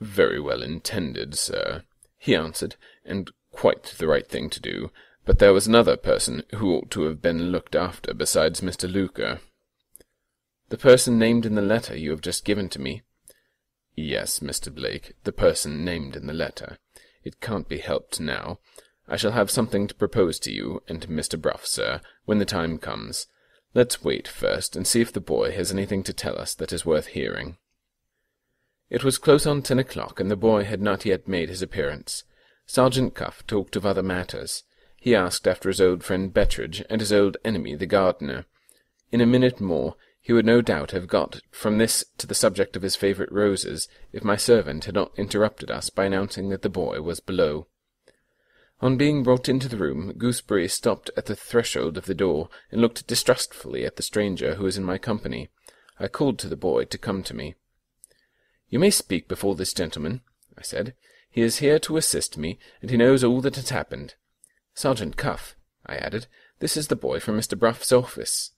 "Very well intended, sir," he answered, "and quite the right thing to do, but there was another person who ought to have been looked after besides Mr. Luker." "The person named in the letter you have just given to me?" "Yes, Mr. Blake, the person named in the letter. It can't be helped now. I shall have something to propose to you and to Mr. Bruff, sir, when the time comes. Let's wait first and see if the boy has anything to tell us that is worth hearing." It was close on 10 o'clock, and the boy had not yet made his appearance. Sergeant Cuff talked of other matters. He asked after his old friend Bettridge and his old enemy the gardener. In a minute more he would no doubt have got from this to the subject of his favourite roses, if my servant had not interrupted us by announcing that the boy was below. On being brought into the room, Gooseberry stopped at the threshold of the door, and looked distrustfully at the stranger who was in my company. I called to the boy to come to me. "You may speak before this gentleman," I said. "He is here to assist me, and he knows all that has happened. Sergeant Cuff," I added, "this is the boy from Mr. Bruff's office."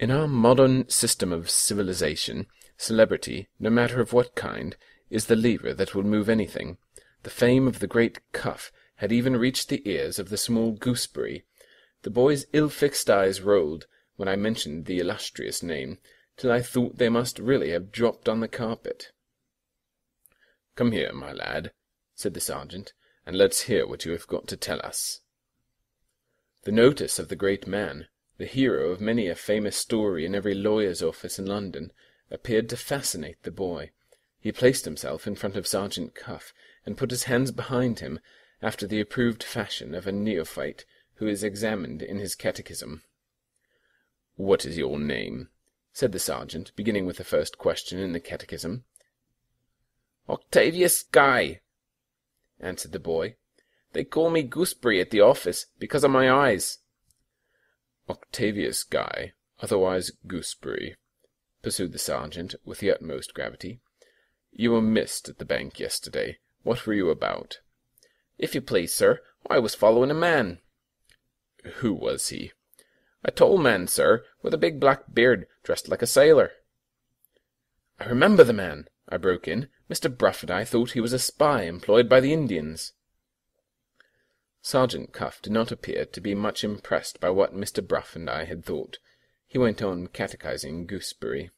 In our modern system of civilization, celebrity, no matter of what kind, is the lever that will move anything. The fame of the great Cuff had even reached the ears of the small gooseberry. The boy's ill-fixed eyes rolled when I mentioned the illustrious name, till I thought they must really have dropped on the carpet. "Come here, my lad," said the sergeant, "and let's hear what you have got to tell us." The notice of the great man, the hero of many a famous story in every lawyer's office in London, appeared to fascinate the boy. He placed himself in front of Sergeant Cuff, and put his hands behind him, after the approved fashion of a neophyte who is examined in his catechism. "What is your name?" said the sergeant, beginning with the first question in the catechism. "Octavius Guy," answered the boy. "They call me Gooseberry at the office, because of my eyes." "Octavius Guy, otherwise Gooseberry," pursued the sergeant with the utmost gravity. "You were missed at the bank yesterday. What were you about?" "If you please, sir, I was following a man." "Who was he?" "A tall man, sir, with a big black beard, dressed like a sailor." "I remember the man," I broke in. "Mr. Bruff and I thought he was a spy employed by the Indians." Sergeant Cuff did not appear to be much impressed by what Mr. Bruff and I had thought. He went on catechizing Gooseberry.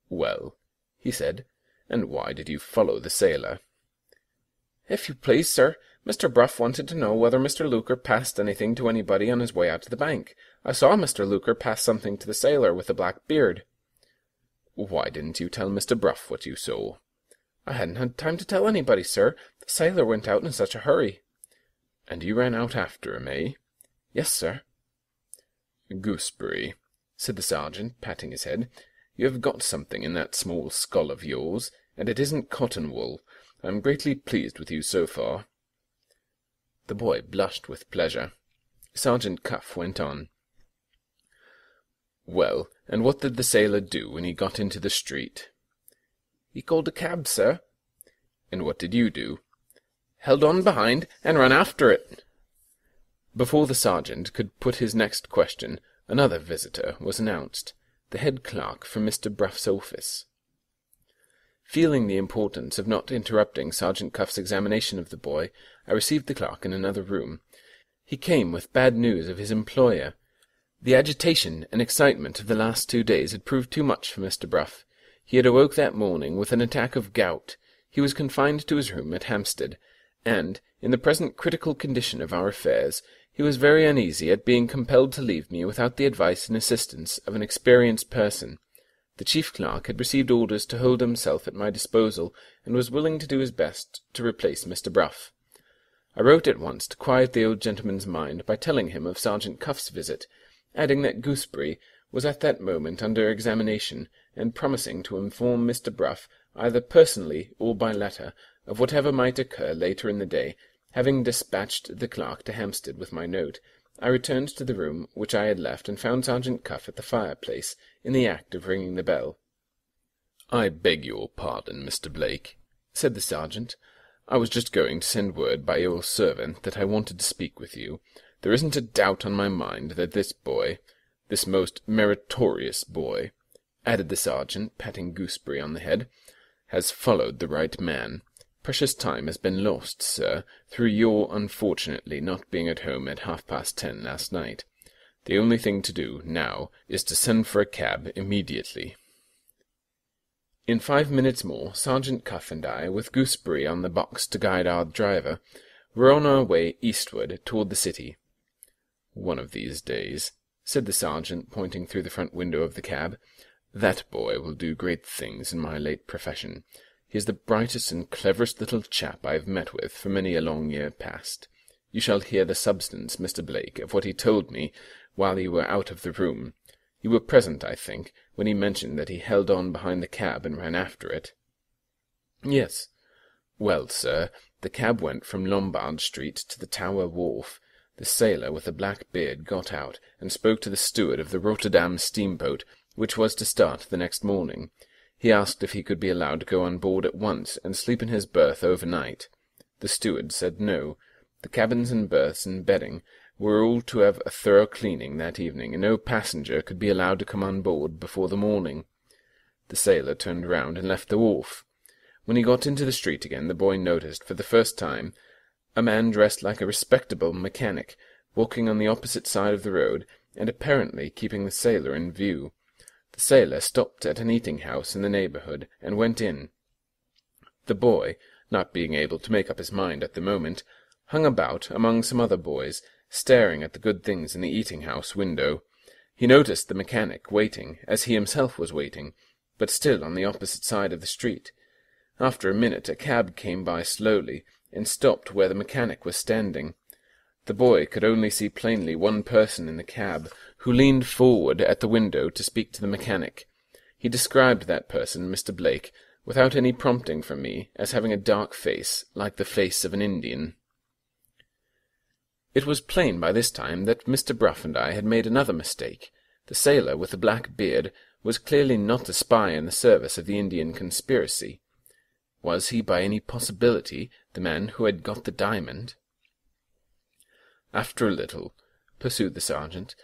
"Well," he said, "and why did you follow the sailor?" "If you please, sir, Mr. Bruff wanted to know whether Mr. Luker passed anything to anybody on his way out to the bank. I saw Mr. Luker pass something to the sailor with the black beard." "Why didn't you tell Mr. Bruff what you saw?" "I hadn't had time to tell anybody, sir. The sailor went out in such a hurry." "And you ran out after him, eh?" "Yes, sir." "Gooseberry," said the sergeant, patting his head, "you have got something in that small skull of yours, and it isn't cotton wool. I am greatly pleased with you so far." The boy blushed with pleasure. Sergeant Cuff went on. "Well, and what did the sailor do when he got into the street?" "He called a cab, sir." "And what did you do?" "Held on behind, and ran after it." Before the sergeant could put his next question, another visitor was announced, the head clerk from Mr. Bruff's office. Feeling the importance of not interrupting Sergeant Cuff's examination of the boy, I received the clerk in another room. He came with bad news of his employer. The agitation and excitement of the last 2 days had proved too much for Mr. Bruff. He had awoke that morning with an attack of gout. He was confined to his room at Hampstead, and, in the present critical condition of our affairs, he was very uneasy at being compelled to leave me without the advice and assistance of an experienced person. The chief clerk had received orders to hold himself at my disposal, and was willing to do his best to replace Mr. Bruff. I wrote at once to quiet the old gentleman's mind by telling him of Sergeant Cuff's visit, adding that Gooseberry was at that moment under examination, and promising to inform Mr. Bruff, either personally or by letter, of whatever might occur later in the day. Having dispatched the clerk to Hampstead with my note, I returned to the room which I had left, and found Sergeant Cuff at the fireplace, in the act of ringing the bell. "I beg your pardon, Mr. Blake," said the sergeant. "I was just going to send word by your servant that I wanted to speak with you. There isn't a doubt on my mind that this boy, this most meritorious boy," added the sergeant, patting Gooseberry on the head, "has followed the right man. Precious time has been lost, sir, through your unfortunately not being at home at 10:30 last night. The only thing to do now is to send for a cab immediately." In 5 minutes more, Sergeant Cuff and I, with Gooseberry on the box to guide our driver, were on our way eastward toward the city. "One of these days," said the sergeant, pointing through the front window of the cab, "that boy will do great things in my late profession. He is the brightest and cleverest little chap I have met with for many a long year past. You shall hear the substance, Mr. Blake, of what he told me while you were out of the room. You were present, I think, when he mentioned that he held on behind the cab and ran after it." "Yes." "Well, sir, the cab went from Lombard Street to the Tower Wharf. The sailor with the black beard got out and spoke to the steward of the Rotterdam steamboat, which was to start the next morning. He asked if he could be allowed to go on board at once and sleep in his berth overnight. The steward said no. The cabins and berths and bedding were all to have a thorough cleaning that evening, and no passenger could be allowed to come on board before the morning. The sailor turned round and left the wharf. When he got into the street again, the boy noticed for the first time a man dressed like a respectable mechanic, walking on the opposite side of the road, and apparently keeping the sailor in view. The sailor stopped at an eating-house in the neighbourhood, and went in. The boy, not being able to make up his mind at the moment, hung about among some other boys, staring at the good things in the eating-house window. He noticed the mechanic waiting, as he himself was waiting, but still on the opposite side of the street. After a minute a cab came by slowly, and stopped where the mechanic was standing. The boy could only see plainly one person in the cab, who leaned forward at the window to speak to the mechanic. He described that person, Mr. Blake, without any prompting from me, as having a dark face, like the face of an Indian. It was plain by this time that Mr. Bruff and I had made another mistake. The sailor with the black beard was clearly not a spy in the service of the Indian conspiracy. Was he by any possibility the man who had got the diamond? After a little, pursued the sergeant,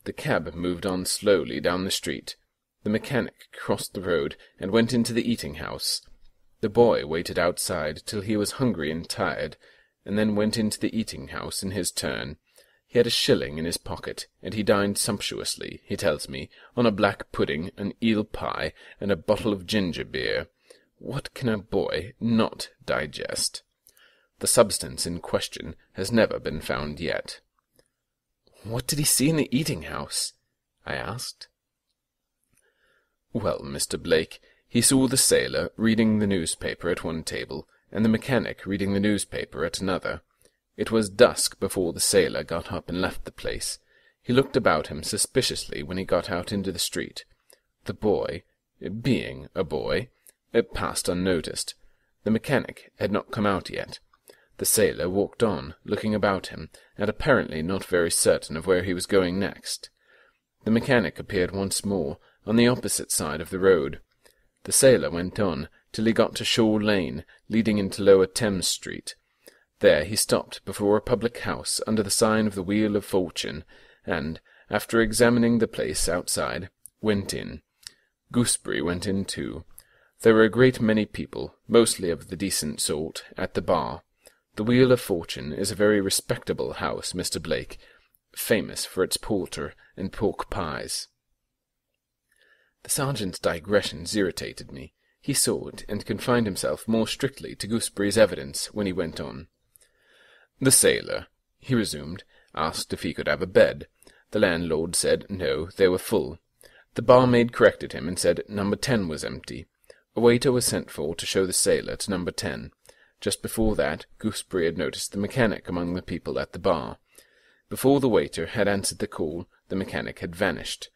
the cab moved on slowly down the street. The mechanic crossed the road and went into the eating-house. The boy waited outside till he was hungry and tired, and then went into the eating-house in his turn. He had a shilling in his pocket, and he dined sumptuously, he tells me, on a black pudding, an eel pie, and a bottle of ginger beer. What can a boy not digest? The substance in question has never been found yet. What did he see in the eating-house? I asked. Well, Mr. Blake, he saw the sailor reading the newspaper at one table, and the mechanic reading the newspaper at another. It was dusk before the sailor got up and left the place. He looked about him suspiciously when he got out into the street. The boy, being a boy, passed unnoticed. The mechanic had not come out yet. The sailor walked on, looking about him, and apparently not very certain of where he was going next. The mechanic appeared once more, on the opposite side of the road. The sailor went on, till he got to Shore Lane, leading into Lower Thames Street. There he stopped before a public house under the sign of the Wheel of Fortune, and, after examining the place outside, went in. Gooseberry went in too. There were a great many people, mostly of the decent sort, at the bar. The Wheel of Fortune is a very respectable house, Mr. Blake, famous for its porter and pork pies. The sergeant's digressions irritated me. He saw it, and confined himself more strictly to Gooseberry's evidence when he went on. The sailor, he resumed, asked if he could have a bed. The landlord said no, they were full. The barmaid corrected him and said number 10 was empty. A waiter was sent for to show the sailor to number 10. Just before that, Gooseberry had noticed the mechanic among the people at the bar. Before the waiter had answered the call, the mechanic had vanished.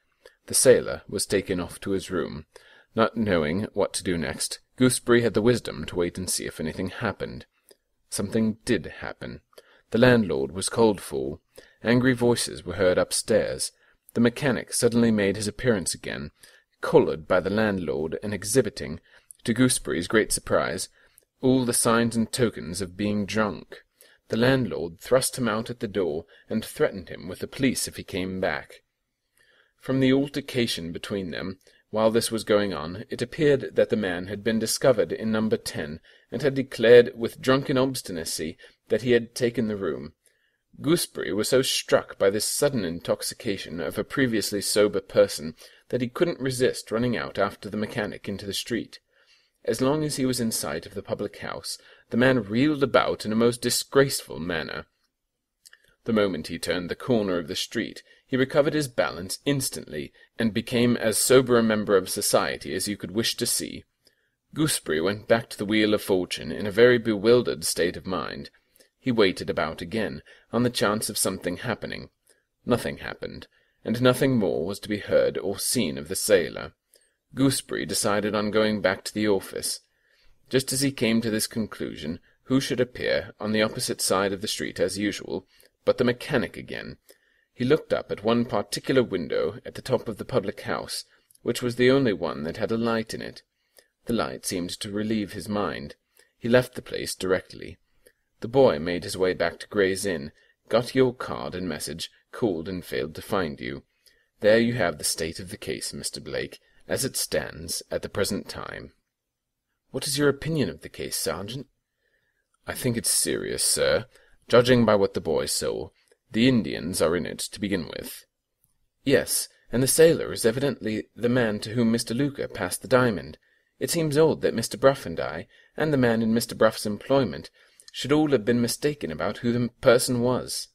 The sailor was taken off to his room. Not knowing what to do next, Gooseberry had the wisdom to wait and see if anything happened. Something did happen. The landlord was called for. Angry voices were heard upstairs. The mechanic suddenly made his appearance again, collared by the landlord and exhibiting, to Gooseberry's great surprise, all the signs and tokens of being drunk. The landlord thrust him out at the door, and threatened him with the police if he came back. From the altercation between them, while this was going on, it appeared that the man had been discovered in number 10, and had declared with drunken obstinacy that he had taken the room. Gooseberry was so struck by this sudden intoxication of a previously sober person that he couldn't resist running out after the mechanic into the street. As long as he was in sight of the public house, the man reeled about in a most disgraceful manner. The moment he turned the corner of the street, he recovered his balance instantly, and became as sober a member of society as you could wish to see. Gooseberry went back to the Wheel of Fortune in a very bewildered state of mind. He waited about again, on the chance of something happening. Nothing happened, and nothing more was to be heard or seen of the sailor. Gooseberry decided on going back to the office. Just as he came to this conclusion, who should appear on the opposite side of the street as usual, but the mechanic again. He looked up at one particular window at the top of the public house, which was the only one that had a light in it. The light seemed to relieve his mind. He left the place directly. The boy made his way back to Gray's Inn, got your card and message, called and failed to find you. There you have the state of the case, Mr. Blake, as it stands at the present time. What is your opinion of the case, Sergeant? I think it's serious, sir. Judging by what the boy saw, the Indians are in it to begin with." "Yes, and the sailor is evidently the man to whom Mr. Luca passed the diamond. It seems odd that Mr. Bruff and I, and the man in Mr. Bruff's employment, should all have been mistaken about who the person was."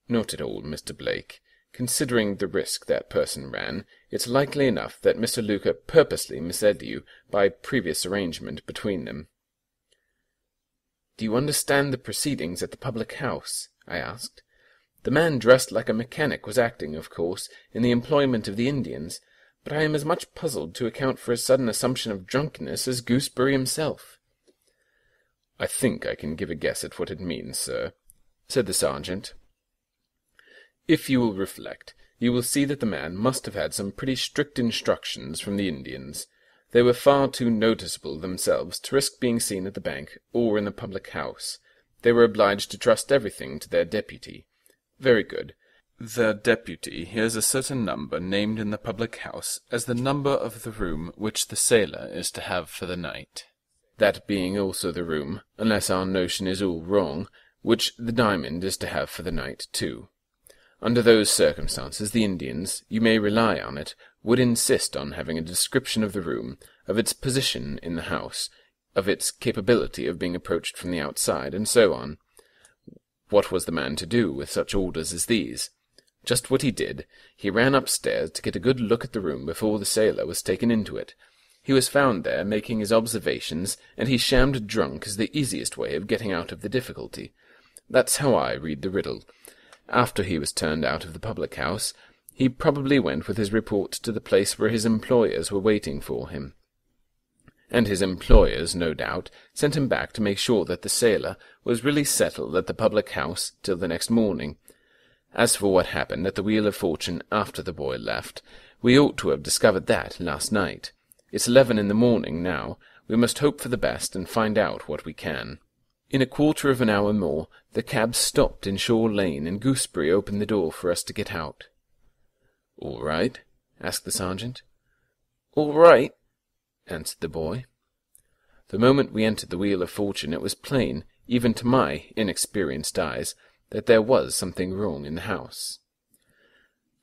"Not at all, Mr. Blake. Considering the risk that person ran, it's likely enough that Mr. Luca purposely misled you by previous arrangement between them." "Do you understand the proceedings at the public house?" I asked. "The man dressed like a mechanic was acting, of course, in the employment of the Indians, but I am as much puzzled to account for his sudden assumption of drunkenness as Gooseberry himself." "I think I can give a guess at what it means, sir," said the sergeant. "If you will reflect, you will see that the man must have had some pretty strict instructions from the Indians. They were far too noticeable themselves to risk being seen at the bank or in the public house. They were obliged to trust everything to their deputy. Very good. Their deputy hears a certain number named in the public house as the number of the room which the sailor is to have for the night. That being also the room, unless our notion is all wrong, which the diamond is to have for the night too. Under those circumstances, the Indians, you may rely on it, would insist on having a description of the room, of its position in the house, of its capability of being approached from the outside, and so on. What was the man to do with such orders as these? Just what he did. He ran upstairs to get a good look at the room before the sailor was taken into it. He was found there making his observations, and he shammed drunk as the easiest way of getting out of the difficulty. That's how I read the riddle. After he was turned out of the public house, he probably went with his report to the place where his employers were waiting for him. And his employers, no doubt, sent him back to make sure that the sailor was really settled at the public house till the next morning. As for what happened at the Wheel of Fortune after the boy left, we ought to have discovered that last night. It's 11 in the morning now. We must hope for the best and find out what we can." In a quarter of an hour more, the cab stopped in Shore Lane, and Gooseberry opened the door for us to get out. "All right?" asked the sergeant. "All right," answered the boy. The moment we entered the Wheel of Fortune, it was plain, even to my inexperienced eyes, that there was something wrong in the house.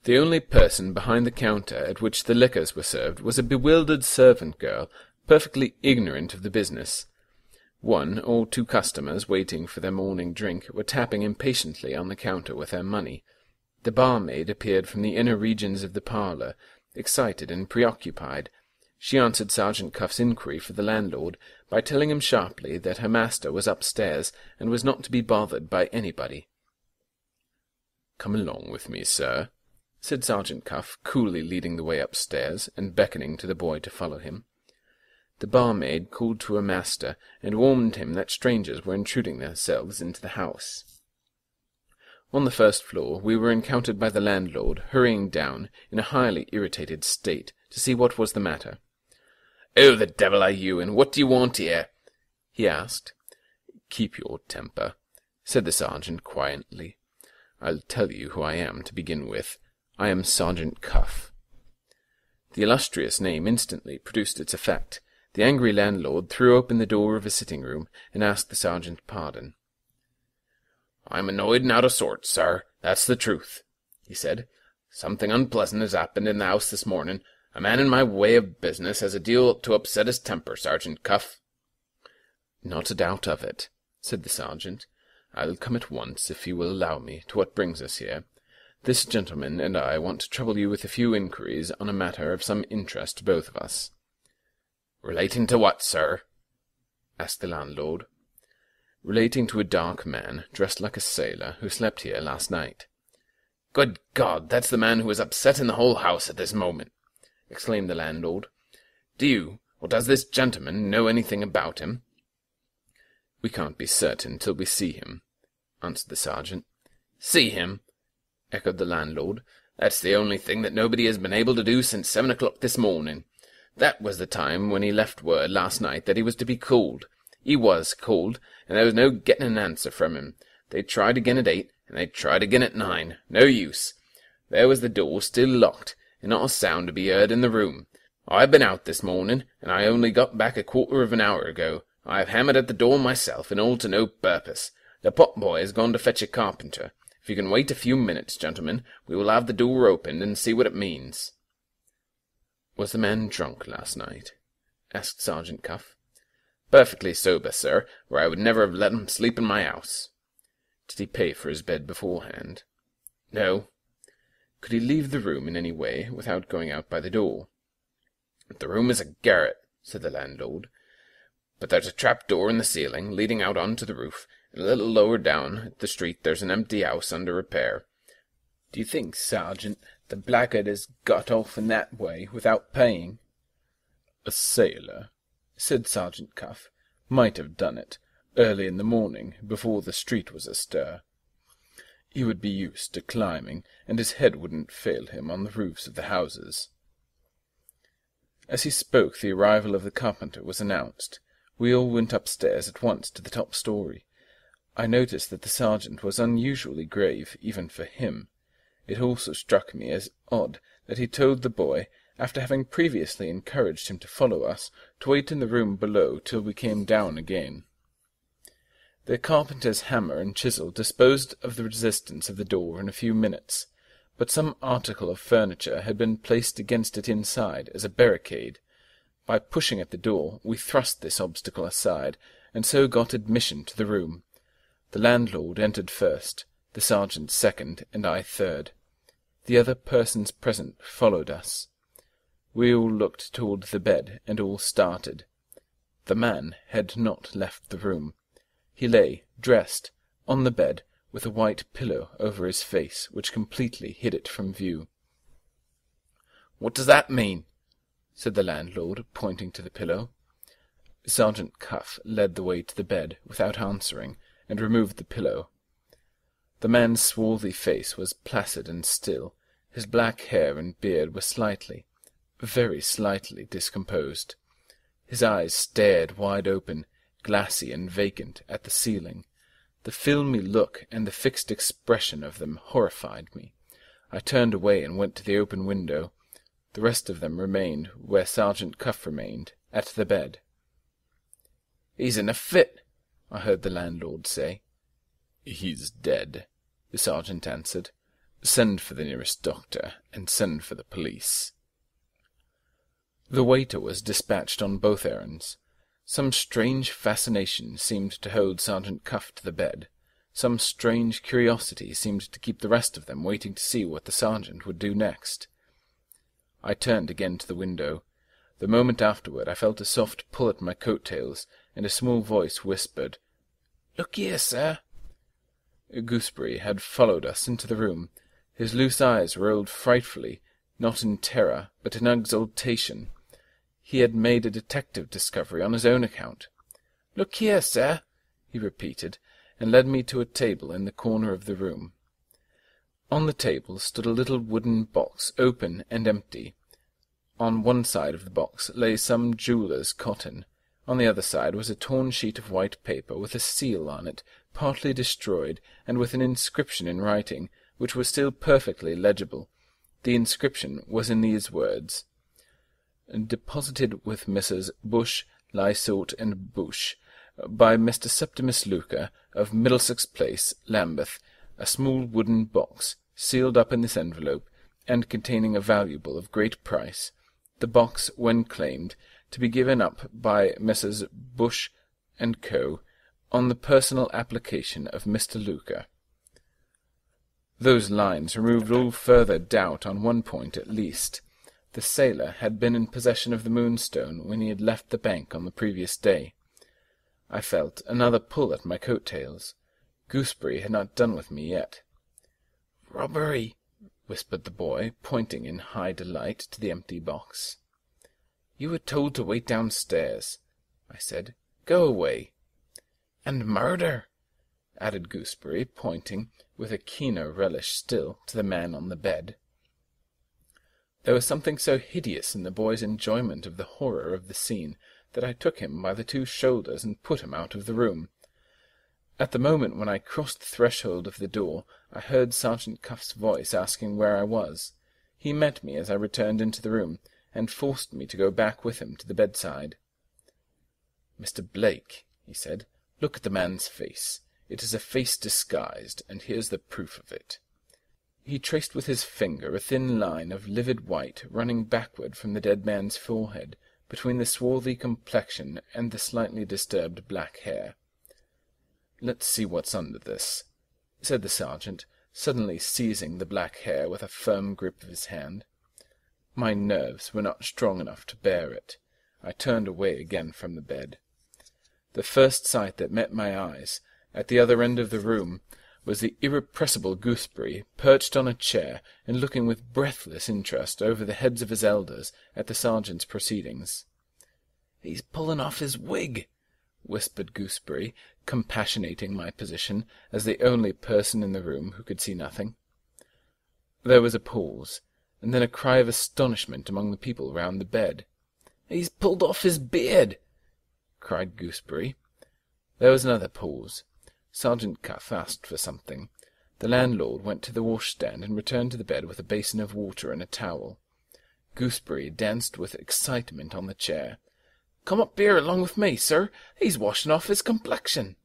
The only person behind the counter at which the liquors were served was a bewildered servant girl, perfectly ignorant of the business. One or two customers, waiting for their morning drink, were tapping impatiently on the counter with their money. The barmaid appeared from the inner regions of the parlour, excited and preoccupied. She answered Sergeant Cuff's inquiry for the landlord by telling him sharply that her master was upstairs and was not to be bothered by anybody. "Come along with me, sir," said Sergeant Cuff, coolly leading the way upstairs and beckoning to the boy to follow him. The barmaid called to her master and warned him that strangers were intruding themselves into the house. On the first floor we were encountered by the landlord, hurrying down in a highly irritated state to see what was the matter. "Who the devil are you, and what do you want here?" he asked. "Keep your temper," said the sergeant quietly. "I'll tell you who I am to begin with. I am Sergeant Cuff." The illustrious name instantly produced its effect. The angry landlord threw open the door of his sitting-room and asked the sergeant pardon. "I'm annoyed and out of sorts, sir, that's the truth," he said. "Something unpleasant has happened in the house this morning. A man in my way of business has a deal to upset his temper, Sergeant Cuff." "Not a doubt of it," said the sergeant. "I'll come at once, if you will allow me, to what brings us here. This gentleman and I want to trouble you with a few inquiries on a matter of some interest to both of us." "Relating to what, sir?" asked the landlord. "Relating to a dark man, dressed like a sailor, who slept here last night." "Good God, that's the man who is upsetting the whole house at this moment," exclaimed the landlord. "Do you, or does this gentleman, know anything about him?" "We can't be certain till we see him," answered the sergeant. "See him?" echoed the landlord. "That's the only thing that nobody has been able to do since 7 o'clock this morning. That was the time when he left word last night that he was to be called. He was called, and there was no getting an answer from him. They tried again at 8, and they tried again at 9. No use. There was the door still locked, and not a sound to be heard in the room. I've been out this morning, and I only got back a quarter of an hour ago. I have hammered at the door myself, and all to no purpose. "The pot-boy has gone to fetch a carpenter. If you can wait a few minutes, gentlemen, we will have the door opened and see what it means." "Was the man drunk last night?" asked Sergeant Cuff. "Perfectly sober, sir, or I would never have let him sleep in my house." "Did he pay for his bed beforehand?" "No." "Could he leave the room in any way without going out by the door?" "The room is a garret," said the landlord, "but there's a trap-door in the ceiling, leading out on to the roof, and a little lower down the street there's an empty house under repair." "Do you think, Sergeant, the blackguard has got off in that way, without paying?" "A sailor," said Sergeant Cuff, "might have done it, early in the morning, before the street was astir. He would be used to climbing, and his head wouldn't fail him on the roofs of the houses." As he spoke, the arrival of the carpenter was announced. We all went upstairs at once to the top story. I noticed that the sergeant was unusually grave, even for him. It also struck me as odd that he told the boy, after having previously encouraged him to follow us, to wait in the room below till we came down again. The carpenter's hammer and chisel disposed of the resistance of the door in a few minutes, but some article of furniture had been placed against it inside as a barricade. By pushing at the door, we thrust this obstacle aside, and so got admission to the room. The landlord entered first, the sergeant second, and I third. The other persons present followed us. We all looked toward the bed, and all started. The man had not left the room. He lay, dressed, on the bed, with a white pillow over his face, which completely hid it from view. "What does that mean?" said the landlord, pointing to the pillow. Sergeant Cuff led the way to the bed, without answering, and removed the pillow. The man's swarthy face was placid and still. His black hair and beard were slightly, very slightly discomposed. His eyes stared wide open, glassy and vacant, at the ceiling. The filmy look and the fixed expression of them horrified me. I turned away and went to the open window. The rest of them remained where Sergeant Cuff remained, at the bed. "He's in a fit," I heard the landlord say. "He's dead," the sergeant answered. "Send for the nearest doctor, and send for the police." The waiter was dispatched on both errands. Some strange fascination seemed to hold Sergeant Cuff to the bed. Some strange curiosity seemed to keep the rest of them waiting to see what the sergeant would do next. I turned again to the window. The moment afterward I felt a soft pull at my coat-tails, and a small voice whispered, "Look here, sir." Gooseberry had followed us into the room. His loose eyes rolled frightfully, not in terror, but in exultation. He had made a detective discovery on his own account. "Look here, sir," he repeated, and led me to a table in the corner of the room. On the table stood a little wooden box, open and empty. On one side of the box lay some jeweller's cotton. On the other side was a torn sheet of white paper with a seal on it, partly destroyed, and with an inscription in writing, which was still perfectly legible. The inscription was in these words: "Deposited with Messrs. Bush, Lysort, and Bush, by Mr. Septimus Luca, of Middlesex Place, Lambeth, a small wooden box, sealed up in this envelope, and containing a valuable of great price. The box, when claimed, to be given up by Messrs. Bush and Co., on the personal application of Mr. Luca." Those lines removed all further doubt on one point at least. The sailor had been in possession of the Moonstone when he had left the bank on the previous day. I felt another pull at my coat-tails. Gooseberry had not done with me yet. "Robbery," whispered the boy, pointing in high delight to the empty box. "You were told to wait downstairs," I said. "Go away." "And murder," added Gooseberry, pointing, with a keener relish still, to the man on the bed. There was something so hideous in the boy's enjoyment of the horror of the scene that I took him by the 2 shoulders and put him out of the room. At the moment when I crossed the threshold of the door, I heard Sergeant Cuff's voice asking where I was. He met me as I returned into the room, and forced me to go back with him to the bedside. "Mr. Blake," he said, "look at the man's face. It is a face disguised, and here's the proof of it." He traced with his finger a thin line of livid white running backward from the dead man's forehead, between the swarthy complexion and the slightly disturbed black hair. "Let's see what's under this," said the sergeant, suddenly seizing the black hair with a firm grip of his hand. My nerves were not strong enough to bear it. I turned away again from the bed. The first sight that met my eyes, at the other end of the room, was the irrepressible Gooseberry, perched on a chair and looking with breathless interest over the heads of his elders at the sergeant's proceedings. "He's pulling off his wig," whispered Gooseberry, compassionating my position as the only person in the room who could see nothing. There was a pause, and then a cry of astonishment among the people round the bed. "He's pulled off his beard!" cried Gooseberry. There was another pause. Sergeant Cuff asked for something. The landlord went to the washstand and returned to the bed with a basin of water and a towel. Gooseberry danced with excitement on the chair. "Come up here along with me, sir. He's washing off his complexion."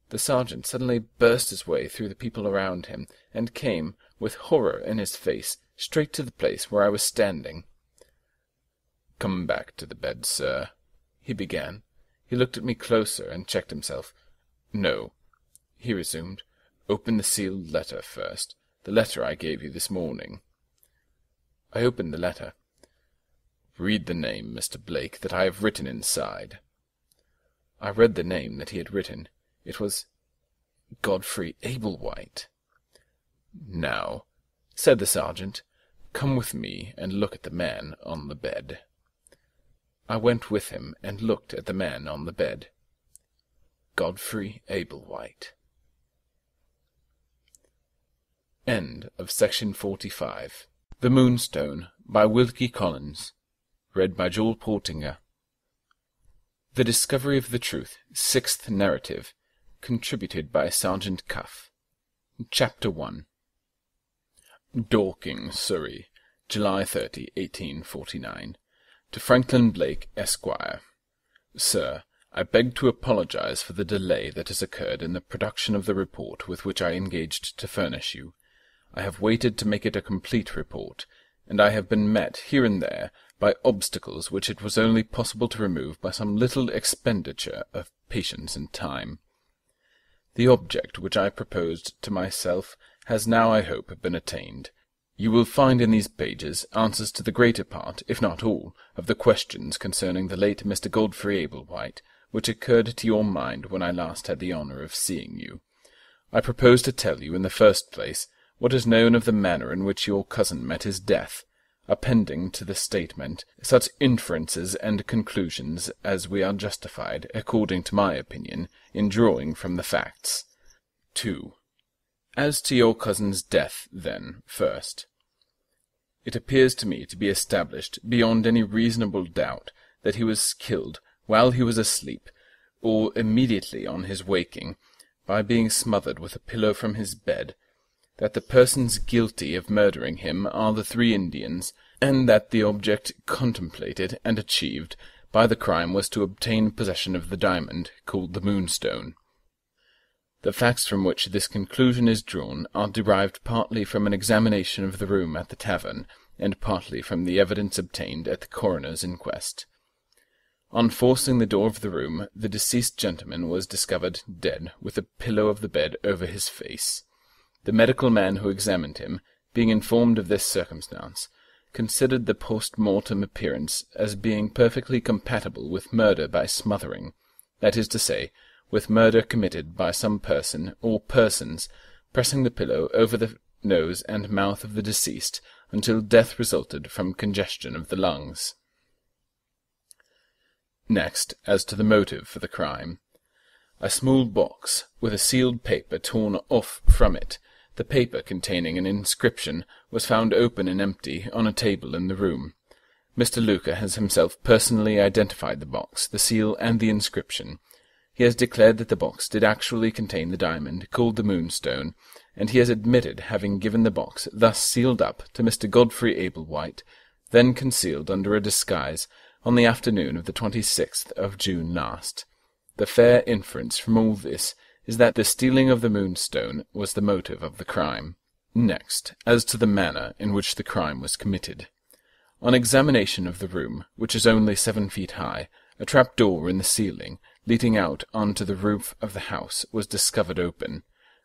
The sergeant suddenly burst his way through the people around him, and came, with horror in his face, straight to the place where I was standing. "Come back to the bed, sir," he began. He looked at me closer and checked himself. "No," he resumed. "Open the sealed letter first, the letter I gave you this morning." I opened the letter. "Read the name, Mr. Blake, that I have written inside." I read the name that he had written. It was Godfrey Ablewhite. "Now," said the sergeant, "come with me and look at the man on the bed." I went with him and looked at the man on the bed. Godfrey Ablewhite. End of section 45. The Moonstone, by Wilkie Collins. Read by Joel Poortenga. The Discovery of the Truth, 6th Narrative, contributed by Sergeant Cuff. Chapter 1. Dorking, Surrey, July 30, 1849. To Franklin Blake, Esquire. Sir, I beg to apologize for the delay that has occurred in the production of the report with which I engaged to furnish you. I have waited to make it a complete report, and I have been met here and there by obstacles which it was only possible to remove by some little expenditure of patience and time. The object which I proposed to myself has now, I hope, been attained. You will find in these pages answers to the greater part, if not all, of the questions concerning the late Mr. Godfrey Ablewhite, which occurred to your mind when I last had the honour of seeing you. I propose to tell you, in the first place, what is known of the manner in which your cousin met his death, appending to the statement such inferences and conclusions as we are justified, according to my opinion, in drawing from the facts. 2. As to your cousin's death, then, first. It appears to me to be established, beyond any reasonable doubt, that he was killed while he was asleep, or immediately on his waking, by being smothered with a pillow from his bed, that the persons guilty of murdering him are the 3 Indians, and that the object contemplated and achieved by the crime was to obtain possession of the diamond called the Moonstone. The facts from which this conclusion is drawn are derived partly from an examination of the room at the tavern, and partly from the evidence obtained at the coroner's inquest. On forcing the door of the room, the deceased gentleman was discovered dead, with the pillow of the bed over his face. The medical man who examined him, being informed of this circumstance, considered the post-mortem appearance as being perfectly compatible with murder by smothering, that is to say, with murder committed by some person or persons pressing the pillow over the nose and mouth of the deceased until death resulted from congestion of the lungs. Next, as to the motive for the crime. A small box, with a sealed paper torn off from it, the paper containing an inscription, was found open and empty on a table in the room. Mr. Luca has himself personally identified the box, the seal, and the inscription. He has declared that the box did actually contain the diamond called the Moonstone, and he has admitted having given the box, thus sealed up, to Mr. Godfrey Ablewhite, then concealed under a disguise, on the afternoon of the 26th of June last. The fair inference from all this is that the stealing of the Moonstone was the motive of the crime. Next, as to the manner in which the crime was committed. On examination of the room, which is only 7 feet high, a trap-door in the ceiling, leading out onto the roof of the house, was discovered open.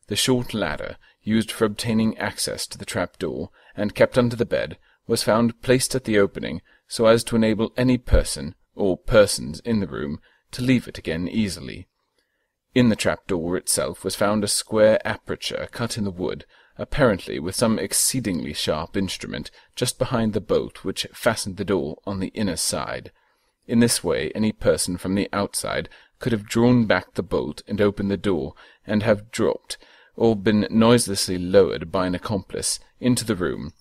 The short ladder, used for obtaining access to the trap-door, and kept under the bed, was found placed at the opening, so as to enable any person, or persons in the room, to leave it again easily. In the trap-door itself was found a square aperture cut in the wood, apparently with some exceedingly sharp instrument, just behind the bolt which fastened the door on the inner side. In this way any person from the outside could have drawn back the bolt and opened the door, and have dropped, or been noiselessly lowered by an accomplice, into the room,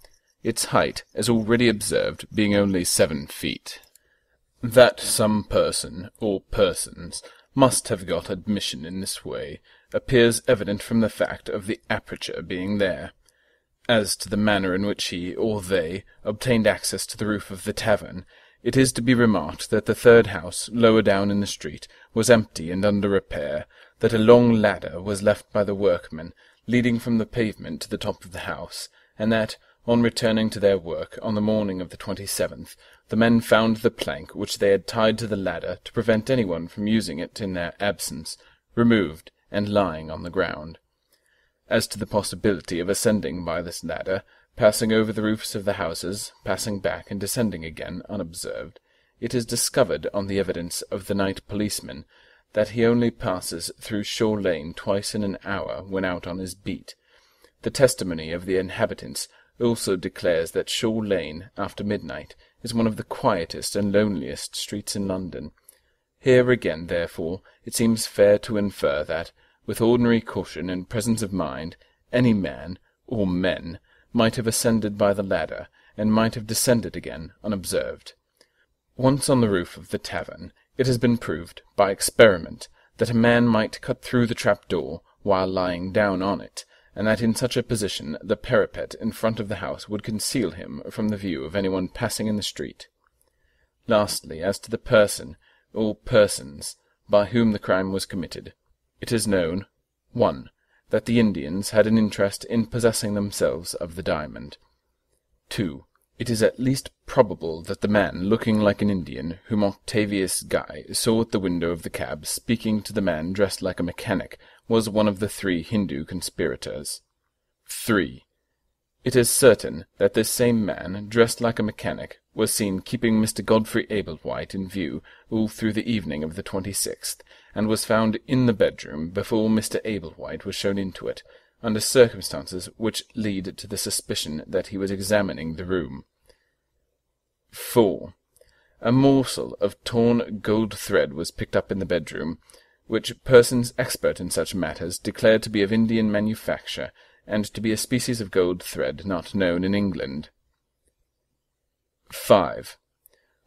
its height, as already observed, being only 7 feet. That some person, or persons, must have got admission in this way, appears evident from the fact of the aperture being there. As to the manner in which he, or they, obtained access to the roof of the tavern, it is to be remarked that the third house, lower down in the street, was empty and under repair, that a long ladder was left by the workmen, leading from the pavement to the top of the house, and that, on returning to their work on the morning of the 27th, the men found the plank which they had tied to the ladder to prevent anyone from using it in their absence, removed and lying on the ground. As to the possibility of ascending by this ladder, passing over the roofs of the houses, passing back and descending again unobserved, it is discovered on the evidence of the night policeman that he only passes through Shore Lane twice in an hour when out on his beat. The testimony of the inhabitants also declares that Shore Lane, after midnight, is one of the quietest and loneliest streets in London. Here again, therefore, it seems fair to infer that, with ordinary caution and presence of mind, any man, or men, might have ascended by the ladder, and might have descended again unobserved. Once on the roof of the tavern, it has been proved, by experiment, that a man might cut through the trap-door while lying down on it, and that in such a position the parapet in front of the house would conceal him from the view of anyone passing in the street. Lastly, as to the person, or persons, by whom the crime was committed, it is known, 1. That the Indians had an interest in possessing themselves of the diamond. 2. It is at least probable that the man looking like an Indian, whom Octavius Guy saw at the window of the cab speaking to the man dressed like a mechanic, was one of the 3 Hindu conspirators. 3. It is certain that this same man, dressed like a mechanic, was seen keeping Mr. Godfrey Ablewhite in view all through the evening of the 26th, and was found in the bedroom before Mr. Ablewhite was shown into it, under circumstances which lead to the suspicion that he was examining the room. 4. A morsel of torn gold thread was picked up in the bedroom, which persons expert in such matters declared to be of Indian manufacture, and to be a species of gold thread not known in England. 5.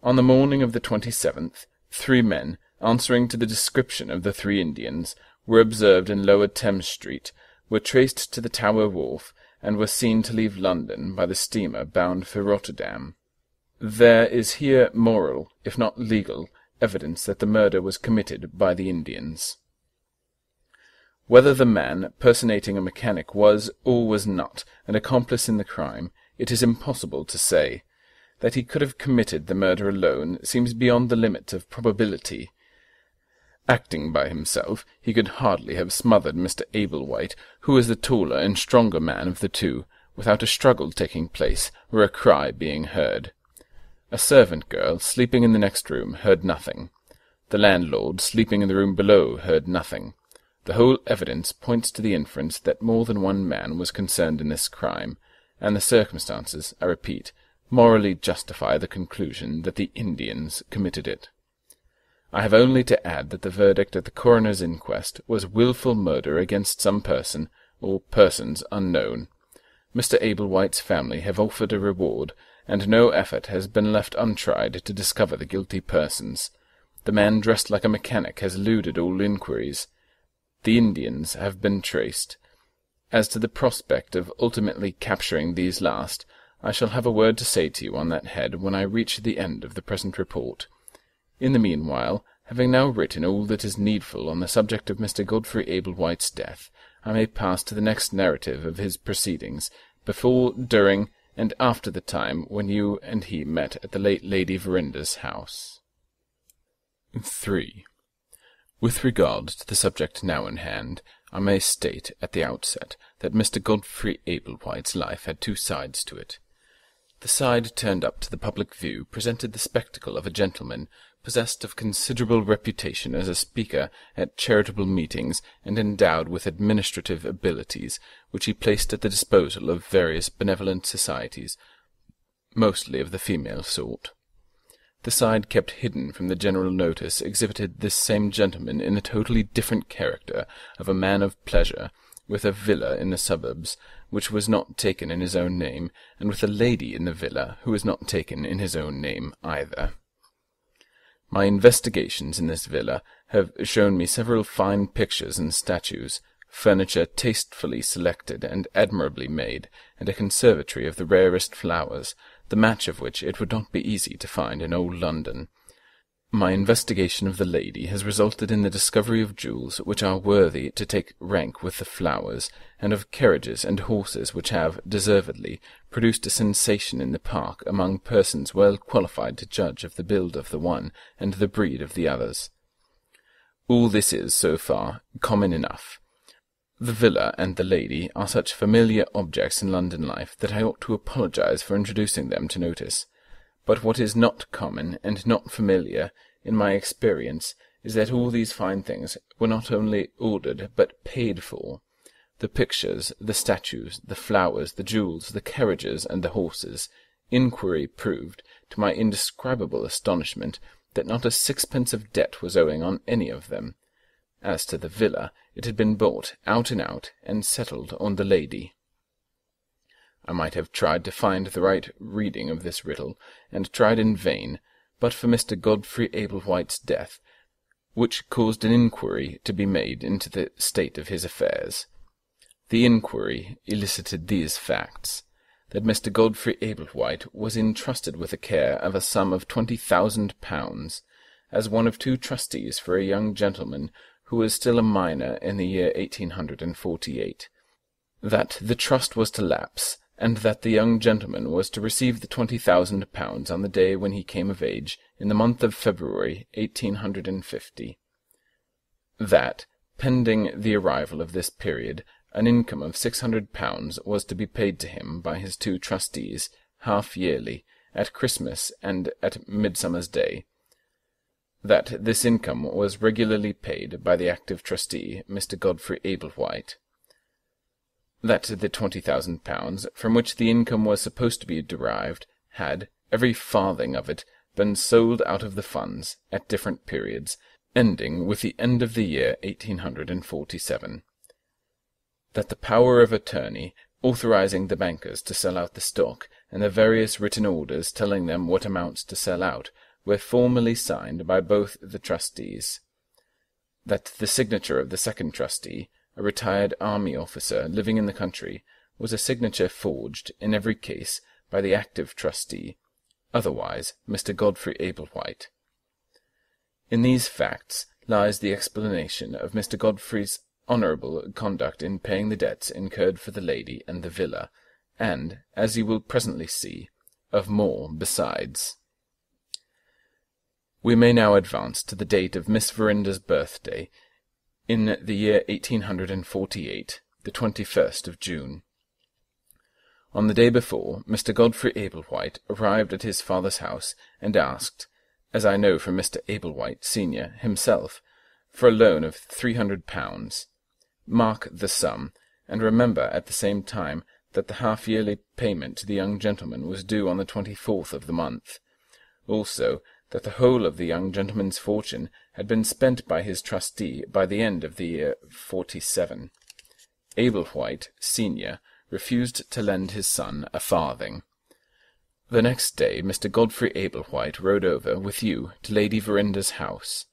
On the morning of the 27th, 3 men, answering to the description of the 3 Indians, were observed in Lower Thames Street, were traced to the Tower Wharf, and were seen to leave London by the steamer bound for Rotterdam. There is here moral, if not legal, evidence that the murder was committed by the Indians. Whether the man personating a mechanic was, or was not, an accomplice in the crime, it is impossible to say. That he could have committed the murder alone seems beyond the limit of probability. Acting by himself, he could hardly have smothered Mr. Ablewhite, who was the taller and stronger man of the 2, without a struggle taking place, or a cry being heard. A servant girl, sleeping in the next room, heard nothing. The landlord, sleeping in the room below, heard nothing. The whole evidence points to the inference that more than one man was concerned in this crime, and the circumstances, I repeat, morally justify the conclusion that the Indians committed it. I have only to add that the verdict at the coroner's inquest was wilful murder against some person, or persons unknown. Mr. Ablewhite's family have offered a reward, and no effort has been left untried to discover the guilty persons. The man dressed like a mechanic has eluded all inquiries. The Indians have been traced. As to the prospect of ultimately capturing these last, I shall have a word to say to you on that head when I reach the end of the present report. In the meanwhile, Having now written all that is needful on the subject of Mr. Godfrey Ablewhite's death, I may pass to the next narrative of his proceedings, before, during, and after the time when you and he met at the late Lady Verinder's house. 3. With regard to the subject now in hand, I may state at the outset that Mr. Godfrey Ablewhite's life had two sides to it. The side turned up to the public view presented the spectacle of a gentleman possessed of considerable reputation as a speaker at charitable meetings and endowed with administrative abilities, which he placed at the disposal of various benevolent societies, mostly of the female sort. The side kept hidden from the general notice exhibited this same gentleman in a totally different character of a man of pleasure, with a villa in the suburbs, which was not taken in his own name, and with a lady in the villa, who was not taken in his own name either. My investigations in this villa have shown me several fine pictures and statues, furniture tastefully selected and admirably made, and a conservatory of the rarest flowers, the match of which it would not be easy to find in old London. My investigation of the lady has resulted in the discovery of jewels which are worthy to take rank with the flowers, and of carriages and horses which have, deservedly, produced a sensation in the park among persons well qualified to judge of the build of the one and the breed of the others. All this is, so far, common enough. The villa and the lady are such familiar objects in London life that I ought to apologize for introducing them to notice. But what is not common and not familiar, in my experience, is that all these fine things were not only ordered but paid for. The pictures, the statues, the flowers, the jewels, the carriages, and the horses. Inquiry proved, to my indescribable astonishment, that not a sixpence of debt was owing on any of them. As to the villa, it had been bought out and out, and settled on the lady. I might have tried to find the right reading of this riddle, and tried in vain, but for Mr. Godfrey Ablewhite's death, which caused an inquiry to be made into the state of his affairs. The inquiry elicited these facts, that Mr. Godfrey Ablewhite was entrusted with the care of a sum of £20,000, as one of 2 trustees for a young gentleman who was still a minor in the year 1848, that the trust was to lapse, and that the young gentleman was to receive the £20,000 on the day when he came of age, in the month of February, 1850. That, pending the arrival of this period, an income of £600 was to be paid to him by his 2 trustees, half yearly, at Christmas and at Midsummer's Day. That this income was regularly paid by the active trustee, Mr. Godfrey Ablewhite. That the £20,000, from which the income was supposed to be derived, had, every farthing of it, been sold out of the funds, at different periods, ending with the end of the year 1847. That the power of attorney, authorizing the bankers to sell out the stock, and the various written orders telling them what amounts to sell out, were formally signed by both the trustees. That the signature of the second trustee, a retired army officer living in the country, was a signature forged, in every case, by the active trustee, otherwise Mr. Godfrey Ablewhite. In these facts lies the explanation of Mr. Godfrey's honourable conduct in paying the debts incurred for the lady and the villa, and, as you will presently see, of more besides. We may now advance to the date of Miss Verinder's birthday, in the year 1848, the 21st of June. On the day before, Mr. Godfrey Ablewhite arrived at his father's house, and asked, as I know from Mr. Ablewhite, senior, himself, for a loan of £300. Mark the sum, and remember at the same time that the half-yearly payment to the young gentleman was due on the 24th of the month. Also, that the whole of the young gentleman's fortune had been spent by his trustee by the end of the year 47. Ablewhite, senior, refused to lend his son a farthing. The next day Mr. Godfrey Ablewhite rode over with you to Lady Verinder's house.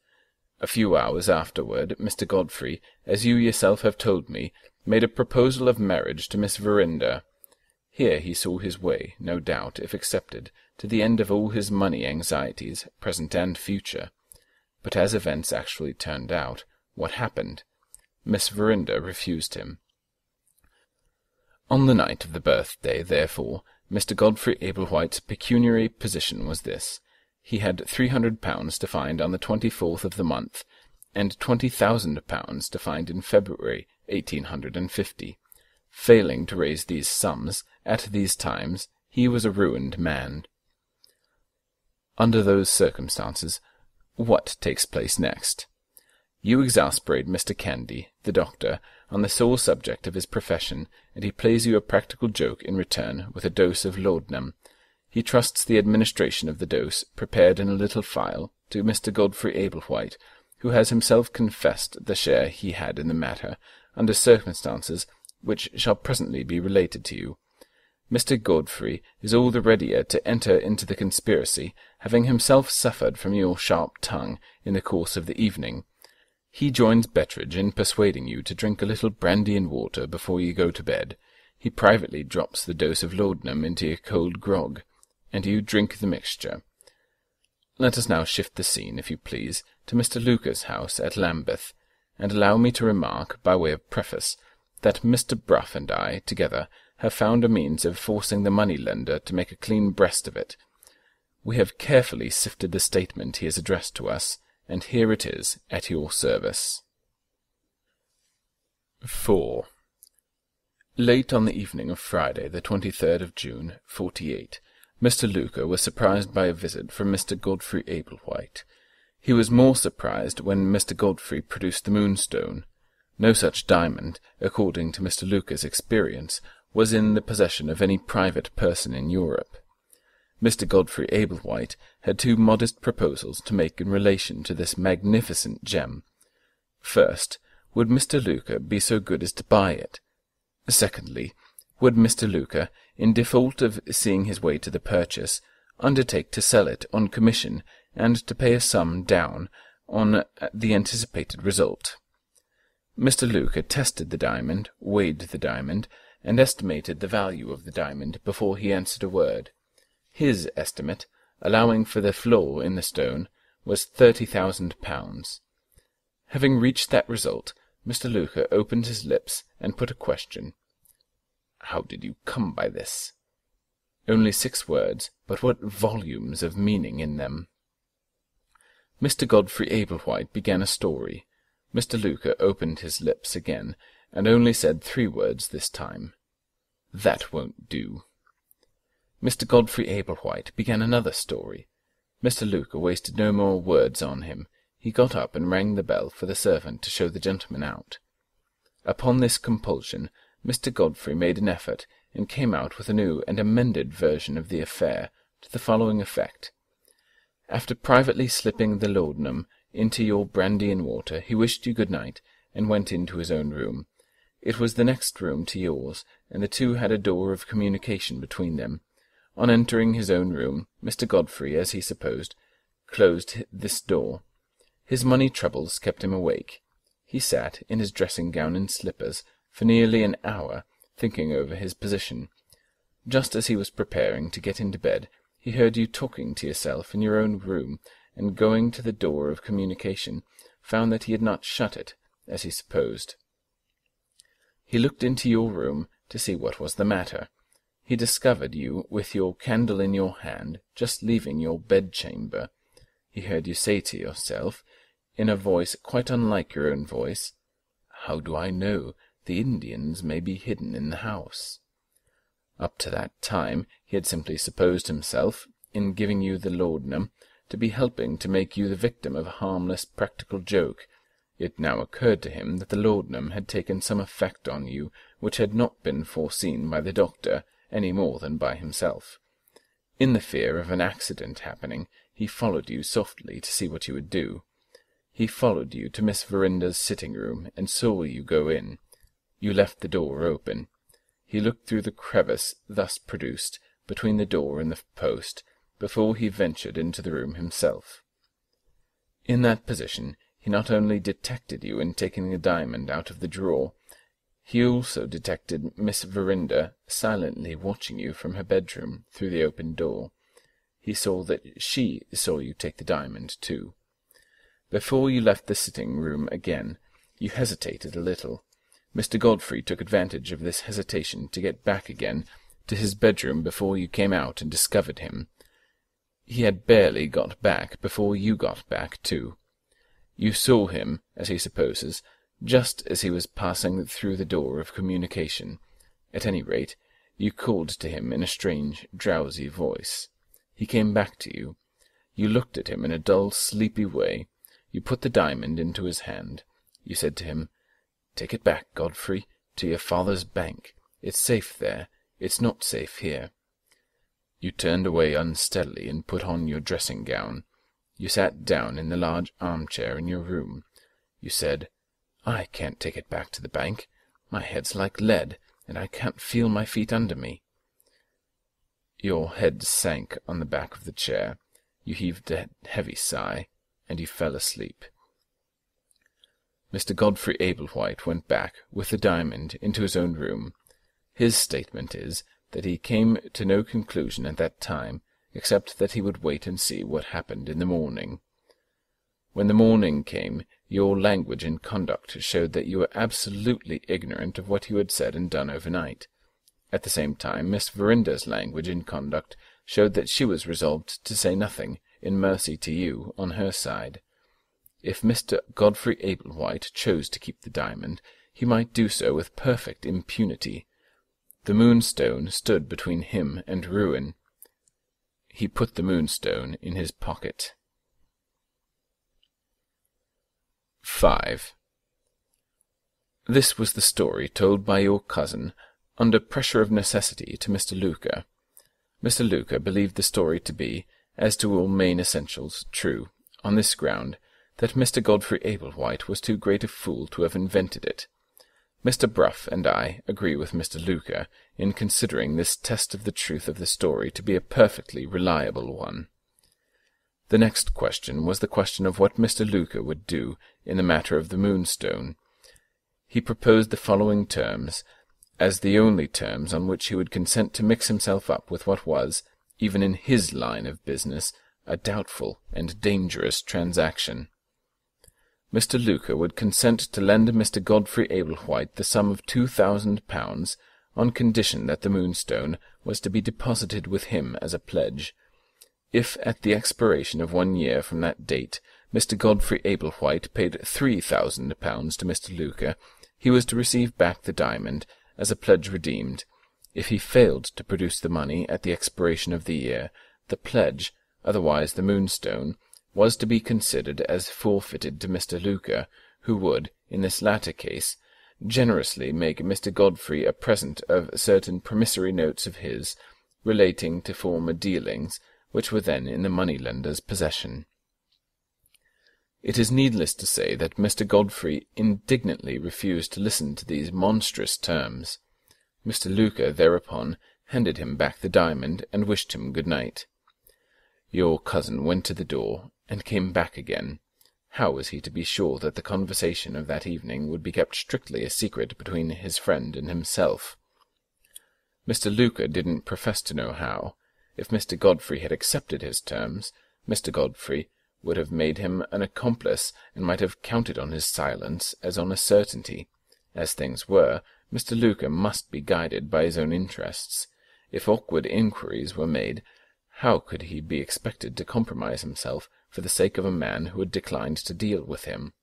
A few hours afterward, Mr. Godfrey, as you yourself have told me, made a proposal of marriage to Miss Verinder. Here he saw his way, no doubt, if accepted, to the end of all his money anxieties, present and future. But as events actually turned out, what happened? Miss Verinder refused him. On the night of the birthday, therefore, Mr. Godfrey Ablewhite's pecuniary position was this. He had £300 to find on the 24th of the month, and £20,000 to find in February 1850. Failing to raise these sums, at these times, he was a ruined man. Under those circumstances, what takes place next? You exasperate Mr. Candy, the doctor, on the sole subject of his profession, and he plays you a practical joke in return with a dose of laudanum. He trusts the administration of the dose, prepared in a little phial, to Mr. Godfrey Ablewhite, who has himself confessed the share he had in the matter, under circumstances which shall presently be related to you. Mr. Godfrey is all the readier to enter into the conspiracy, having himself suffered from your sharp tongue in the course of the evening. He joins Betteredge in persuading you to drink a little brandy and water before you go to bed. He privately drops the dose of laudanum into your cold grog, and you drink the mixture. Let us now shift the scene, if you please, to Mr. Luca's house at Lambeth, and allow me to remark, by way of preface, that Mr. Bruff and I, together, have found a means of forcing the money-lender to make a clean breast of it. We have carefully sifted the statement he has addressed to us, and here it is, at your service. 4. Late on the evening of Friday, the 23rd of June, 48, Mr. Luca was surprised by a visit from Mr. Godfrey Ablewhite. He was more surprised when Mr. Godfrey produced the Moonstone. No such diamond, according to Mr. Luca's experience, was in the possession of any private person in Europe. Mr. Godfrey Ablewhite had two modest proposals to make in relation to this magnificent gem. First, would Mr. Luca be so good as to buy it? Secondly, would Mr. Luca, in default of seeing his way to the purchase, undertake to sell it on commission and to pay a sum down on the anticipated result? Mr. Luca tested the diamond, weighed the diamond, and estimated the value of the diamond before he answered a word. His estimate, allowing for the flaw in the stone, was £30,000. Having reached that result, Mr. Luca opened his lips and put a question. How did you come by this? Only 6 words, but what volumes of meaning in them! Mr. Godfrey Ablewhite began a story. Mr. Luca opened his lips again, and only said 3 words this time. That won't do. Mr. Godfrey Ablewhite began another story. Mr. Luca wasted no more words on him. He got up and rang the bell for the servant to show the gentleman out. Upon this compulsion, Mr. Godfrey made an effort, and came out with a new and amended version of the affair, to the following effect. After privately slipping the laudanum into your brandy and water, he wished you good night, and went into his own room. It was the next room to yours, and the two had a door of communication between them. On entering his own room, Mr. Godfrey, as he supposed, closed this door. His money troubles kept him awake. He sat, in his dressing-gown and slippers, for nearly an hour, thinking over his position. Just as he was preparing to get into bed, he heard you talking to yourself in your own room, and going to the door of communication, found that he had not shut it, as he supposed. He looked into your room to see what was the matter. He discovered you with your candle in your hand, just leaving your bedchamber. He heard you say to yourself, in a voice quite unlike your own voice, "How do I know the Indians may be hidden in the house?" Up to that time he had simply supposed himself, in giving you the laudanum, to be helping to make you the victim of a harmless practical joke. It now occurred to him that the laudanum had taken some effect on you which had not been foreseen by the doctor any more than by himself. In the fear of an accident happening, he followed you softly to see what you would do. He followed you to Miss Verinder's sitting-room, and saw you go in. You left the door open. He looked through the crevice thus produced between the door and the post, before he ventured into the room himself. In that position, he not only detected you in taking the diamond out of the drawer, he also detected Miss Verinder silently watching you from her bedroom through the open door. He saw that she saw you take the diamond, too. Before you left the sitting-room again, you hesitated a little. Mr. Godfrey took advantage of this hesitation to get back again to his bedroom before you came out and discovered him. He had barely got back before you got back, too. You saw him, as he supposes, just as he was passing through the door of communication. At any rate, you called to him in a strange, drowsy voice. He came back to you. You looked at him in a dull, sleepy way. You put the diamond into his hand. You said to him, "Take it back, Godfrey, to your father's bank. It's safe there. It's not safe here." You turned away unsteadily and put on your dressing-gown. You sat down in the large armchair in your room. You said, "I can't take it back to the bank. My head's like lead, and I can't feel my feet under me." Your head sank on the back of the chair. You heaved a heavy sigh, and you fell asleep. Mr. Godfrey Ablewhite went back with the diamond into his own room. His statement is that he came to no conclusion at that time, except that he would wait and see what happened in the morning. When the morning came, your language and conduct showed that you were absolutely ignorant of what you had said and done overnight. At the same time, Miss Verinder's language and conduct showed that she was resolved to say nothing, in mercy to you, on her side. If Mr. Godfrey Ablewhite chose to keep the diamond, he might do so with perfect impunity. The Moonstone stood between him and ruin. He put the Moonstone in his pocket. 5. This was the story told by your cousin, under pressure of necessity, to Mr. Luca. Mr. Luca believed the story to be, as to all main essentials, true, on this ground, that Mr. Godfrey Ablewhite was too great a fool to have invented it. Mr. Bruff and I agree with Mr. Luca in considering this test of the truth of the story to be a perfectly reliable one. The next question was the question of what Mr. Luca would do in the matter of the Moonstone. He proposed the following terms, as the only terms on which he would consent to mix himself up with what was, even in his line of business, a doubtful and dangerous transaction. Mr. Luca would consent to lend Mr. Godfrey Ablewhite the sum of £2,000 on condition that the Moonstone was to be deposited with him as a pledge. If at the expiration of 1 year from that date Mr. Godfrey Ablewhite paid £3,000 to Mr. Luca, he was to receive back the diamond as a pledge redeemed. If he failed to produce the money at the expiration of the year, the pledge, otherwise the Moonstone, was to be considered as forfeited to Mr. Luca, who would, in this latter case, generously make Mr. Godfrey a present of certain promissory notes of his, relating to former dealings, which were then in the money-lender's possession. It is needless to say that Mr. Godfrey indignantly refused to listen to these monstrous terms. Mr. Luca thereupon handed him back the diamond and wished him good night. Your cousin went to the door and came back again. How was he to be sure that the conversation of that evening would be kept strictly a secret between his friend and himself? Mr. Luca didn't profess to know how. If Mr. Godfrey had accepted his terms, Mr. Godfrey would have made him an accomplice, and might have counted on his silence as on a certainty. As things were, Mr. Luca must be guided by his own interests. If awkward inquiries were made, how could he be expected to compromise himself for the sake of a man who had declined to deal with him?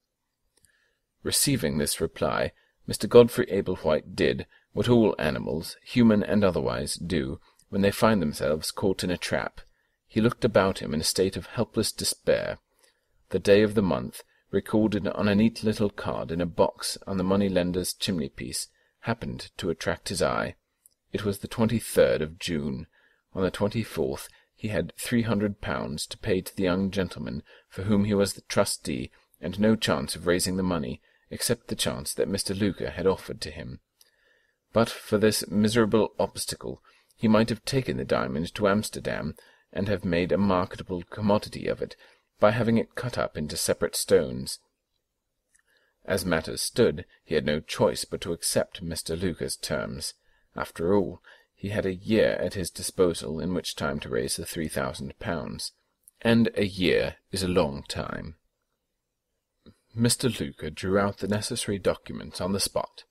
Receiving this reply, Mr. Godfrey Ablewhite did what all animals, human and otherwise, do when they find themselves caught in a trap. He looked about him in a state of helpless despair. The day of the month, recorded on a neat little card in a box on the money-lender's chimney-piece, happened to attract his eye. It was the 23rd of June. On the 24th he had £300 to pay to the young gentleman for whom he was the trustee, and no chance of raising the money, except the chance that Mr. Luca had offered to him. But for this miserable obstacle, he might have taken the diamond to Amsterdam, and have made a marketable commodity of it, by having it cut up into separate stones. As matters stood, he had no choice but to accept Mr. Luca's terms. After all, he had a year at his disposal in which time to raise the £3,000, and a year is a long time. Mr. Luca drew out the necessary documents on the spot.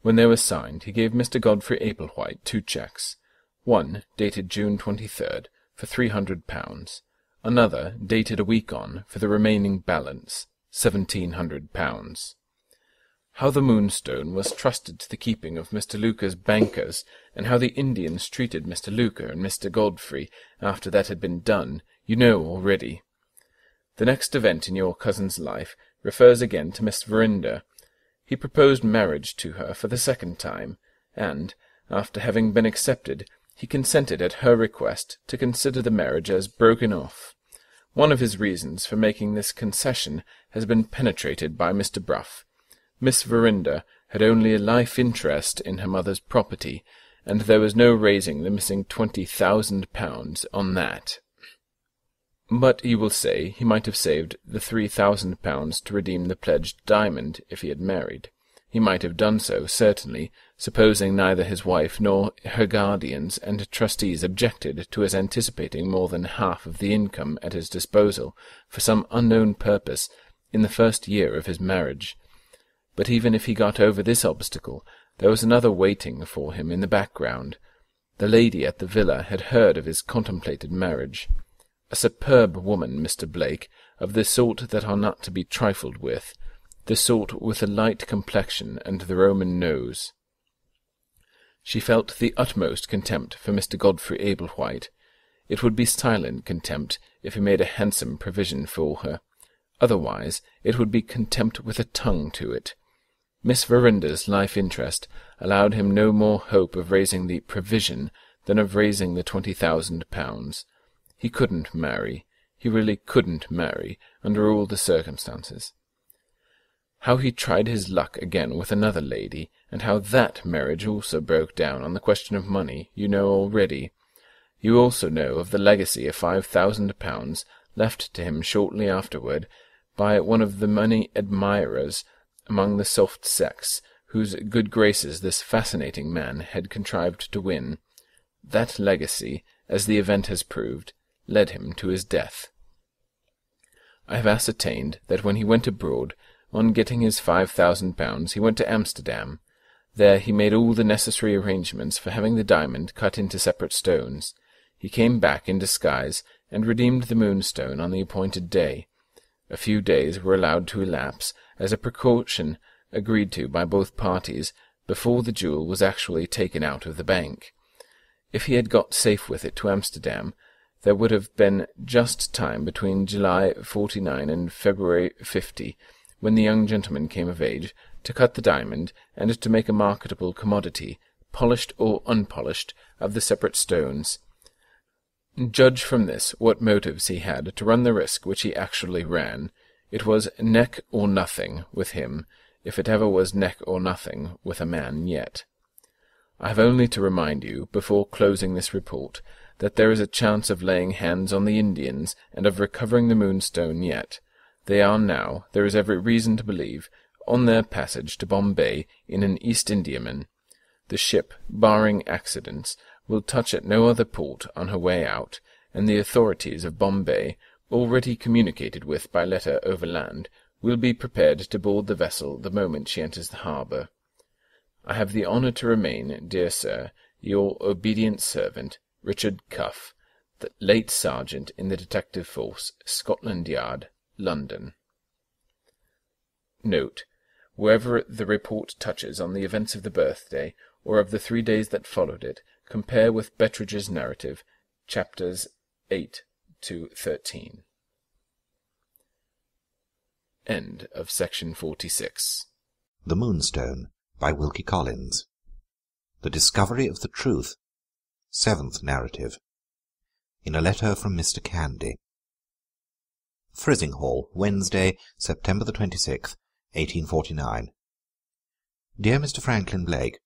When they were signed, he gave Mr. Godfrey Ablewhite 2 cheques, one dated June 23rd, for £300, another dated a week on, for the remaining balance, £1,700. How the Moonstone was trusted to the keeping of Mr. Luca's bankers, and how the Indians treated Mr. Luca and Mr. Godfrey after that had been done, you know already. The next event in your cousin's life refers again to Miss Verinder. He proposed marriage to her for the 2nd time, and, after having been accepted, he consented at her request to consider the marriage as broken off. One of his reasons for making this concession has been penetrated by Mr. Bruff. Miss Verinder had only a life interest in her mother's property, and there was no raising the missing £20,000 on that. But you will say he might have saved the £3,000 to redeem the pledged diamond if he had married. He might have done so, certainly, supposing neither his wife nor her guardians and trustees objected to his anticipating more than half of the income at his disposal for some unknown purpose in the first year of his marriage. But even if he got over this obstacle, there was another waiting for him in the background. The lady at the villa had heard of his contemplated marriage. A superb woman, Mr. Blake, of the sort that are not to be trifled with, the sort with the light complexion and the Roman nose. She felt the utmost contempt for Mr. Godfrey Ablewhite. It would be silent contempt if he made a handsome provision for her. Otherwise it would be contempt with a tongue to it. Miss Verinder's life interest allowed him no more hope of raising the provision than of raising the £20,000. He couldn't marry. He really couldn't marry, under all the circumstances. How he tried his luck again with another lady, and how that marriage also broke down on the question of money, you know already. You also know of the legacy of £5,000 left to him shortly afterward by one of the money admirers among the soft sex, whose good graces this fascinating man had contrived to win. That legacy, as the event has proved, led him to his death. I have ascertained that when he went abroad, on getting his £5,000, he went to Amsterdam. There he made all the necessary arrangements for having the diamond cut into separate stones. He came back in disguise, and redeemed the Moonstone on the appointed day. A few days were allowed to elapse, as a precaution agreed to by both parties, before the jewel was actually taken out of the bank. If he had got safe with it to Amsterdam, there would have been just time between July 49 and February 50, when the young gentleman came of age, to cut the diamond, and to make a marketable commodity, polished or unpolished, of the separate stones. Judge from this what motives he had to run the risk which he actually ran. It was neck or nothing with him, if it ever was neck or nothing with a man yet. I have only to remind you, before closing this report, that there is a chance of laying hands on the Indians and of recovering the Moonstone yet. They are now, there is every reason to believe, on their passage to Bombay in an East Indiaman. The ship, barring accidents, will touch at no other port on her way out, and the authorities of Bombay, already communicated with by letter overland, will be prepared to board the vessel the moment she enters the harbour. I have the honour to remain, dear sir, your obedient servant, Richard Cuff, the late sergeant in the detective force, Scotland Yard, London. Note: wherever the report touches on the events of the birthday, or of the 3 days that followed it, compare with Bettridge's narrative, chapters 8 to 13. End of section 46. The Moonstone, by Wilkie Collins. The Discovery of the Truth. 7th narrative. In a letter from Mr. Candy. Frizinghall, Wednesday, September the 26th, 1849. Dear Mr. Franklin Blake,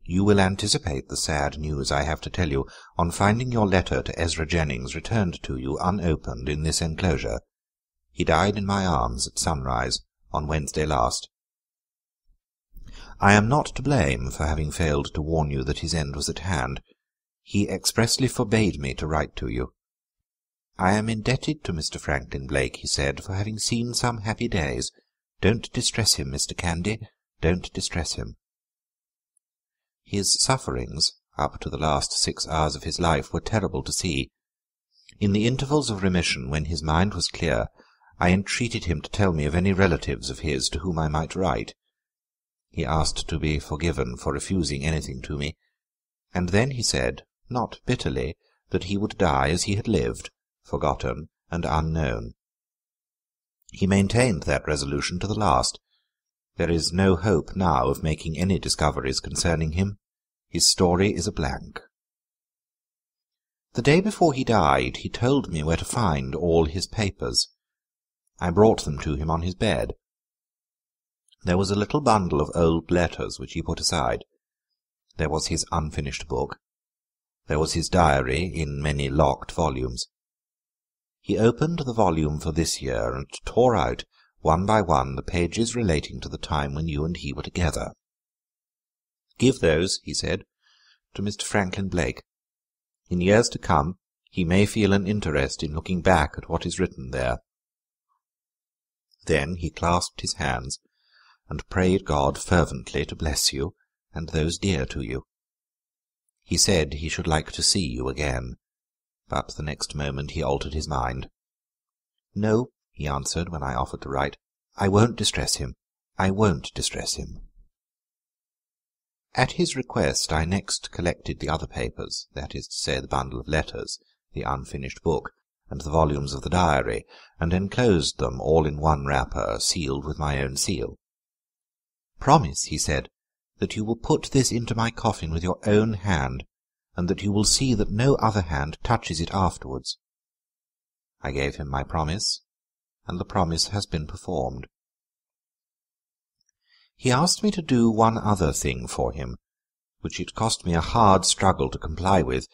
you will anticipate the sad news I have to tell you on finding your letter to Ezra Jennings returned to you unopened in this enclosure. He died in my arms at sunrise on Wednesday last. I am not to blame for having failed to warn you that his end was at hand. He expressly forbade me to write to you. I am indebted to Mr. Franklin Blake, he said, for having seen some happy days, Don't distress him, Mr. Candy, don't distress him. His sufferings, up to the last 6 hours of his life, were terrible to see. In the intervals of remission, when his mind was clear, I entreated him to tell me of any relatives of his to whom I might write. He asked to be forgiven for refusing anything to me, and then he said, not bitterly, that he would die as he had lived, forgotten and unknown. He maintained that resolution to the last. There is no hope now of making any discoveries concerning him. His story is a blank. The day before he died, he told me where to find all his papers. I brought them to him on his bed. There was a little bundle of old letters which he put aside. There was his unfinished book. There was his diary in many locked volumes. He opened the volume for this year and tore out, one by one, the pages relating to the time when you and he were together. "Give those," he said, "to Mr. Franklin Blake. In years to come he may feel an interest in looking back at what is written there." Then he clasped his hands and prayed God fervently to bless you and those dear to you. He said he should like to see you again, but the next moment he altered his mind. "No," he answered when I offered to write, "I won't distress him. I won't distress him." At his request I next collected the other papers, that is to say, the bundle of letters, the unfinished book, and the volumes of the diary, and enclosed them all in one wrapper, sealed with my own seal. "Promise," he said, "that you will put this into my coffin with your own hand, and that you will see that no other hand touches it afterwards." I gave him my promise, and the promise has been performed. He asked me to do one other thing for him, which it cost me a hard struggle to comply with.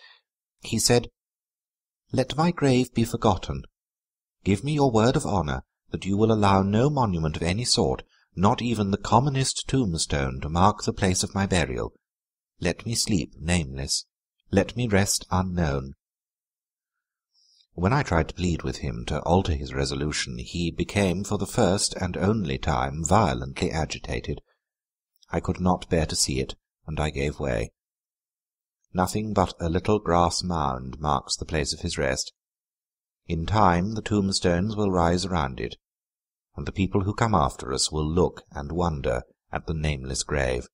He said, "Let my grave be forgotten. Give me your word of honour that you will allow no monument of any sort, not even the commonest tombstone, to mark the place of my burial. Let me sleep nameless. Let me rest unknown." When I tried to plead with him to alter his resolution, he became, for the first and only time, violently agitated. I could not bear to see it, and I gave way. Nothing but a little grass mound marks the place of his rest. In time the tombstones will rise around it, and the people who come after us will look and wonder at the nameless grave.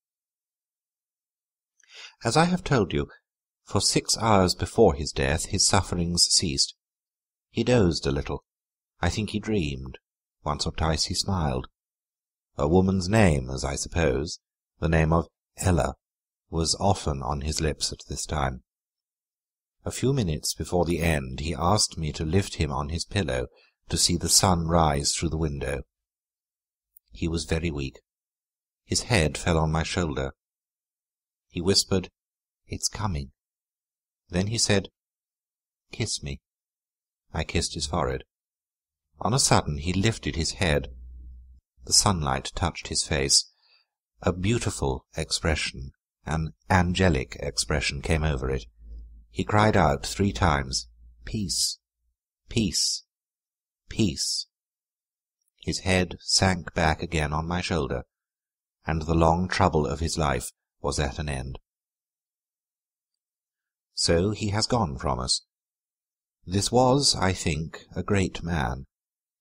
As I have told you, for 6 hours before his death his sufferings ceased. He dozed a little. I think he dreamed. Once or twice he smiled. A woman's name, as I suppose, the name of Ella, was often on his lips at this time. A few minutes before the end he asked me to lift him on his pillow to see the sun rise through the window. He was very weak. His head fell on my shoulder. He whispered, "It's coming." Then he said, "Kiss me." I kissed his forehead. On a sudden he lifted his head. The sunlight touched his face. A beautiful expression, an angelic expression, came over it. He cried out 3 times, "Peace, peace, peace." His head sank back again on my shoulder, and the long trouble of his life was at an end. So he has gone from us. This was, I think, a great man,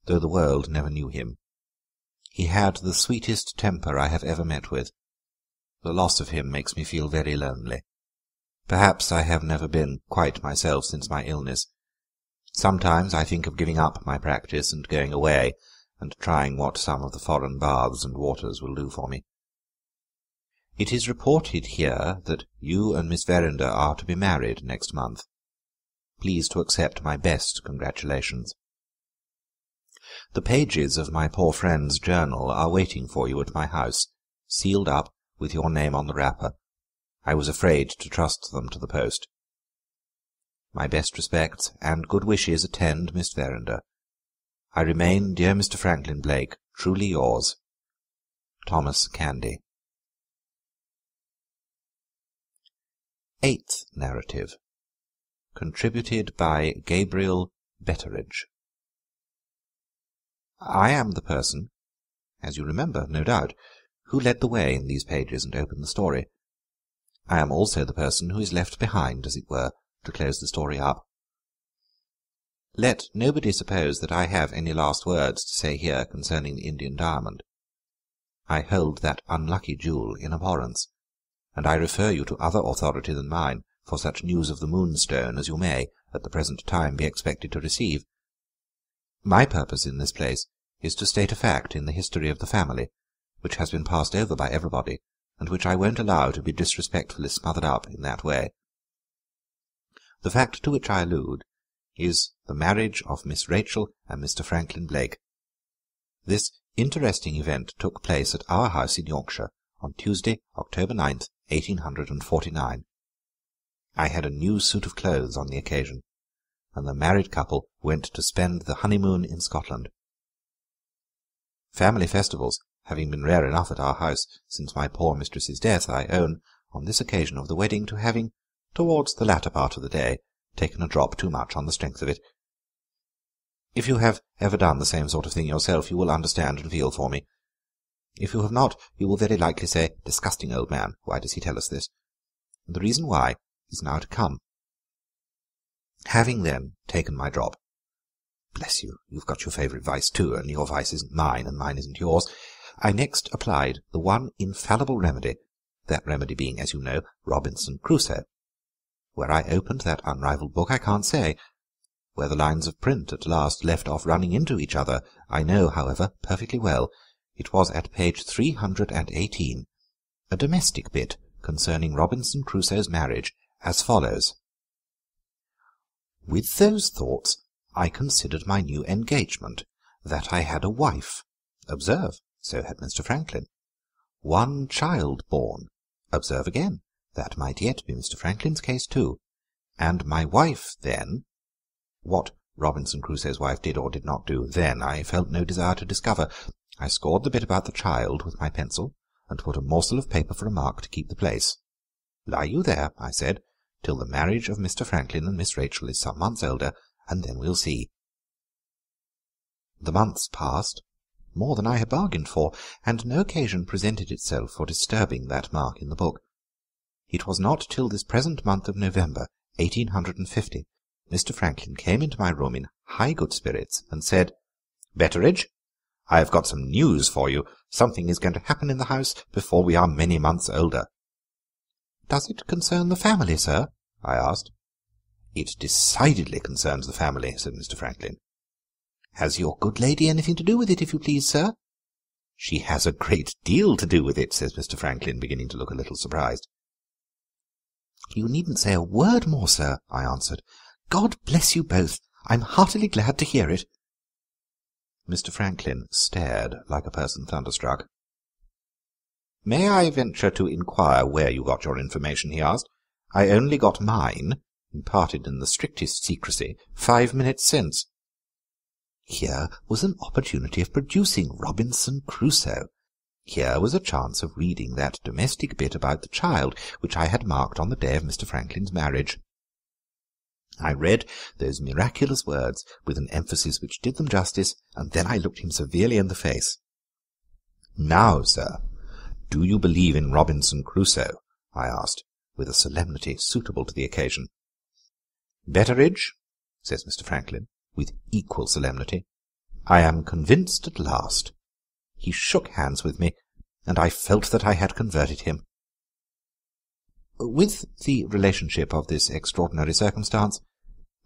though the world never knew him. He had the sweetest temper I have ever met with. The loss of him makes me feel very lonely. Perhaps I have never been quite myself since my illness. Sometimes I think of giving up my practice and going away, and trying what some of the foreign baths and waters will do for me. It is reported here that you and Miss Verinder are to be married next month. Please to accept my best congratulations. The pages of my poor friend's journal are waiting for you at my house, sealed up, with your name on the wrapper. I was afraid to trust them to the post. My best respects and good wishes attend Miss Verinder. I remain, dear Mr. Franklin Blake, truly yours, Thomas Candy. 8th narrative, contributed by Gabriel Betteridge. I am the person, as you remember, no doubt, who led the way in these pages and opened the story. I am also the person who is left behind, as it were, to close the story up. Let nobody suppose that I have any last words to say here concerning the Indian diamond. I hold that unlucky jewel in abhorrence, and I refer you to other authority than mine for such news of the Moonstone as you may, at the present time, be expected to receive. My purpose in this place is to state a fact in the history of the family, which has been passed over by everybody, and which I won't allow to be disrespectfully smothered up in that way. The fact to which I allude is the marriage of Miss Rachel and Mr. Franklin Blake. This interesting event took place at our house in Yorkshire on Tuesday, October 9th, 1849. I had a new suit of clothes on the occasion, and the married couple went to spend the honeymoon in Scotland. Family festivals having been rare enough at our house since my poor mistress's death, I own, on this occasion of the wedding, to having, towards the latter part of the day, taken a drop too much on the strength of it. If you have ever done the same sort of thing yourself, you will understand and feel for me. If you have not, you will very likely say, "Disgusting old man, why does he tell us this?" And the reason why is now to come. Having then taken my drop, bless you, you've got your favourite vice too, and your vice isn't mine, and mine isn't yours, I next applied the one infallible remedy, that remedy being, as you know, Robinson Crusoe. Where I opened that unrivalled book I can't say. Where the lines of print at last left off running into each other, I know, however, perfectly well. It was at page 318, a domestic bit concerning Robinson Crusoe's marriage, as follows. With those thoughts I considered my new engagement, that I had a wife. Observe, so had Mr. Franklin. One child born. Observe again, that might yet be Mr. Franklin's case too. And my wife then— what Robinson Crusoe's wife did or did not do then I felt no desire to discover. I scored the bit about the child with my pencil, and put a morsel of paper for a mark to keep the place. Lie you there, I said, till the marriage of Mr. Franklin and Miss Rachel is some months older, and then we'll see. The months passed, more than I had bargained for, and no occasion presented itself for disturbing that mark in the book. It was not till this present month of November, 1850, Mr. Franklin came into my room in high good spirits, and said, "Betteridge, I have got some news for you. Something is going to happen in the house before we are many months older." "Does it concern the family, sir?" I asked. "It decidedly concerns the family," said Mr. Franklin. "Has your good lady anything to do with it, if you please, sir?" "She has a great deal to do with it," says Mr. Franklin, beginning to look a little surprised. "You needn't say a word more, sir," I answered. "God bless you both. I'm heartily glad to hear it." Mr. Franklin stared like a person thunderstruck. "May I venture to inquire where you got your information?" he asked. "I only got mine, imparted in the strictest secrecy, 5 minutes since." Here was an opportunity of producing Robinson Crusoe. Here was a chance of reading that domestic bit about the child which I had marked on the day of Mr. Franklin's marriage. I read those miraculous words with an emphasis which did them justice, and then I looked him severely in the face. "Now, sir, do you believe in Robinson Crusoe?" I asked, with a solemnity suitable to the occasion. "Betteridge," says Mr. Franklin, with equal solemnity, "I am convinced at last." He shook hands with me, and I felt that I had converted him. With the relationship of this extraordinary circumstance,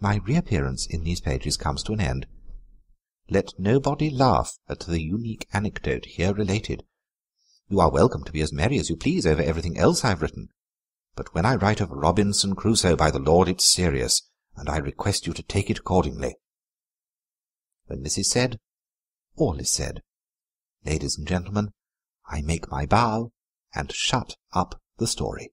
my reappearance in these pages comes to an end. Let nobody laugh at the unique anecdote here related. You are welcome to be as merry as you please over everything else I've written, but when I write of Robinson Crusoe, by the Lord, it's serious, and I request you to take it accordingly. When this is said, all is said. Ladies and gentlemen, I make my bow and shut up the story.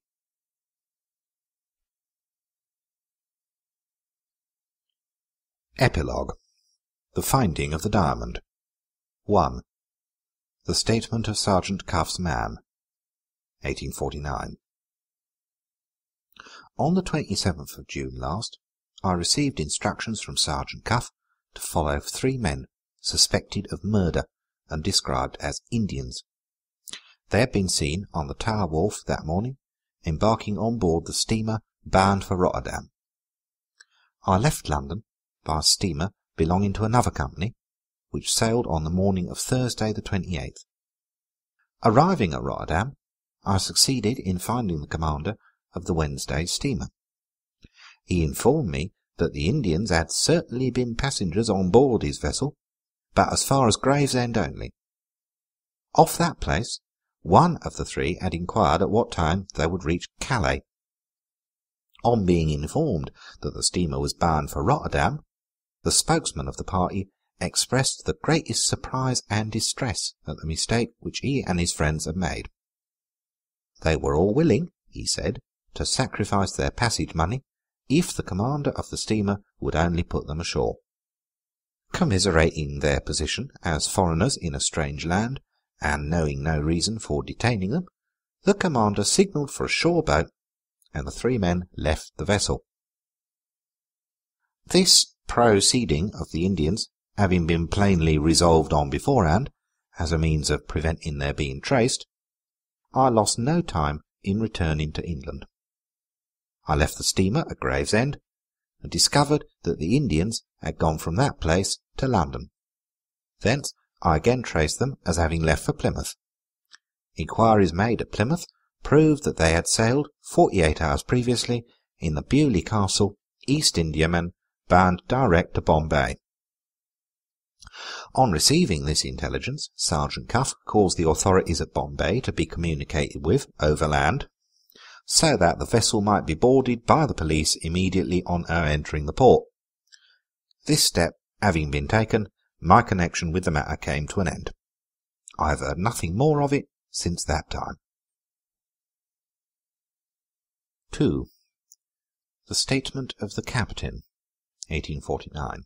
Epilogue. The Finding of the Diamond. 1. The Statement of Sergeant Cuff's Man. 1849. On the 27th of June last, I received instructions from Sergeant Cuff to follow 3 men suspected of murder and described as Indians. They had been seen on the Tower Wharf that morning, embarking on board the steamer bound for Rotterdam. I left London by a steamer belonging to another company, which sailed on the morning of Thursday the 28th. Arriving at Rotterdam, I succeeded in finding the commander of the Wednesday steamer. He informed me that the Indians had certainly been passengers on board his vessel, but as far as Gravesend only. Off that place, one of the three had inquired at what time they would reach Calais. On being informed that the steamer was bound for Rotterdam, the spokesman of the party expressed the greatest surprise and distress at the mistake which he and his friends had made. They were all willing, he said, to sacrifice their passage money if the commander of the steamer would only put them ashore. Commiserating their position as foreigners in a strange land, and knowing no reason for detaining them, the commander signalled for a shore boat, and the three men left the vessel. This proceeding of the Indians having been plainly resolved on beforehand, as a means of preventing their being traced, I lost no time in returning to England. I left the steamer at Gravesend, and discovered that the Indians had gone from that place to London. Thence I again traced them as having left for Plymouth. Inquiries made at Plymouth proved that they had sailed 48 hours previously in the Bewley Castle East Indiaman, bound direct to Bombay. On receiving this intelligence, Sergeant Cuff caused the authorities at Bombay to be communicated with overland, so that the vessel might be boarded by the police immediately on our entering the port. This step having been taken, my connection with the matter came to an end. I have heard nothing more of it since that time. 2. The Statement of the Captain, 1849.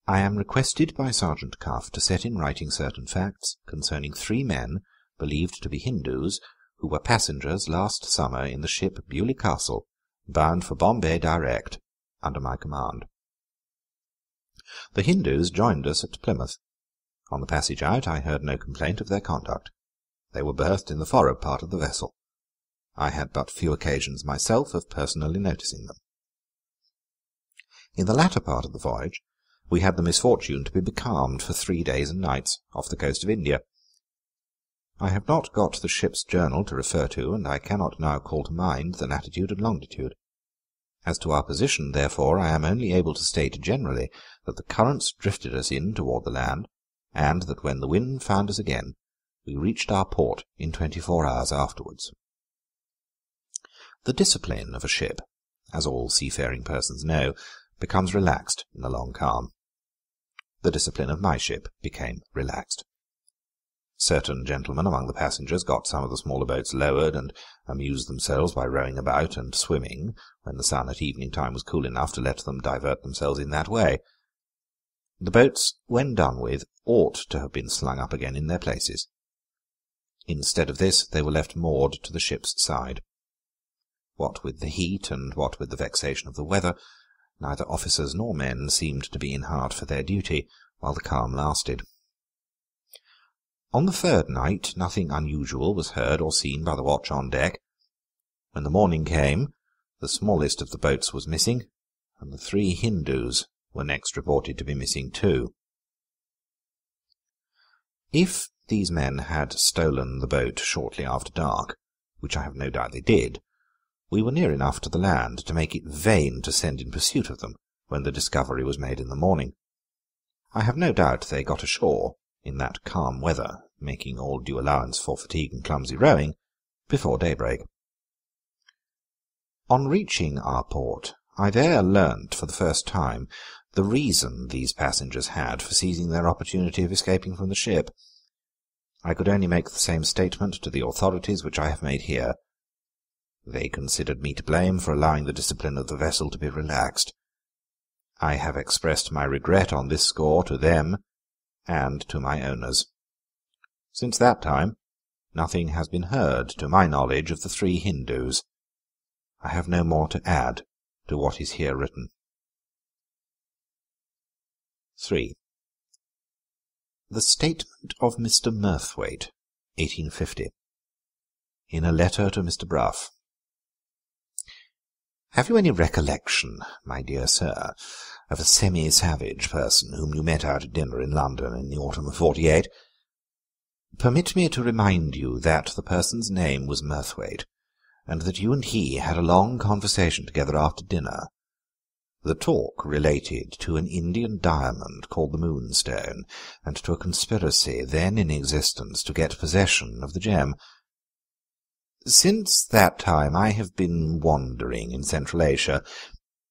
I am requested by Sergeant Cuff to set in writing certain facts concerning 3 men believed to be Hindus who were passengers last summer in the ship Bewley Castle, bound for Bombay direct, under my command. The Hindus joined us at Plymouth. On the passage out I heard no complaint of their conduct. They were berthed in the forward part of the vessel. I had but few occasions myself of personally noticing them. In the latter part of the voyage we had the misfortune to be becalmed for 3 days and nights off the coast of India. I have not got the ship's journal to refer to, and I cannot now call to mind the latitude and longitude. As to our position, therefore, I am only able to state generally that the currents drifted us in toward the land, and that when the wind found us again, we reached our port in 24 hours afterwards. The discipline of a ship, as all seafaring persons know, becomes relaxed in a long calm. The discipline of my ship became relaxed. Certain gentlemen among the passengers got some of the smaller boats lowered, and amused themselves by rowing about and swimming, when the sun at evening time was cool enough to let them divert themselves in that way. The boats, when done with, ought to have been slung up again in their places. Instead of this, they were left moored to the ship's side. What with the heat, and what with the vexation of the weather, neither officers nor men seemed to be in heart for their duty, while the calm lasted. On the 3rd night nothing unusual was heard or seen by the watch on deck. When the morning came, the smallest of the boats was missing, and the 3 Hindus were next reported to be missing too. If these men had stolen the boat shortly after dark, which I have no doubt they did, we were near enough to the land to make it vain to send in pursuit of them when the discovery was made in the morning. I have no doubt they got ashore, in that calm weather, making all due allowance for fatigue and clumsy rowing, before daybreak. On reaching our port, I there learnt for the first time the reason these passengers had for seizing their opportunity of escaping from the ship. I could only make the same statement to the authorities which I have made here. They considered me to blame for allowing the discipline of the vessel to be relaxed. I have expressed my regret on this score to them and to my owners. Since that time, nothing has been heard to my knowledge of the 3 Hindus. I have no more to add to what is here written. 3. The Statement of Mr. Murthwaite, 1850. In a Letter to Mr. Brough. Have you any recollection, my dear sir, of a semi-savage person whom you met out at dinner in London in the autumn of '48? Permit me to remind you that the person's name was Murthwaite, and that you and he had a long conversation together after dinner. The talk related to an Indian diamond called the Moonstone, and to a conspiracy then in existence to get possession of the gem. Since that time I have been wandering in Central Asia.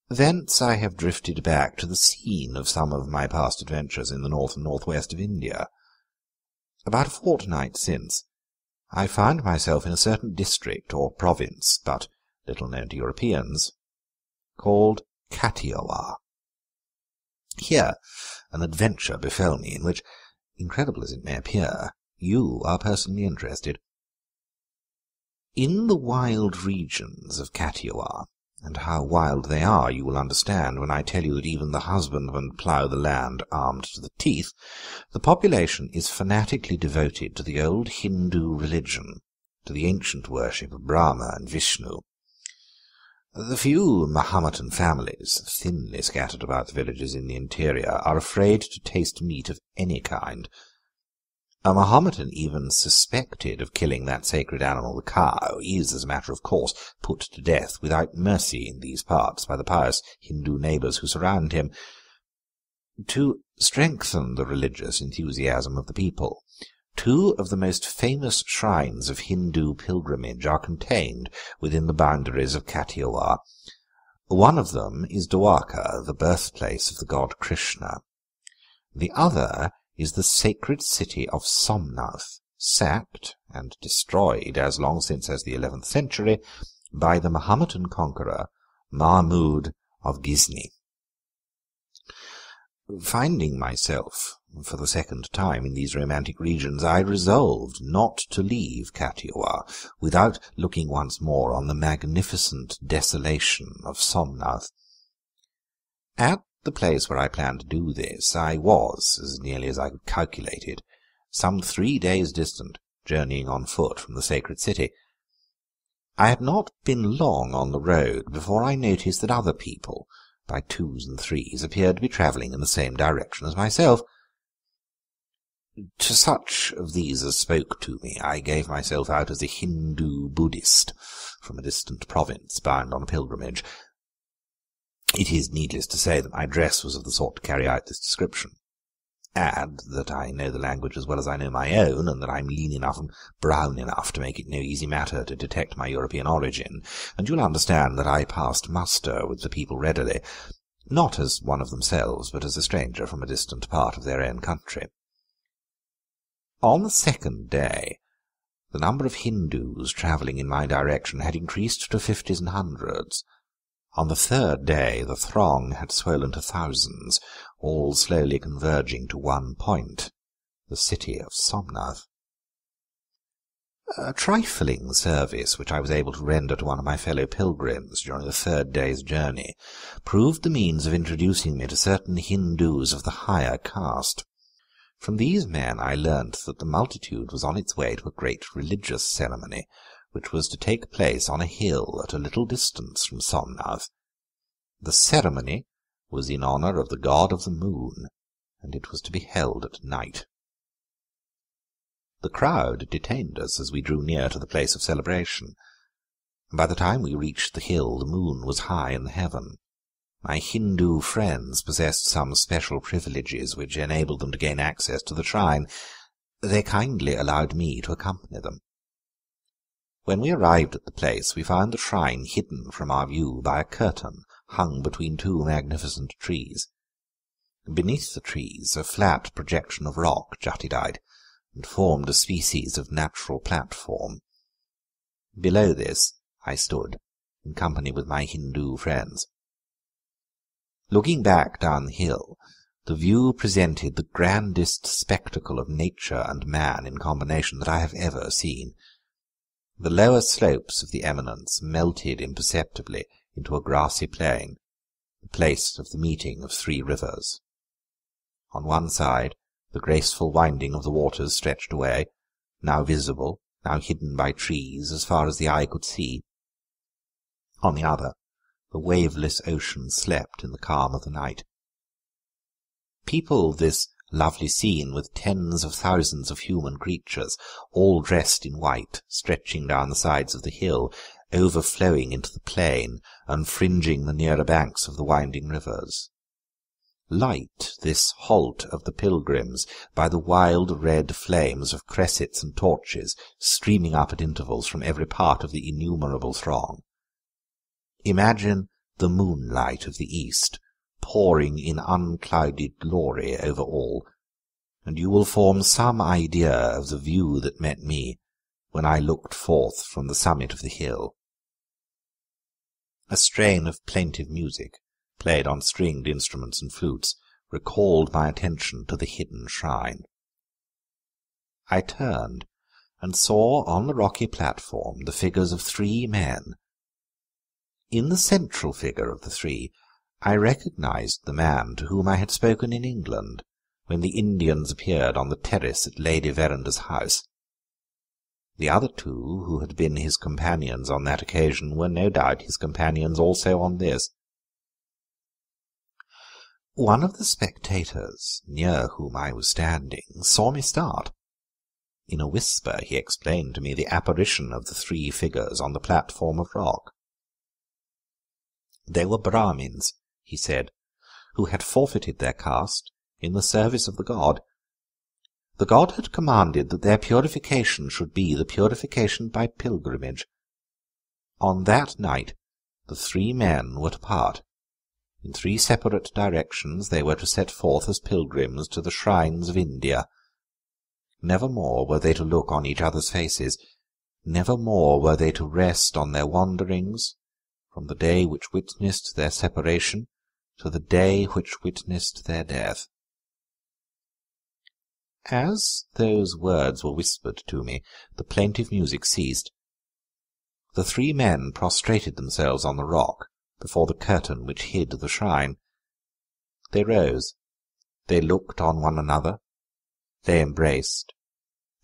Thence I have drifted back to the scene of some of my past adventures in the north and north-west of India. About a fortnight since, I found myself in a certain district or province, but little known to Europeans, called Kathiawar. Here an adventure befell me in which, incredible as it may appear, you are personally interested. In the wild regions of Kathiawar, and how wild they are you will understand when I tell you that even the husbandmen plough the land armed to the teeth, the population is fanatically devoted to the old Hindu religion, to the ancient worship of Brahma and Vishnu. The few Mahometan families, thinly scattered about the villages in the interior, are afraid to taste meat of any kind. A Mahometan even suspected of killing that sacred animal, the cow, is, as a matter of course, put to death without mercy in these parts by the pious Hindu neighbours who surround him. To strengthen the religious enthusiasm of the people, two of the most famous shrines of Hindu pilgrimage are contained within the boundaries of Kathiawar. One of them is Dwarka, the birthplace of the god Krishna. The other is the sacred city of Somnath, sacked and destroyed as long since as the 11th century by the Mahometan conqueror Mahmud of Ghizni. Finding myself for the second time in these romantic regions, I resolved not to leave Kathiawar without looking once more on the magnificent desolation of Somnath. At the place where I planned to do this, I was, as nearly as I could calculate it, some 3 days distant, journeying on foot from the sacred city. I had not been long on the road before I noticed that other people, by twos and threes, appeared to be travelling in the same direction as myself. To such of these as spoke to me, I gave myself out as a Hindu Buddhist from a distant province bound on a pilgrimage. It is needless to say that my dress was of the sort to carry out this description. Add that I know the language as well as I know my own, and that I am lean enough and brown enough to make it no easy matter to detect my European origin, and you'll understand that I passed muster with the people readily, not as one of themselves, but as a stranger from a distant part of their own country. On the second day, the number of Hindus travelling in my direction had increased to 50s and 100s. On the third day the throng had swollen to thousands, all slowly converging to one point, the city of Somnath. A trifling service which I was able to render to one of my fellow pilgrims during the third day's journey proved the means of introducing me to certain Hindus of the higher caste. From these men I learnt that the multitude was on its way to a great religious ceremony, which was to take place on a hill at a little distance from Somnath. The ceremony was in honour of the god of the moon, and it was to be held at night. The crowd detained us as we drew near to the place of celebration. By the time we reached the hill, the moon was high in the heaven. My Hindu friends possessed some special privileges which enabled them to gain access to the shrine. They kindly allowed me to accompany them. When we arrived at the place, we found the shrine hidden from our view by a curtain hung between two magnificent trees. Beneath the trees a flat projection of rock jutted out, and formed a species of natural platform. Below this I stood, in company with my Hindu friends. Looking back down the hill, the view presented the grandest spectacle of nature and man in combination that I have ever seen. The lower slopes of the eminence melted imperceptibly into a grassy plain, the place of the meeting of 3 rivers. On one side The graceful winding of the waters stretched away, now visible, now hidden by trees, as far as the eye could see. On the other, the waveless ocean slept in the calm of the night. People this lovely scene with tens of thousands of human creatures, all dressed in white, stretching down the sides of the hill, overflowing into the plain, and fringing the nearer banks of the winding rivers. Light this halt of the pilgrims by the wild red flames of cressets and torches streaming up at intervals from every part of the innumerable throng. Imagine the moonlight of the east pouring in unclouded glory over all, and you will form some idea of the view that met me when I looked forth from the summit of the hill. A strain of plaintive music, played on stringed instruments and flutes, recalled my attention to the hidden shrine. I turned and saw on the rocky platform the figures of 3 men. In the central figure of the 3, I recognized the man to whom I had spoken in England, when the Indians appeared on the terrace at Lady Veranda's house. The other 2, who had been his companions on that occasion, were no doubt his companions also on this. One of the spectators, near whom I was standing, saw me start. In a whisper he explained to me the apparition of the 3 figures on the platform of rock. They were Brahmins, he said, who had forfeited their caste in the service of the god. The god had commanded that their purification should be the purification by pilgrimage. On that night the 3 men were to part. In 3 separate directions they were to set forth as pilgrims to the shrines of India. Never more were they to look on each other's faces. Never more were they to rest on their wanderings, from the day which witnessed their separation to the day which witnessed their death. As those words were whispered to me, the plaintive music ceased. The 3 men prostrated themselves on the rock before the curtain which hid the shrine. They rose. They looked on one another. They embraced.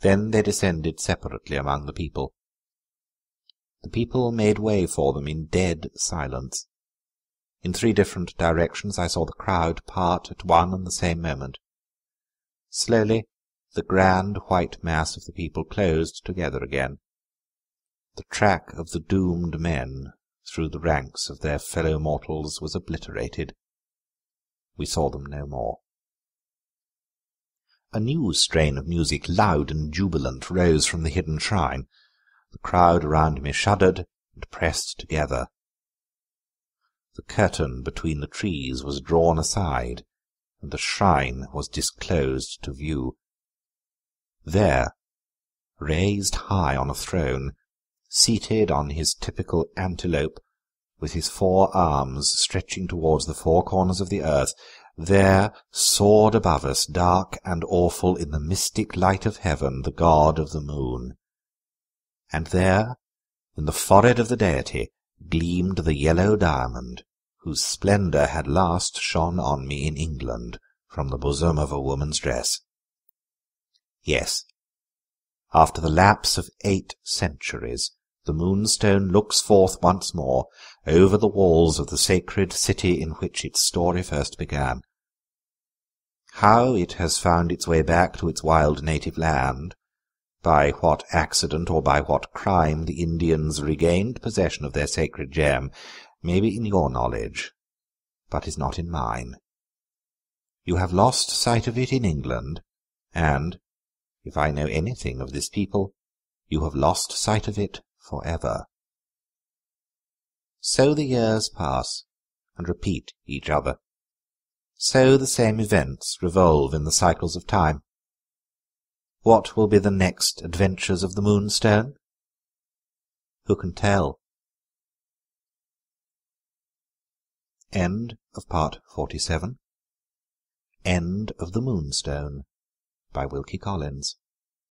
Then they descended separately among the people. The people made way for them in dead silence. In 3 different directions I saw the crowd part at one and the same moment. Slowly the grand white mass of the people closed together again. The track of the doomed men through the ranks of their fellow mortals was obliterated. We saw them no more. A new strain of music, loud and jubilant, rose from the hidden shrine. The crowd around me shuddered and pressed together. The curtain between the trees was drawn aside, and the shrine was disclosed to view. There, raised high on a throne, seated on his typical antelope, with his 4 arms stretching towards the 4 corners of the earth, there soared above us, dark and awful in the mystic light of heaven, the god of the moon. And there, in the forehead of the deity, gleamed the yellow diamond, whose splendour had last shone on me in England from the bosom of a woman's dress. Yes, after the lapse of 8 centuries, the Moonstone looks forth once more over the walls of the sacred city in which its story first began. How it has found its way back to its wild native land, by what accident or by what crime the Indians regained possession of their sacred gem, may be in your knowledge, but is not in mine. You have lost sight of it in England, and, if I know anything of this people, you have lost sight of it for ever. So the years pass, and repeat each other. So the same events revolve in the cycles of time. What will be the next adventures of the Moonstone? Who can tell? End of Part 47. End of the Moonstone by Wilkie Collins.